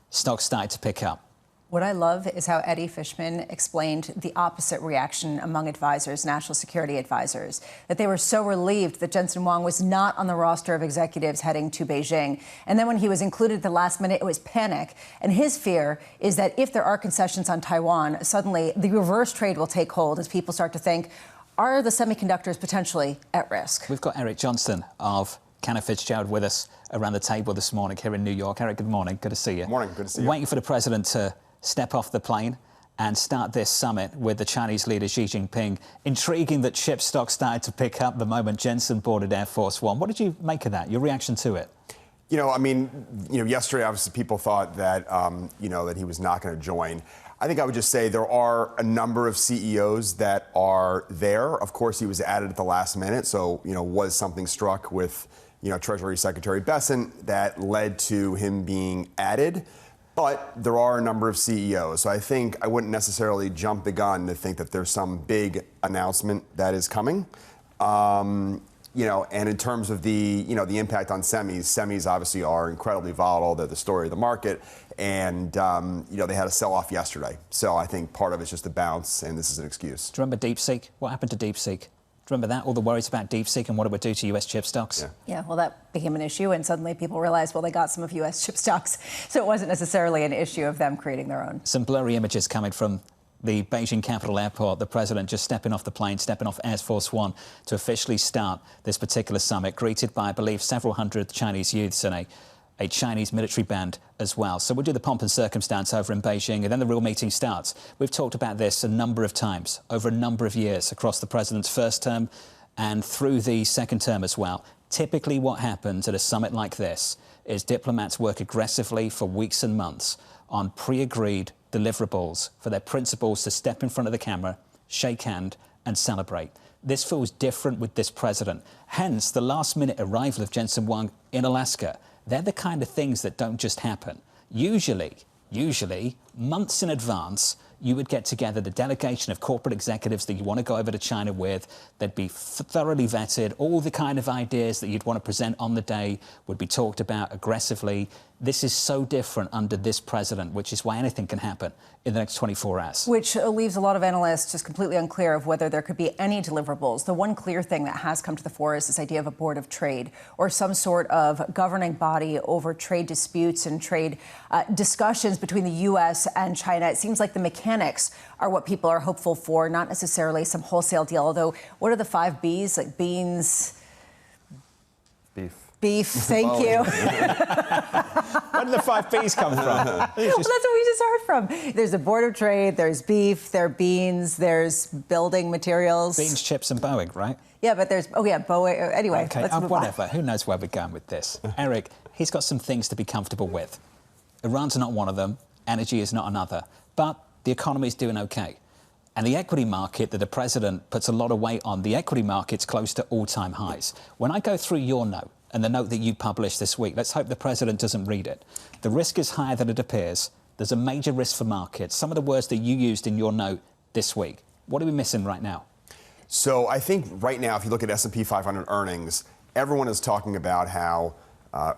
stocks started to pick up. What I love is how Eddie Fishman explained the opposite reaction among advisors, national security advisors, that they were so relieved that Jensen Huang was not on the roster of executives heading to Beijing. And then when he was included at the last minute, it was panic. And his fear is that if there are concessions on Taiwan, suddenly the reverse trade will take hold as people start to think, are the semiconductors potentially at risk? We've got Eric Johnston of Cantor Fitzgerald with us around the table this morning here in New York. Eric, good morning. Good to see you. Morning. Good to see you. Waiting for the president to step off the plane and start this summit with the Chinese leader Xi Jinping. Intriguing that chip stocks started to pick up the moment Jensen boarded Air Force One. What did you make of that? Your reaction to it? Yesterday, obviously, people thought that, that he was not going to join. I think I would just say there are a number of CEOs that are there. Of course, he was added at the last minute. So, was something struck with, Treasury Secretary Bessent that led to him being added. But there are a number of CEOs. So I think I wouldn't necessarily jump the gun to think that there's some big announcement that is coming. And in terms of the impact on semis obviously are incredibly volatile. They're the story of the market. And, they had a sell-off yesterday. So I think part of it's just a bounce, and this is an excuse. Do you remember DeepSeek? What happened to DeepSeek? Do you remember that? All the worries about DeepSeek and what it would do to US chip stocks? Yeah, well, that became an issue, and suddenly people realized, well, they got some of US chip stocks. So it wasn't necessarily an issue of them creating their own. Some blurry images coming from the Beijing Capital Airport, the president just stepping off the plane, stepping off Air Force One to officially start this particular summit, greeted by, I believe, several hundred Chinese youths and a Chinese military band as well. So we'll do the pomp and circumstance over in Beijing, and then the real meeting starts. We've talked about this a number of times over a number of years across the president's first term and through the second term as well. Typically what happens at a summit like this is diplomats work aggressively for weeks and months on pre-agreed deliverables for their principals to step in front of the camera, shake hand and celebrate. This feels different with this president. Hence, the last-minute arrival of Jensen Huang in Alaska. They're the kind of things that don't just happen. Usually, months in advance, you would get together the delegation of corporate executives that you want to go over to China with. They'd be thoroughly vetted. All the kind of ideas that you'd want to present on the day would be talked about aggressively. This is so different under this president, which is why anything can happen in the next 24 hours. Which leaves a lot of analysts just completely unclear of whether there could be any deliverables. The one clear thing that has come to the fore is this idea of a board of trade or some sort of governing body over trade disputes and trade discussions between the U.S. and China. It seems like the mechanics are what people are hopeful for, not necessarily some wholesale deal. Although, what are the 5 Bs? Like beans? Beef, thank you. Where did the 5 Bs come from? Well, that's what we just heard from. There's a board of trade, there's beef, there are beans, there's building materials. Beans, chips and Boeing, right? Yeah, but there's, Boeing. Anyway, okay, let's move whatever. on. Who knows where we're going with this? Eric, he's got some things to be comfortable with. Iran's not one of them. Energy is not another. But the economy is doing okay. And the equity market that the president puts a lot of weight on, the equity market's close to all-time highs. When I go through your note, and the note that you published this week, let's hope the president doesn't read it. The risk is higher than it appears. There's a major risk for markets. Some of the words that you used in your note this week. What are we missing right now? So I think right now, if you look at S&P 500 earnings, everyone is talking about how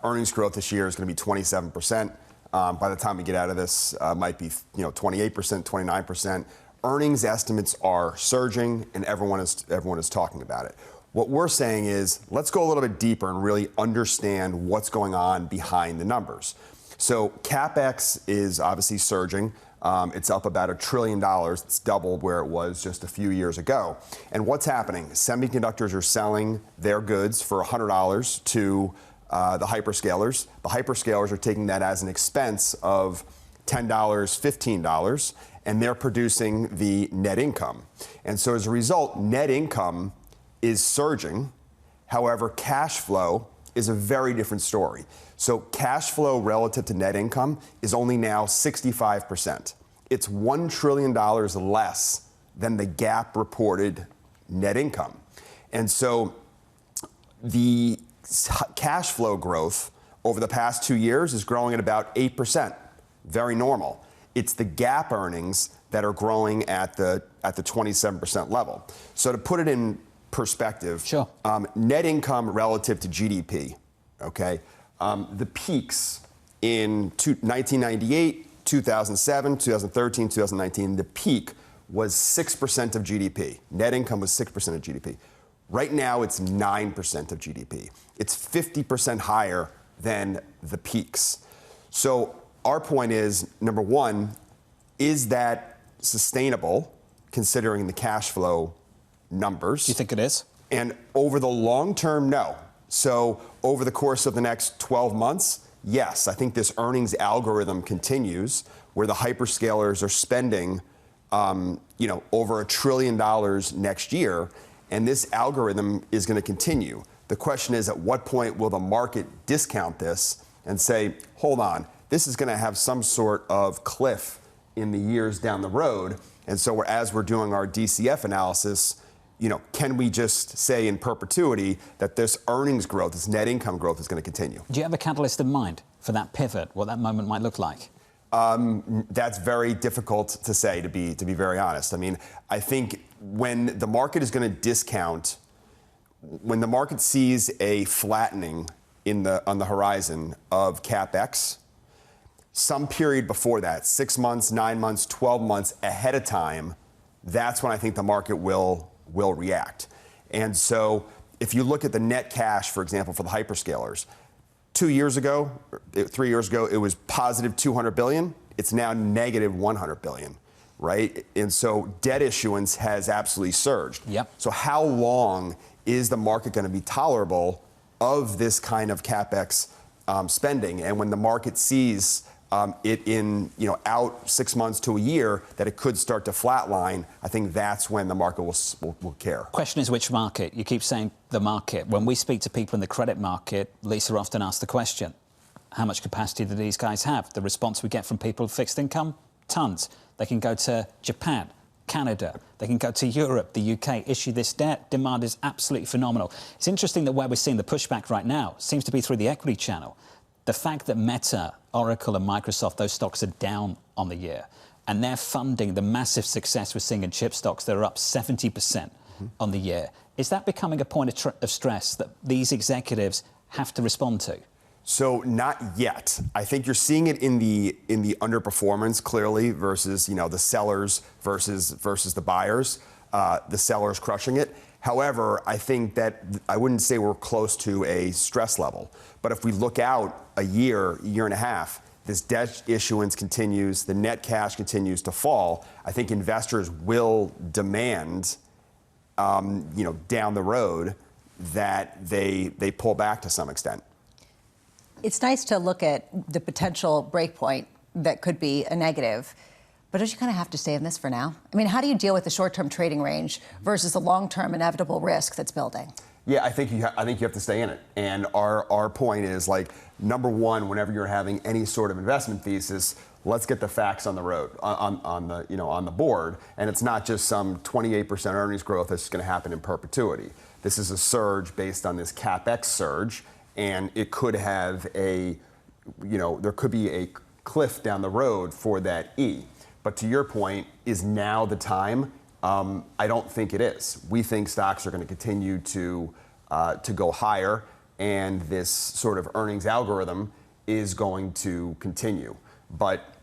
earnings growth this year is going to be 27%. By the time we get out of this, might be 28%, 29%. Earnings estimates are surging, and everyone is talking about it. What we're saying is, let's go a little bit deeper and really understand what's going on behind the numbers. So CapEx is obviously surging. It's up about $1 trillion. It's doubled where it was just a few years ago. And what's happening? Semiconductors are selling their goods for $100 to the hyperscalers. The hyperscalers are taking that as an expense of $10, $15, and they're producing the net income. And so as a result, net income is surging. However, cash flow is a very different story. So cash flow relative to net income is only now 65%. It's $1 trillion less than the GAAP reported net income. And so the cash flow growth over the past 2 years is growing at about 8%. Very normal. It's the GAAP earnings that are growing at the 27% level. So to put it in perspective. Sure. Net income relative to GDP, okay? The peaks in 1998, 2007, 2013, 2019, the peak was 6% of GDP. Net income was 6% of GDP. Right now, it's 9% of GDP. It's 50% higher than the peaks. So our point is, number one, is that sustainable, considering the cash flow numbers? You think it is? And over the long term, no. So over the course of the next 12 months, yes, I think this earnings algorithm continues where the hyperscalers are spending, over $1 trillion next year, and this algorithm is going to continue. The question is, at what point will the market discount this and say, hold on, this is going to have some sort of cliff in the years down the road? And so as we're doing our DCF analysis, can we just say in perpetuity that this earnings growth, this net income growth is going to continue? Do you have a catalyst in mind for that pivot, what that moment might look like? That's very difficult to say, to be very honest. I mean, I think when the market is going to discount, when the market sees a flattening on the horizon of CapEx, some period before that, 6 months, 9 months, 12 months ahead of time, that's when I think the market will react. And so if you look at the net cash, for example, for the hyperscalers, 3 years ago, it was positive $200 billion. It's now negative $100 billion, right? And so debt issuance has absolutely surged. Yep. So how long is the market going to be tolerable of this kind of CapEx spending? And when the market sees it in, out 6 months to a year, that it could start to flatline, I think that's when the market will care. Question is which market? You keep saying the market. When we speak to people in the credit market, Lisa often asks the question, how much capacity do these guys have? The response we get from people with fixed income, tons. They can go to Japan, Canada, they can go to Europe, the UK, issue this debt. Demand is absolutely phenomenal. It's interesting that where we're seeing the pushback right now seems to be through the equity channel. The fact that Meta, Oracle and Microsoft, those stocks are down on the year, and they're funding the massive success we're seeing in chip stocks that are up 70% on the year. Is that becoming a point of stress that these executives have to respond to? So not yet. I think you're seeing it in the underperformance clearly versus the sellers versus the buyers. The sellers crushing it. However, I think that I wouldn't say we're close to a stress level. But if we look out a year and a half, this debt issuance continues, the net cash continues to fall. I think investors will demand, down the road that they pull back to some extent. It's nice to look at the potential breakpoint that could be a negative. But don't you kind of have to stay in this for now? I mean, how do you deal with the short-term trading range versus the long-term inevitable risk that's building? Yeah, I think you have to stay in it. And our point is, number one, whenever you're having any sort of investment thesis, let's get the facts on the road, on the board. And it's not just some 28% earnings growth that's going to happen in perpetuity. This is a surge based on this CapEx surge, and it could have there could be a cliff down the road for that E. But to your point, is now the time? I don't think it is. We think stocks are going to continue to go higher, and this sort of earnings algorithm is going to continue. But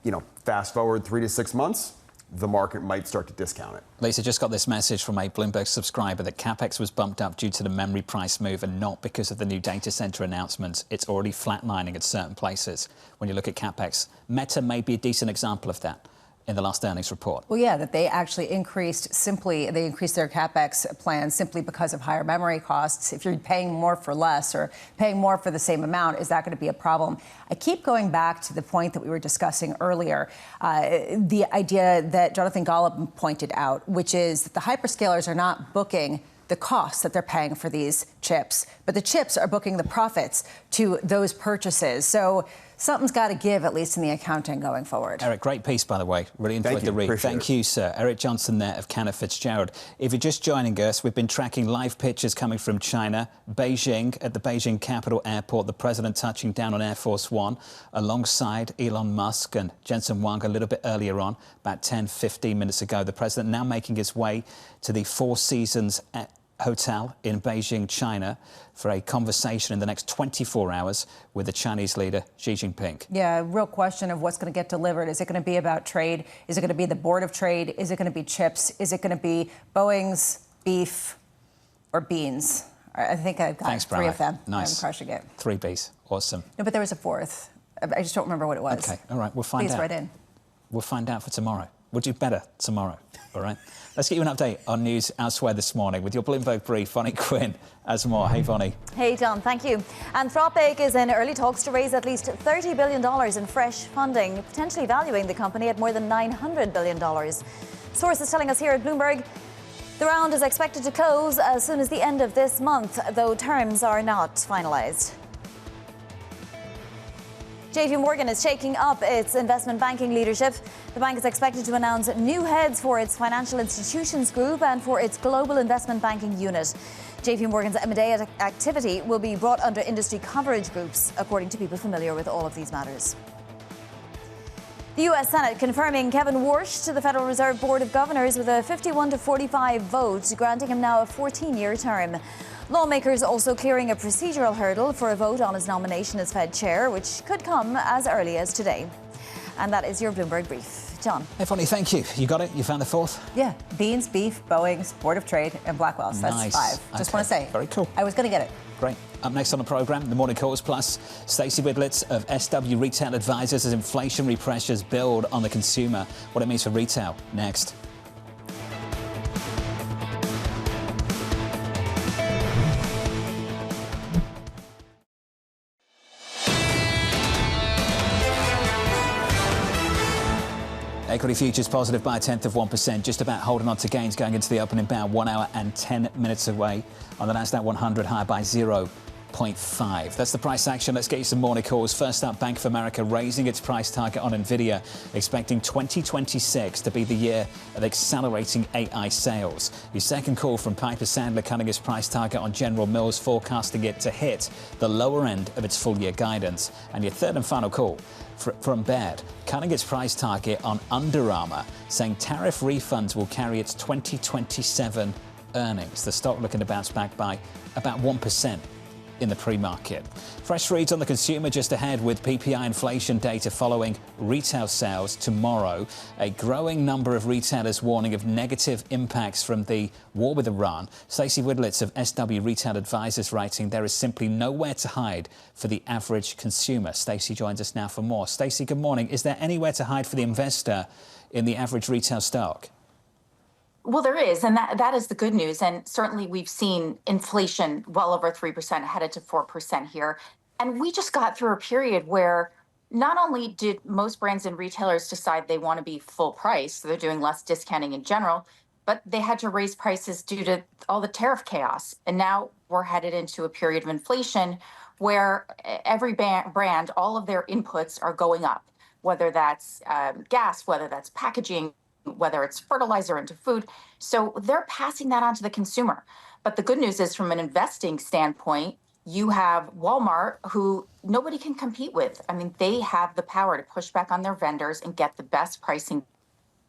fast forward 3 to 6 months, the market might start to discount it. Lisa, just got this message from a Bloomberg subscriber that CapEx was bumped up due to the memory price move and not because of the new data center announcements. It's already flatlining at certain places when you look at CapEx. Meta may be a decent example of that in the last earnings report. Well, yeah, that they actually increased their CapEx plan simply because of higher memory costs. If you're paying more for less or paying more for the same amount, is that going to be a problem? I keep going back to the point that we were discussing earlier, the idea that Jonathan Golub pointed out, which is that the hyperscalers are not booking the costs that they're paying for these chips, but the chips are booking the profits to those purchases. So something's got to give, at least in the accounting going forward. Eric, great piece, by the way. Really enjoyed the read. Thank you, sir. Eric Johnston there of Cantor Fitzgerald. If you're just joining us, we've been tracking live pictures coming from China, Beijing, at the Beijing Capital Airport, the president touching down on Air Force One alongside Elon Musk and Jensen Huang a little bit earlier on, about 10, 15 minutes ago. The president now making his way to the Four Seasons hotel in Beijing, China, for a conversation in the next 24 hours with the Chinese leader, Xi Jinping. Yeah, real question of what's going to get delivered. Is it going to be about trade? Is it going to be the Board of Trade? Is it going to be chips? Is it going to be Boeing's beef or beans? I think I've got three of them. Nice. I'm crushing it. 3 Bs. Awesome. No, but there was a fourth. I just don't remember what it was. Okay, all right, we'll find out. Please write in. We'll find out for tomorrow. We'll do better tomorrow, all right? Let's get you an update on news elsewhere this morning with your Bloomberg brief. Vonnie Quinn has more. Hey, Vonnie. Hey, John, thank you. Anthropic is in early talks to raise at least $30 billion in fresh funding, potentially valuing the company at more than $900 billion. Sources telling us here at Bloomberg the round is expected to close as soon as the end of this month, though terms are not finalized. JP Morgan is shaking up its investment banking leadership. The bank is expected to announce new heads for its financial institutions group and for its global investment banking unit. JP Morgan's M&A activity will be brought under industry coverage groups, according to people familiar with all of these matters. The U.S. Senate confirming Kevin Warsh to the Federal Reserve Board of Governors with a 51-45 vote, granting him now a 14-year term. Lawmakers also clearing a procedural hurdle for a vote on his nomination as Fed chair, which could come as early as today. And that is your Bloomberg brief. John. Hey, Vonnie, thank you. You got it? You found the fourth? Yeah. Beans, beef, Boeing's, Board of Trade, and Blackwell's. That's Nice. 5. Just want to say. Very cool. I was going to get it. Great. Up next on the programme, the Morning Calls Plus, Stacey Widlitz of SW Retail Advisors as inflationary pressures build on the consumer. What it means for retail. Next. Equity futures positive by 0.1%, just about holding on to gains going into the opening bout, 1 hour and 10 minutes away. On the Nasdaq 100, higher by 0.5. That's the price action. Let's get you some morning calls. First up, Bank of America raising its price target on Nvidia, expecting 2026 to be the year of accelerating AI sales. Your second call from Piper Sandler cutting its price target on General Mills, forecasting it to hit the lower end of its full-year guidance. And your third and final call from Baird, cutting its price target on Under Armour, saying tariff refunds will carry its 2027 earnings. The stock looking to bounce back by about 1% in the pre-market. Fresh reads on the consumer just ahead with PPI inflation data following retail sales tomorrow. A growing number of retailers warning of negative impacts from the war with Iran. Stacey Widlitz of SW Retail Advisors writing there is simply nowhere to hide for the average consumer. Stacey joins us now for more. Stacey, good morning. Is there anywhere to hide for the investor in the average retail stock? Well, there is, and that is the good news. And certainly we've seen inflation well over 3%, headed to 4% here. And we just got through a period where not only did most brands and retailers decide they want to be full price, so they're doing less discounting in general, but they had to raise prices due to all the tariff chaos. And now we're headed into a period of inflation where every brand, all of their inputs are going up, whether that's gas, whether that's packaging, whether it's fertilizer into food. So they're passing that on to the consumer. But the good news is, from an investing standpoint, you have Walmart, who nobody can compete with. I mean, they have the power to push back on their vendors and get the best pricing.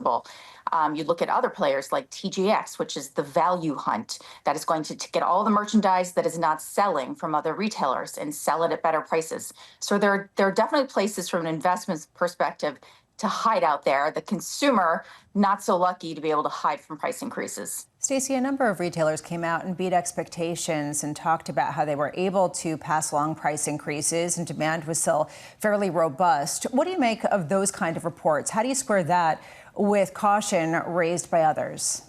You look at other players like TJX, which is the value hunt that is going to get all the merchandise that is not selling from other retailers and sell it at better prices. So there are definitely places from an investment perspective to hide out there. The consumer, not so lucky to be able to hide from price increases. Stacey, a number of retailers came out and beat expectations and talked about how they were able to pass along price increases and demand was still fairly robust. What do you make of those kind of reports? How do you square that with caution raised by others?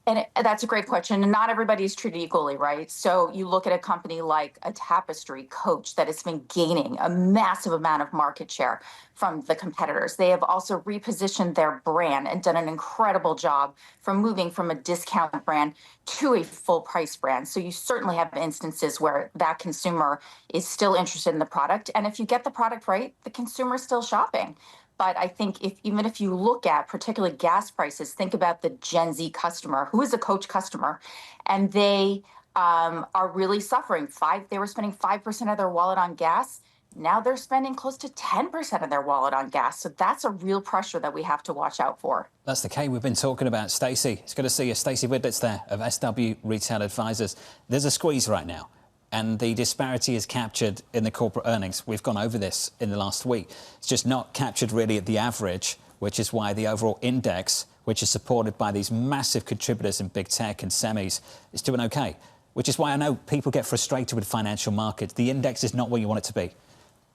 And that's a great question. And not everybody is treated equally, right? So you look at a company like a Tapestry, Coach, that has been gaining a massive amount of market share from the competitors. They have also repositioned their brand and done an incredible job from moving from a discount brand to a full price brand. So you certainly have instances where that consumer is still interested in the product. And if you get the product right, the consumer is still shopping. But I think even if you look at particularly gas prices, think about the Gen Z customer, who is a Coach customer, and they are really suffering. They were spending 5% of their wallet on gas. Now they're spending close to 10% of their wallet on gas. So that's a real pressure that we have to watch out for. That's the K we've been talking about. Stacey, it's good to see you. Stacey Widlitz there of SW Retail Advisors. There's a squeeze right now, and the disparity is captured in the corporate earnings. We've gone over this in the last week. It's just not captured really at the average, which is why the overall index, which is supported by these massive contributors in big tech and semis, is doing OK, which is why I know people get frustrated with financial markets. The index is not what you want it to be.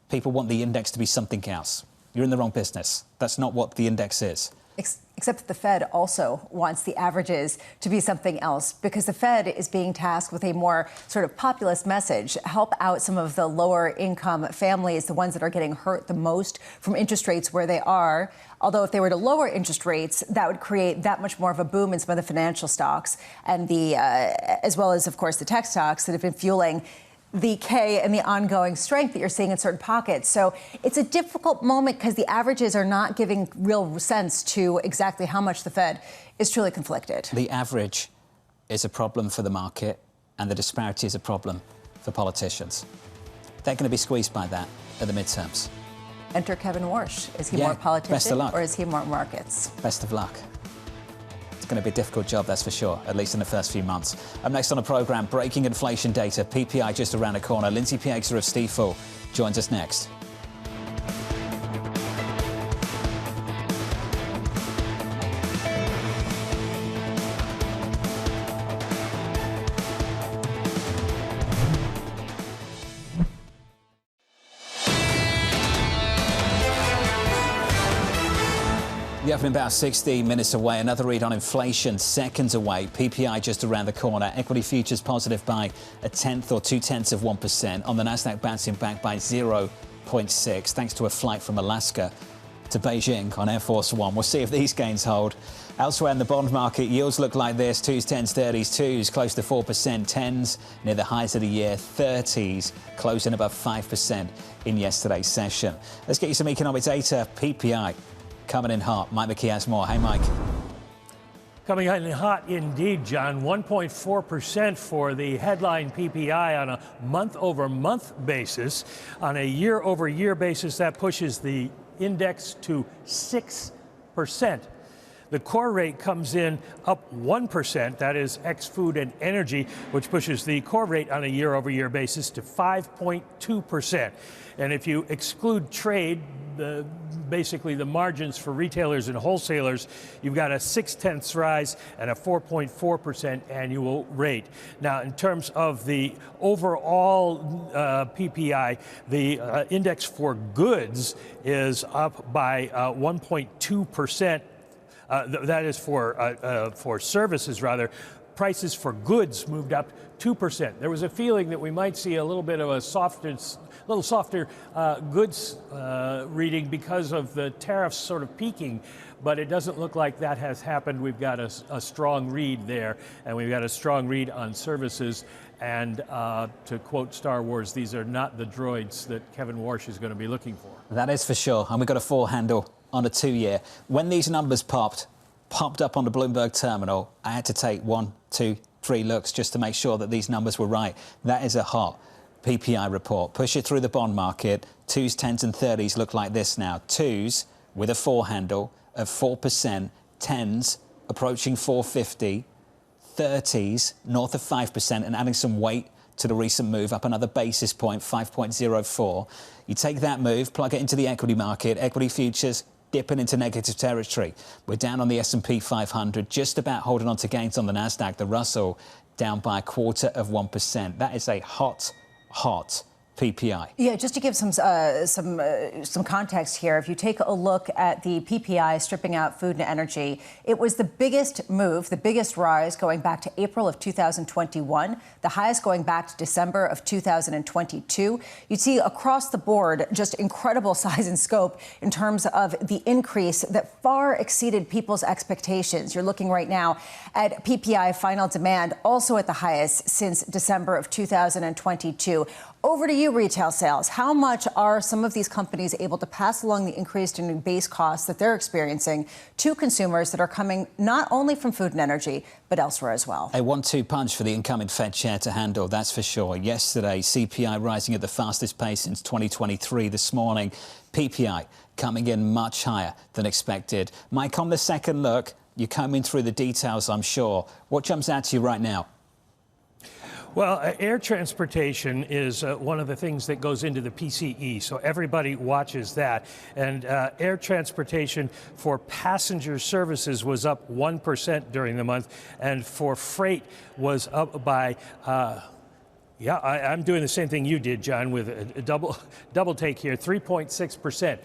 People want the index to be something else. You're in the wrong business. That's not what the index is. Except that the Fed also wants the averages to be something else, because the Fed is being tasked with a more sort of populist message, help out some of the lower income families, the ones that are getting hurt the most from interest rates where they are. Although if they were to lower interest rates, that would create that much more of a boom in some of the financial stocks and as well as, of course, the tech stocks that have been fueling the K and the ongoing strength that you're seeing in certain pockets. So it's a difficult moment because the averages are not giving real sense to exactly how much the Fed is truly conflicted. The average is a problem for the market, and the disparity is a problem for politicians. They're going to be squeezed by that at the midterms. Enter Kevin Warsh. Is he more politician or is he more markets? Best of luck. It's going to be a difficult job, that's for sure, at least in the first few months. Up next on the programme, breaking inflation data, PPI just around the corner. Lindsay Piegza of Stifel joins us next. The opening about 60 minutes away. Another read on inflation seconds away. PPI just around the corner. Equity futures positive by 1/10 or 0.2%. On the Nasdaq, bouncing back by 0.6 thanks to a flight from Alaska to Beijing on Air Force One. We'll see if these gains hold. Elsewhere in the bond market, yields look like this. 2s, 10s, 30s, 2s close to 4%, 10s near the highs of the year, 30s closing above 5% in yesterday's session. Let's get you some economic data. PPI coming in hot. Mike McKee has more. Hey, Mike. Coming in hot indeed, John. 1.4% for the headline PPI on a month-over-month basis. On a year-over-year basis, that pushes the index to 6%. The core rate comes in up 1%, that is ex-food and energy, which pushes the core rate on a year-over-year basis to 5.2%. And if you exclude trade, basically the margins for retailers and wholesalers, you've got a 0.6 rise and a 4.4% annual rate. Now, in terms of the overall PPI, the index for goods is up by 1.2%. That is for services, rather. Prices for goods moved up 2%. There was a feeling that we might see a little bit of a little softer goods reading because of the tariffs sort of peaking, but it doesn't look like that has happened. We've got a strong read there, and we've got a strong read on services. And to quote Star Wars, these are not the droids that Kevin Warsh is going to be looking for. That is for sure. And we've got a 4 handle on a 2-year. When these numbers popped up on the Bloomberg terminal, I had to take 1, 2, 3 looks just to make sure that these numbers were right. That is a hot PPI report. Push it through the bond market. 2s, 10s and 30s look like this now. 2s with a 4 handle of 4%, 10s approaching 450, 30s north of 5% and adding some weight to the recent move, up another basis point, 5.04. You take that move, plug it into the equity market, equity futures dipping into negative territory. We're down on the S&P 500, just about holding on to gains on the Nasdaq. The Russell down by 0.25%. That is a hot PPI. Yeah, just to give some context here, if you take a look at the PPI stripping out food and energy, it was the biggest move, the biggest rise going back to April of 2021, the highest going back to December of 2022. You'd see across the board just incredible size and scope in terms of the increase that far exceeded people's expectations. You're looking right now at PPI final demand, also at the highest since December of 2022. Over to you, retail sales. How much are some of these companies able to pass along the increased in base costs that they're experiencing to consumers that are coming not only from food and energy, but elsewhere as well? A 1-2 punch for the incoming Fed chair to handle, that's for sure. Yesterday, CPI rising at the fastest pace since 2023. This morning, PPI coming in much higher than expected. Mike, on the second look, you're combing through the details, I'm sure. What jumps out to you right now? Well, air transportation is one of the things that goes into the PCE, so everybody watches that. And air transportation for passenger services was up 1% during the month, and for freight was up by yeah, I'm doing the same thing you did, John, with a double take here, 3.6%.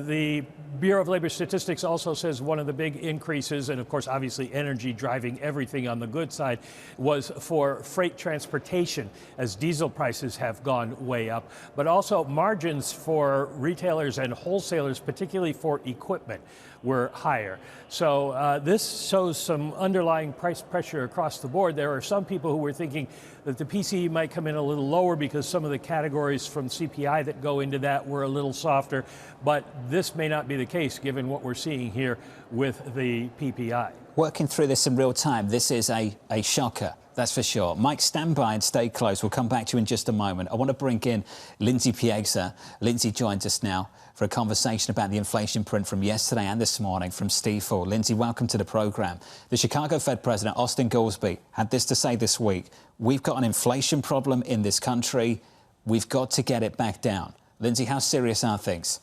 The Bureau of Labor Statistics also says one of the big increases, and of course, obviously energy driving everything on the good side, was for freight transportation as diesel prices have gone way up, but also margins for retailers and wholesalers, particularly for equipment, were higher. So this shows some underlying price pressure across the board. There are some people who were thinking that the PCE might come in a little lower because some of the categories from CPI that go into that were a little softer, but this may not be the case given what we're seeing here with the PPI. Working through this in real time, this is a shocker, that's for sure. Mike, stand by and stay close. We'll come back to you in just a moment. I want to bring in Lindsay Piegza. Lindsay joins us now for a conversation about the inflation print from yesterday and this morning from Stifel. Lindsay, welcome to the program. The Chicago Fed President, Austin Goolsbee, had this to say this week: we've got an inflation problem in this country. We've got to get it back down. Lindsay, how serious are things?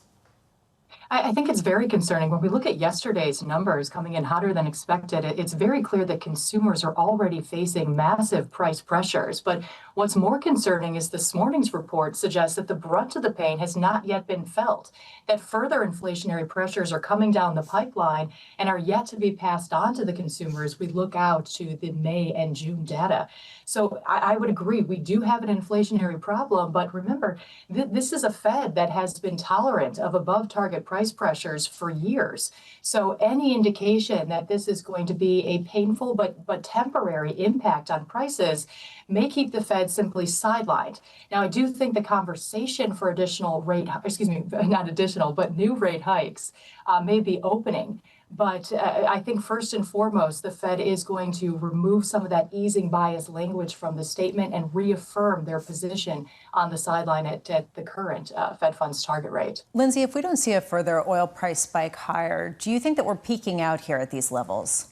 I think it's very concerning. When we look at yesterday's numbers coming in hotter than expected, it's very clear that consumers are already facing massive price pressures. But what's more concerning is this morning's report suggests that the brunt of the pain has not yet been felt, that further inflationary pressures are coming down the pipeline and are yet to be passed on to the consumer as we look out to the May and June data. So I would agree, we do have an inflationary problem, but remember, this is a Fed that has been tolerant of above target price pressures for years. So any indication that this is going to be a painful but temporary impact on prices may keep the Fed simply sidelined. Now, I do think the conversation for new rate hikes may be opening. But I think first and foremost, the Fed is going to remove some of that easing bias language from the statement and reaffirm their position on the sideline at the current Fed funds target rate. Lindsay, if we don't see a further oil price spike higher, do you think that we're peaking out here at these levels?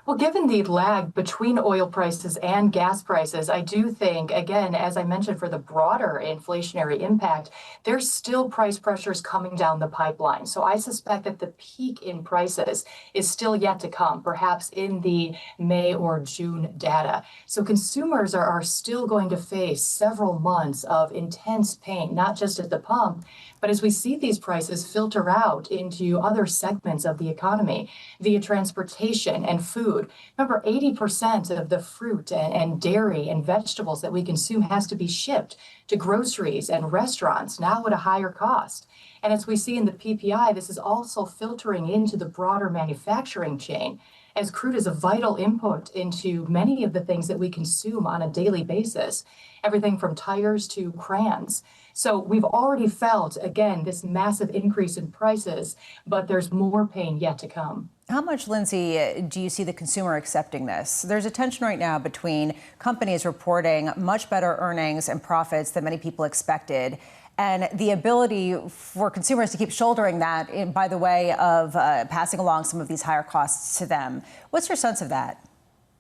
Well, given the lag between oil prices and gas prices, I do think, again, as I mentioned, for the broader inflationary impact, there's still price pressures coming down the pipeline. So I suspect that the peak in prices is still yet to come, perhaps in the May or June data. So consumers are still going to face several months of intense pain, not just at the pump, but as we see these prices filter out into other segments of the economy via transportation and food. Remember, 80% of the fruit and dairy and vegetables that we consume has to be shipped to groceries and restaurants, now at a higher cost. And as we see in the PPI, this is also filtering into the broader manufacturing chain, as crude is a vital input into many of the things that we consume on a daily basis, everything from tires to crayons. So we've already felt, again, this massive increase in prices, but there's more pain yet to come. How much, Lindsay, do you see the consumer accepting this? There's a tension right now between companies reporting much better earnings and profits than many people expected, and the ability for consumers to keep shouldering that by the way of passing along some of these higher costs to them. What's your sense of that?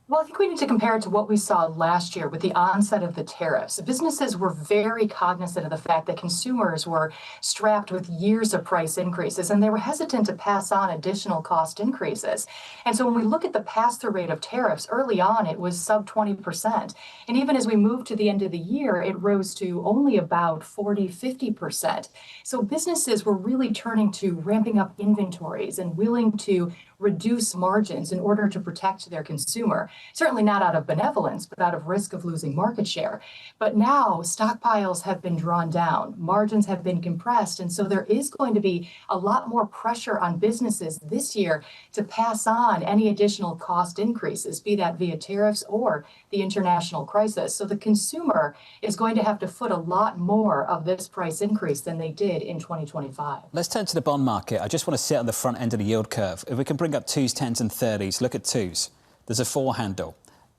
Well, I think we need to compare it to what we saw last year with the onset of the tariffs. Businesses were very cognizant of the fact that consumers were strapped with years of price increases, and they were hesitant to pass on additional cost increases. And so when we look at the pass-through rate of tariffs, early on it was sub 20%. And even as we moved to the end of the year, it rose to only about 40-50%. So businesses were really turning to ramping up inventories and willing to reduce margins in order to protect their consumer. Certainly not out of benevolence, but out of risk of losing market share. But now stockpiles have been drawn down, margins have been compressed, and so there is going to be a lot more pressure on businesses this year to pass on any additional cost increases, be that via tariffs or the international crisis. So the consumer is going to have to foot a lot more of this price increase than they did in 2025. Let's turn to the bond market. I just want to sit on the front end of the yield curve. If we can bring up 2s, 10s and 30s, look at 2s. There's a 4 handle.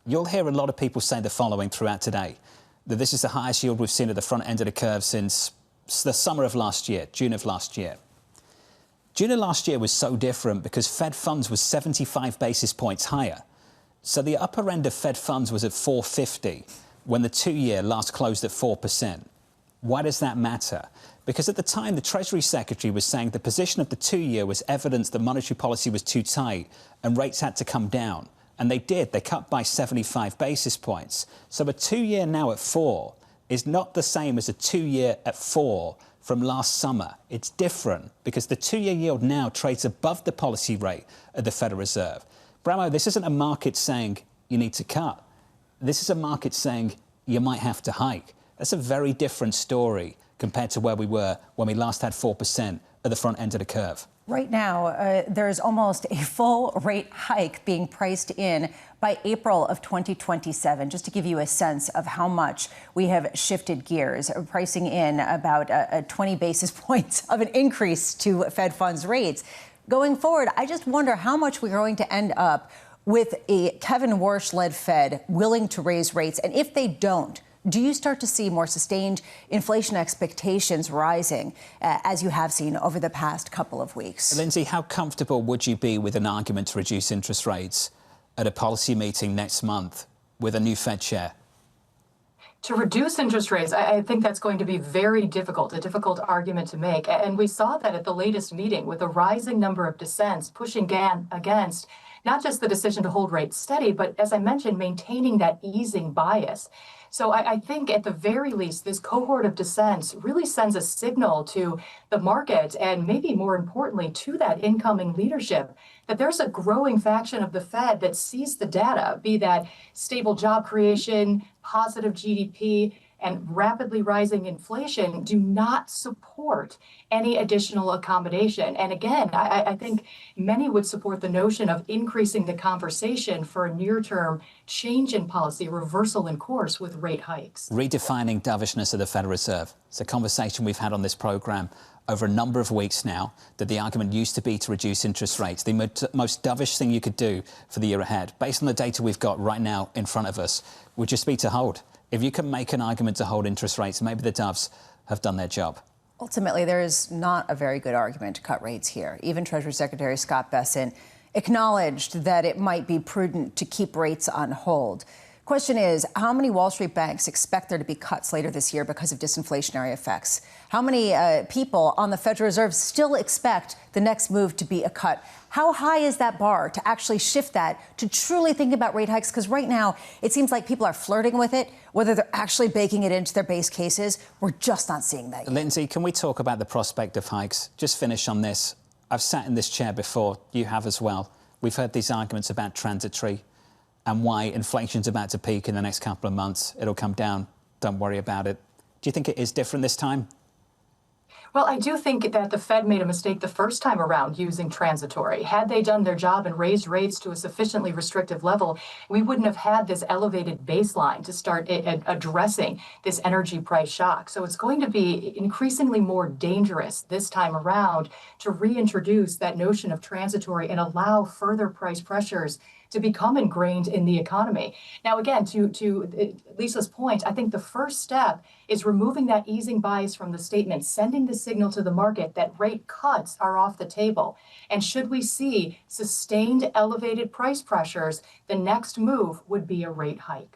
You'll hear a lot of people say the following throughout today, that this is the highest yield we've seen at the front end of the curve since the summer of last year, June of last year. June of last year was so different because Fed funds was 75 basis points higher. So the upper end of Fed funds was at 450 when the 2-year last closed at 4%. Why does that matter? Because at the time, the Treasury Secretary was saying the position of the 2-year was evidence that monetary policy was too tight and rates had to come down. And they did. They cut by 75 basis points. So a 2-year now at 4 is not the same as a 2-year at 4 from last summer. It's different because the 2-year yield now trades above the policy rate at the Federal Reserve. Bramo, this isn't a market saying you need to cut. This is a market saying you might have to hike. That's a very different story compared to where we were when we last had 4% at the front end of the curve. Right now, there's almost a full rate hike being priced in by April of 2027, just to give you a sense of how much we have shifted gears, pricing in about 20 basis points of an increase to Fed funds rates. Going forward, I just wonder how much we're going to end up with a Kevin Warsh-led Fed willing to raise rates. And if they don't, do you start to see more sustained inflation expectations rising, as you have seen over the past couple of weeks? Lindsay, how comfortable would you be with an argument to reduce interest rates at a policy meeting next month with a new Fed chair? To reduce interest rates, I think that's going to be very difficult, a difficult argument to make. And we saw that at the latest meeting with a rising number of dissents pushing against not just the decision to hold rates steady, but as I mentioned, maintaining that easing bias. So I think at the very least, this cohort of dissents really sends a signal to the market and maybe more importantly to that incoming leadership that there's a growing faction of the Fed that sees the data, be that stable job creation, positive GDP, and rapidly rising inflation do not support any additional accommodation. And again, I think many would support the notion of increasing the conversation for a near-term change in policy, reversal in course with rate hikes. Redefining dovishness of the Federal Reserve. It's a conversation we've had on this programme over a number of weeks now, that the argument used to be to reduce interest rates, the most dovish thing you could do for the year ahead. Based on the data we've got right now in front of us, would just be to hold. If you can make an argument to hold interest rates, maybe the doves have done their job. Ultimately, there is not a very good argument to cut rates here. Even Treasury Secretary Scott Bessent acknowledged that it might be prudent to keep rates on hold. Question is, how many Wall Street banks expect there to be cuts later this year because of disinflationary effects? How many people on the Federal Reserve still expect the next move to be a cut? How high is that bar to actually shift that to truly think about rate hikes? Because right now, it seems like people are flirting with it. Whether they're actually baking it into their base cases, we're just not seeing that yet. Lindsay, can we talk about the prospect of hikes? Just finish on this. I've sat in this chair before. You have as well. We've heard these arguments about transitory and why inflation's about to peak in the next couple of months. It'll come down. Don't worry about it. Do you think it is different this time? Well, I do think that the Fed made a mistake the first time around using transitory. Had they done their job and raised rates to a sufficiently restrictive level, we wouldn't have had this elevated baseline to start addressing this energy price shock. So it's going to be increasingly more dangerous this time around to reintroduce that notion of transitory and allow further price pressures to become ingrained in the economy. Now, again, to Lisa's point, I think the first step is removing that easing bias from the statement, sending the signal to the market that rate cuts are off the table. And should we see sustained elevated price pressures, the next move would be a rate hike.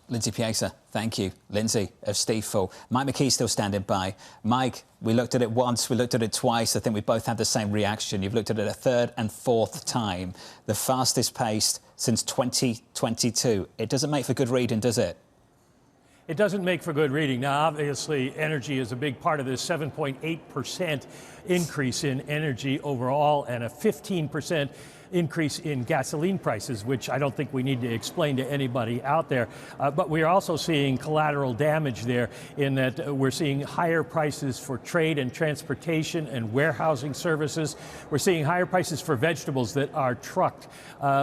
Lindsay Piegza, thank you. Lindsay of Stifel. Mike McKee's still standing by. Mike, we looked at it once, we looked at it twice. I think we both had the same reaction. You've looked at it a third and fourth time. The fastest paced since 2022. It doesn't make for good reading, does it? It doesn't make for good reading. Now, obviously, energy is a big part of this 7.8% increase in energy overall and a 15% increase in gasoline prices, which I don't think we need to explain to anybody out there. But we are also seeing collateral damage there in that we're seeing higher prices for trade and transportation and warehousing services. We're seeing higher prices for vegetables that are trucked.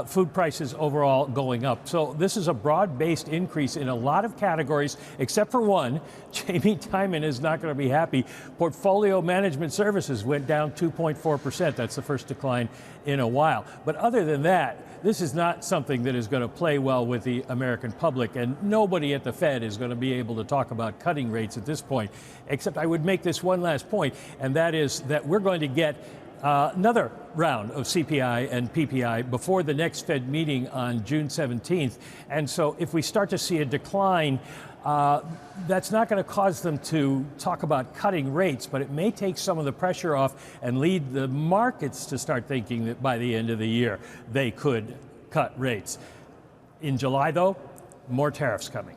Food prices overall going up. So this is a broad-based increase in a lot of categories, except for one. Jamie Dimon is not going to be happy. Portfolio management services went down 2.4%. That's the first decline in a while. But other than that, this is not something that is going to play well with the American public, and nobody at the Fed is going to be able to talk about cutting rates at this point, except I would make this one last point, and that is that we're going to get another round of CPI and PPI before the next Fed meeting on June 17th. And so if we start to see a decline, that's not going to cause them to talk about cutting rates, but it may take some of the pressure off and lead the markets to start thinking that by the end of the year they could cut rates. In July, though, more tariffs coming.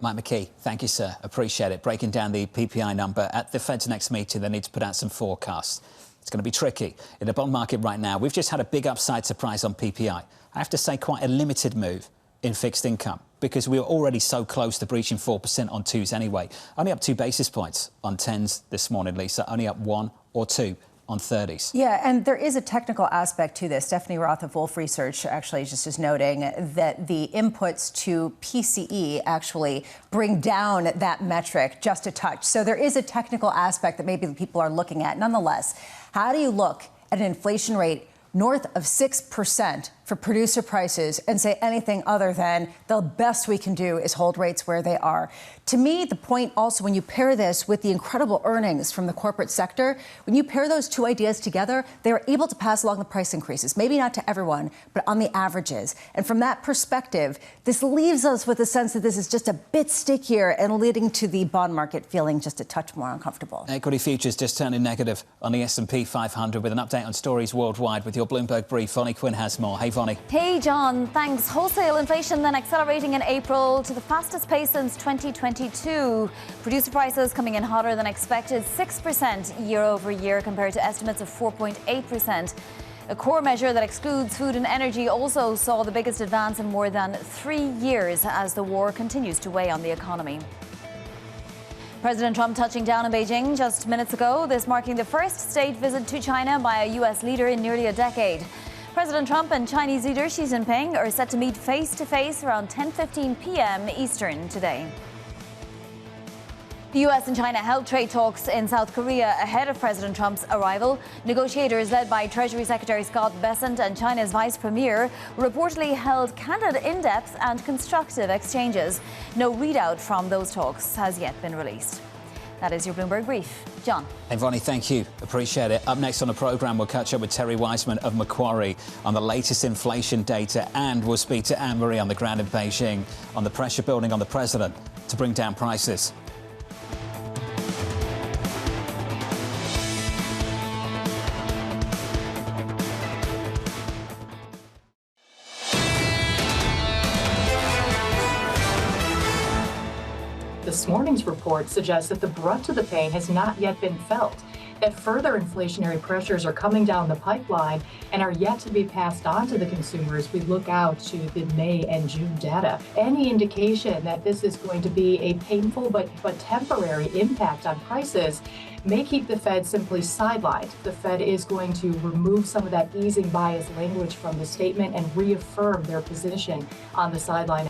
Mike McKee, thank you, sir. Appreciate it. Breaking down the PPI number. At the Fed's next meeting, they need to put out some forecasts. It's going to be tricky. In the bond market right now, we've just had a big upside surprise on PPI. I have to say quite a limited move in fixed income because we were already so close to breaching 4% on 2s anyway. Only up 2 basis points on 10s this morning, Lisa. Only up 1 or 2 on 30s. Yeah, and there is a technical aspect to this. Stephanie Roth of Wolfe Research actually just is noting that the inputs to PCE actually bring down that metric just a touch. So there is a technical aspect that maybe people are looking at. Nonetheless, how do you look at an inflation rate north of 6% for producer prices and say anything other than the best we can do is hold rates where they are? To me, the point also, when you pair this with the incredible earnings from the corporate sector, when you pair those two ideas together, they are able to pass along the price increases, maybe not to everyone, but on the averages. And from that perspective, this leaves us with a sense that this is just a bit stickier and leading to the bond market feeling just a touch more uncomfortable. Equity futures just turning negative on the S&P 500 with an update on stories worldwide with your Bloomberg brief. Vonnie Quinn has more. Hey, Vonnie. Hey, John. Thanks. Wholesale inflation then accelerating in April to the fastest pace since 2022. Producer prices coming in hotter than expected, 6% year over year compared to estimates of 4.8%. A core measure that excludes food and energy also saw the biggest advance in more than 3 years as the war continues to weigh on the economy. President Trump touching down in Beijing just minutes ago, this marking the first state visit to China by a U.S. leader in nearly a decade. President Trump and Chinese leader Xi Jinping are set to meet face-to-face around 10:15 p.m. Eastern today. The U.S. and China held trade talks in South Korea ahead of President Trump's arrival. Negotiators led by Treasury Secretary Scott Bessent and China's Vice Premier reportedly held candid, in-depth and constructive exchanges. No readout from those talks has yet been released. That is your Bloomberg brief. John. Hey, Vonnie, thank you. Appreciate it. Up next on the programme, we'll catch up with Terry Wiseman of Macquarie on the latest inflation data, and we'll speak to Annmarie on the ground in Beijing on the pressure building on the president to bring down prices. This morning's report suggests that the brunt of the pain has not yet been felt, that further inflationary pressures are coming down the pipeline and are yet to be passed on to the consumers as we look out to the May and June data. Any indication that this is going to be a painful but temporary impact on prices may keep the Fed simply sidelined. The Fed is going to remove some of that easing bias language from the statement and reaffirm their position on the sideline.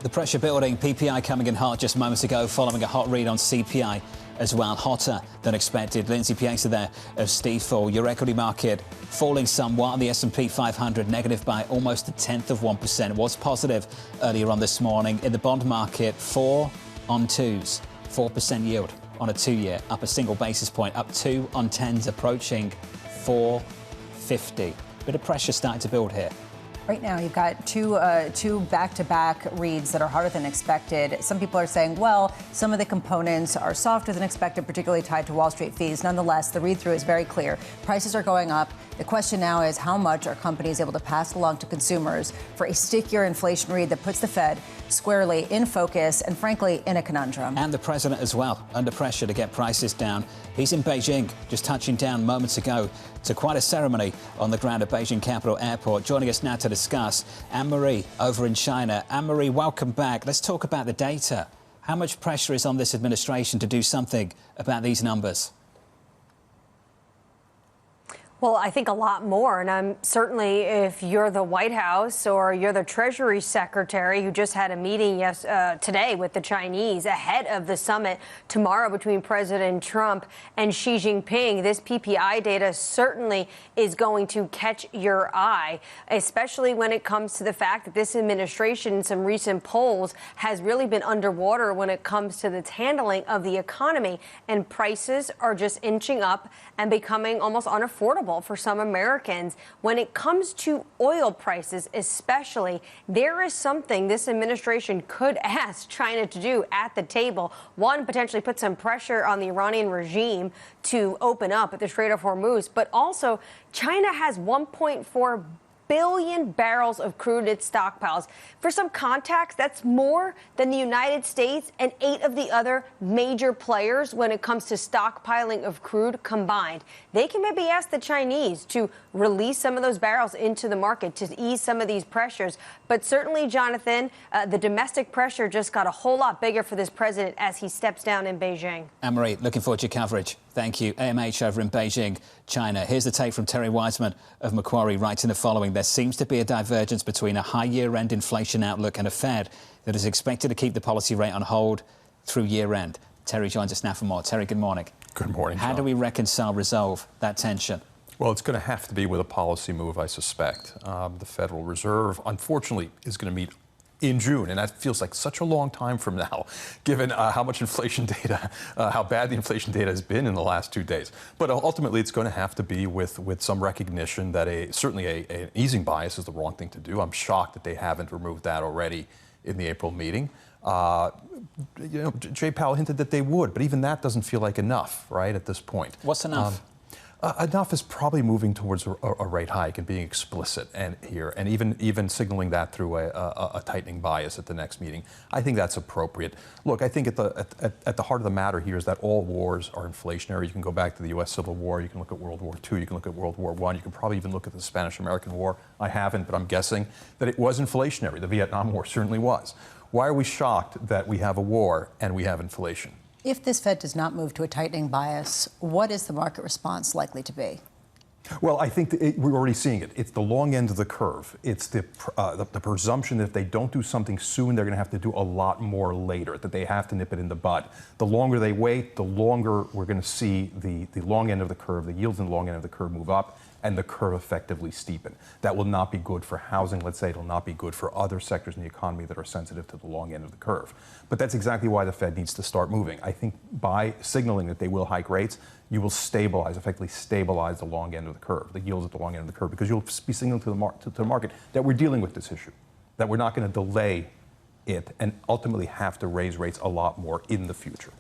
The pressure building, PPI coming in hot just moments ago following a hot read on CPI as well, hotter than expected. Lindsay Piegza there of Stifel. Your equity market falling somewhat, the S&P 500 negative by almost 1/10%. It was positive earlier on this morning. In the bond market, 4 on 2s, 4% yield on a 2-year, up a single basis point, up 2 on 10s, approaching 450. Bit of pressure starting to build here. Right now, you've got two back-to-back reads that are harder than expected. Some people are saying, well, some of the components are softer than expected, particularly tied to Wall Street fees. Nonetheless, the read-through is very clear. Prices are going up. The question now is how much are companies able to pass along to consumers for a stickier inflation read that puts the Fed squarely in focus and, frankly, in a conundrum. And the president as well, under pressure to get prices down. He's in Beijing, just touching down moments ago to quite a ceremony on the ground at Beijing Capital Airport. Joining us now to discuss, Annmarie over in China. Annmarie, welcome back. Let's talk about the data. How much pressure is on this administration to do something about these numbers? Well, I think a lot more. And certainly if you're the White House or you're the Treasury Secretary who just had a meeting today with the Chinese ahead of the summit tomorrow between President Trump and Xi Jinping, this PPI data certainly is going to catch your eye, especially when it comes to the fact that this administration in some recent polls has really been underwater when it comes to its handling of the economy. And prices are just inching up and becoming almost unaffordable for some Americans. When it comes to oil prices especially, there is something this administration could ask China to do at the table. One, potentially put some pressure on the Iranian regime to open up at the Strait of Hormuz, but also China has 1.4 billion barrels of crude in its stockpiles. For some context, that's more than the United States and 8 of the other major players when it comes to stockpiling of crude combined. They can maybe ask the Chinese to release some of those barrels into the market to ease some of these pressures. But certainly, Jonathan, the domestic pressure just got a whole lot bigger for this president as he steps down in Beijing. Annmarie, looking forward to your coverage. Thank you. AMH over in Beijing, China. Here's the take from Terry Wizman of Macquarie, writing the following. There seems to be a divergence between a high year-end inflation outlook and a Fed that is expected to keep the policy rate on hold through year-end. Terry joins us now for more. Terry, good morning. Good morning, How John. do we resolve that tension? Well, it's going to have to be with a policy move, I suspect. The Federal Reserve, unfortunately, is going to meet in June, and that feels like such a long time from now, given how much inflation data, how bad the inflation data has been in the last 2 days. But ultimately, it's going to have to be with some recognition that certainly an easing bias is the wrong thing to do. I'm shocked that they haven't removed that already in the April meeting. Jay Powell hinted that they would, but even that doesn't feel like enough, right, at this point. What's enough? Enough is probably moving towards a rate hike and being explicit and even signaling that through a tightening bias at the next meeting. I think that's appropriate. Look, I think at the heart of the matter here is that all wars are inflationary. You can go back to the U.S. Civil War. You can look at World War II. You can look at World War I. You can probably even look at the Spanish-American War. I haven't, but I'm guessing that it was inflationary. The Vietnam War certainly was. Why are we shocked that we have a war and we have inflation? If this Fed does not move to a tightening bias, what is the market response likely to be? Well, I think we're already seeing it. It's the long end of the curve. It's the presumption that if they don't do something soon, they're going to have to do a lot more later, that they have to nip it in the bud. The longer they wait, the longer we're going to see the long end of the curve, the yields in the long end of the curve move up, and the curve effectively steepen. That will not be good for housing, let's say. It will not be good for other sectors in the economy that are sensitive to the long end of the curve. But that's exactly why the Fed needs to start moving. I think by signaling that they will hike rates, you will effectively stabilize the long end of the curve, the yields at the long end of the curve, because you'll be signaling to the market that we're dealing with this issue, that we're not going to delay it and ultimately have to raise rates a lot more in the future.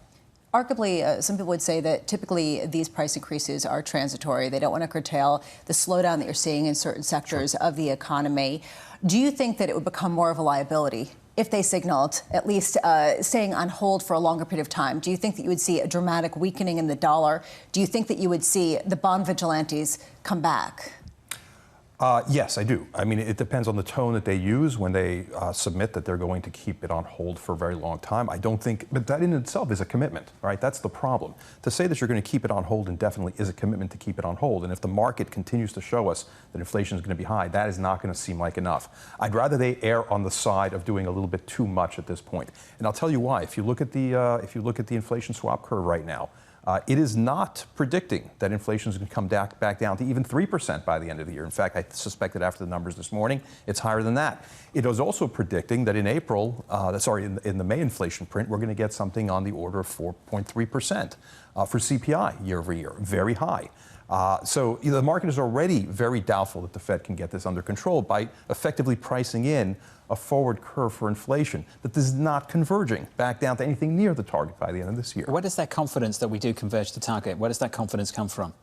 Arguably, some people would say that typically these price increases are transitory. They don't want to curtail the slowdown that you're seeing in certain sectors of the economy. Do you think that it would become more of a liability if they signaled at least staying on hold for a longer period of time? Do you think that you would see a dramatic weakening in the dollar? Do you think that you would see the bond vigilantes come back? Yes, I do. I mean, it depends on the tone that they use when they submit that they're going to keep it on hold for a very long time. I don't think, but that in itself is a commitment, right? That's the problem. To say that you're going to keep it on hold indefinitely is a commitment to keep it on hold. And if the market continues to show us that inflation is going to be high, that is not going to seem like enough. I'd rather they err on the side of doing a little bit too much at this point. And I'll tell you why. If you look at the inflation swap curve right now, it is not predicting that inflation is going to come back down to even 3% by the end of the year. In fact, I suspect that after the numbers this morning, it's higher than that. It is also predicting that in April, in the May inflation print, we're going to get something on the order of 4.3% for CPI year over year, very high. So the market is already very doubtful that the Fed can get this under control by effectively pricing in a forward curve for inflation that is not converging back down to anything near the target by the end of this year. Where does that confidence that we do converge to target, where does that confidence come from?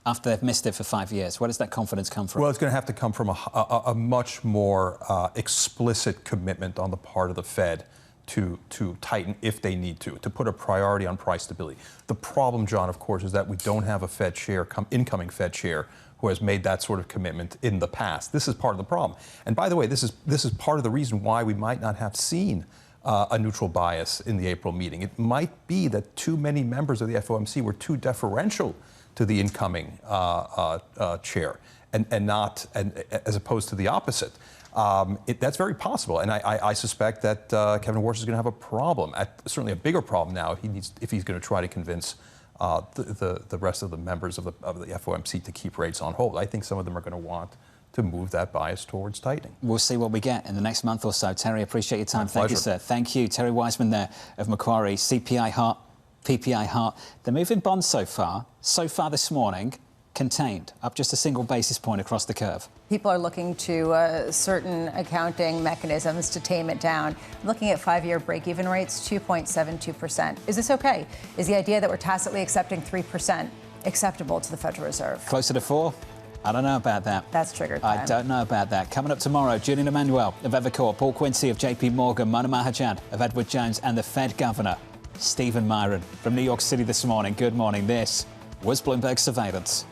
after they've missed it for 5 years? Where does that confidence come from? Well, it's going to have to come from a much more explicit commitment on the part of the Fed to tighten if they need to put a priority on price stability. The problem, John, of course, is that we don't have a Fed chair, incoming Fed chair, who has made that sort of commitment in the past. This is part of the problem. And by the way, this is part of the reason why we might not have seen a neutral bias in the April meeting. It might be that too many members of the FOMC were too deferential to the incoming chair, and not as opposed to the opposite. That's very possible, and I suspect that Kevin Warsh is going to have a problem, certainly a bigger problem now. If he's going to try to convince the rest of the members of the FOMC to keep rates on hold. I think some of them are going to want to move that bias towards tightening. We'll see what we get in the next month or so. Terry, appreciate your time. Thank you, sir. Thank you. Terry Wizman there of Macquarie. CPI hot, PPI hot. The move in bonds so far this morning, contained, up just a single basis point across the curve. People are looking to certain accounting mechanisms to tame it down. Looking at 5-year break-even rates, 2.72%. Is this okay? Is the idea that we're tacitly accepting 3% acceptable to the Federal Reserve? Closer to 4%? I don't know about that. That's triggered time. I don't know about that. Coming up tomorrow, Julian Emanuel of Evercore, Paul Quincy of JP Morgan, Mona Mahajad of Edward Jones, and the Fed Governor, Stephen Myron from New York City this morning. Good morning. This was Bloomberg Surveillance.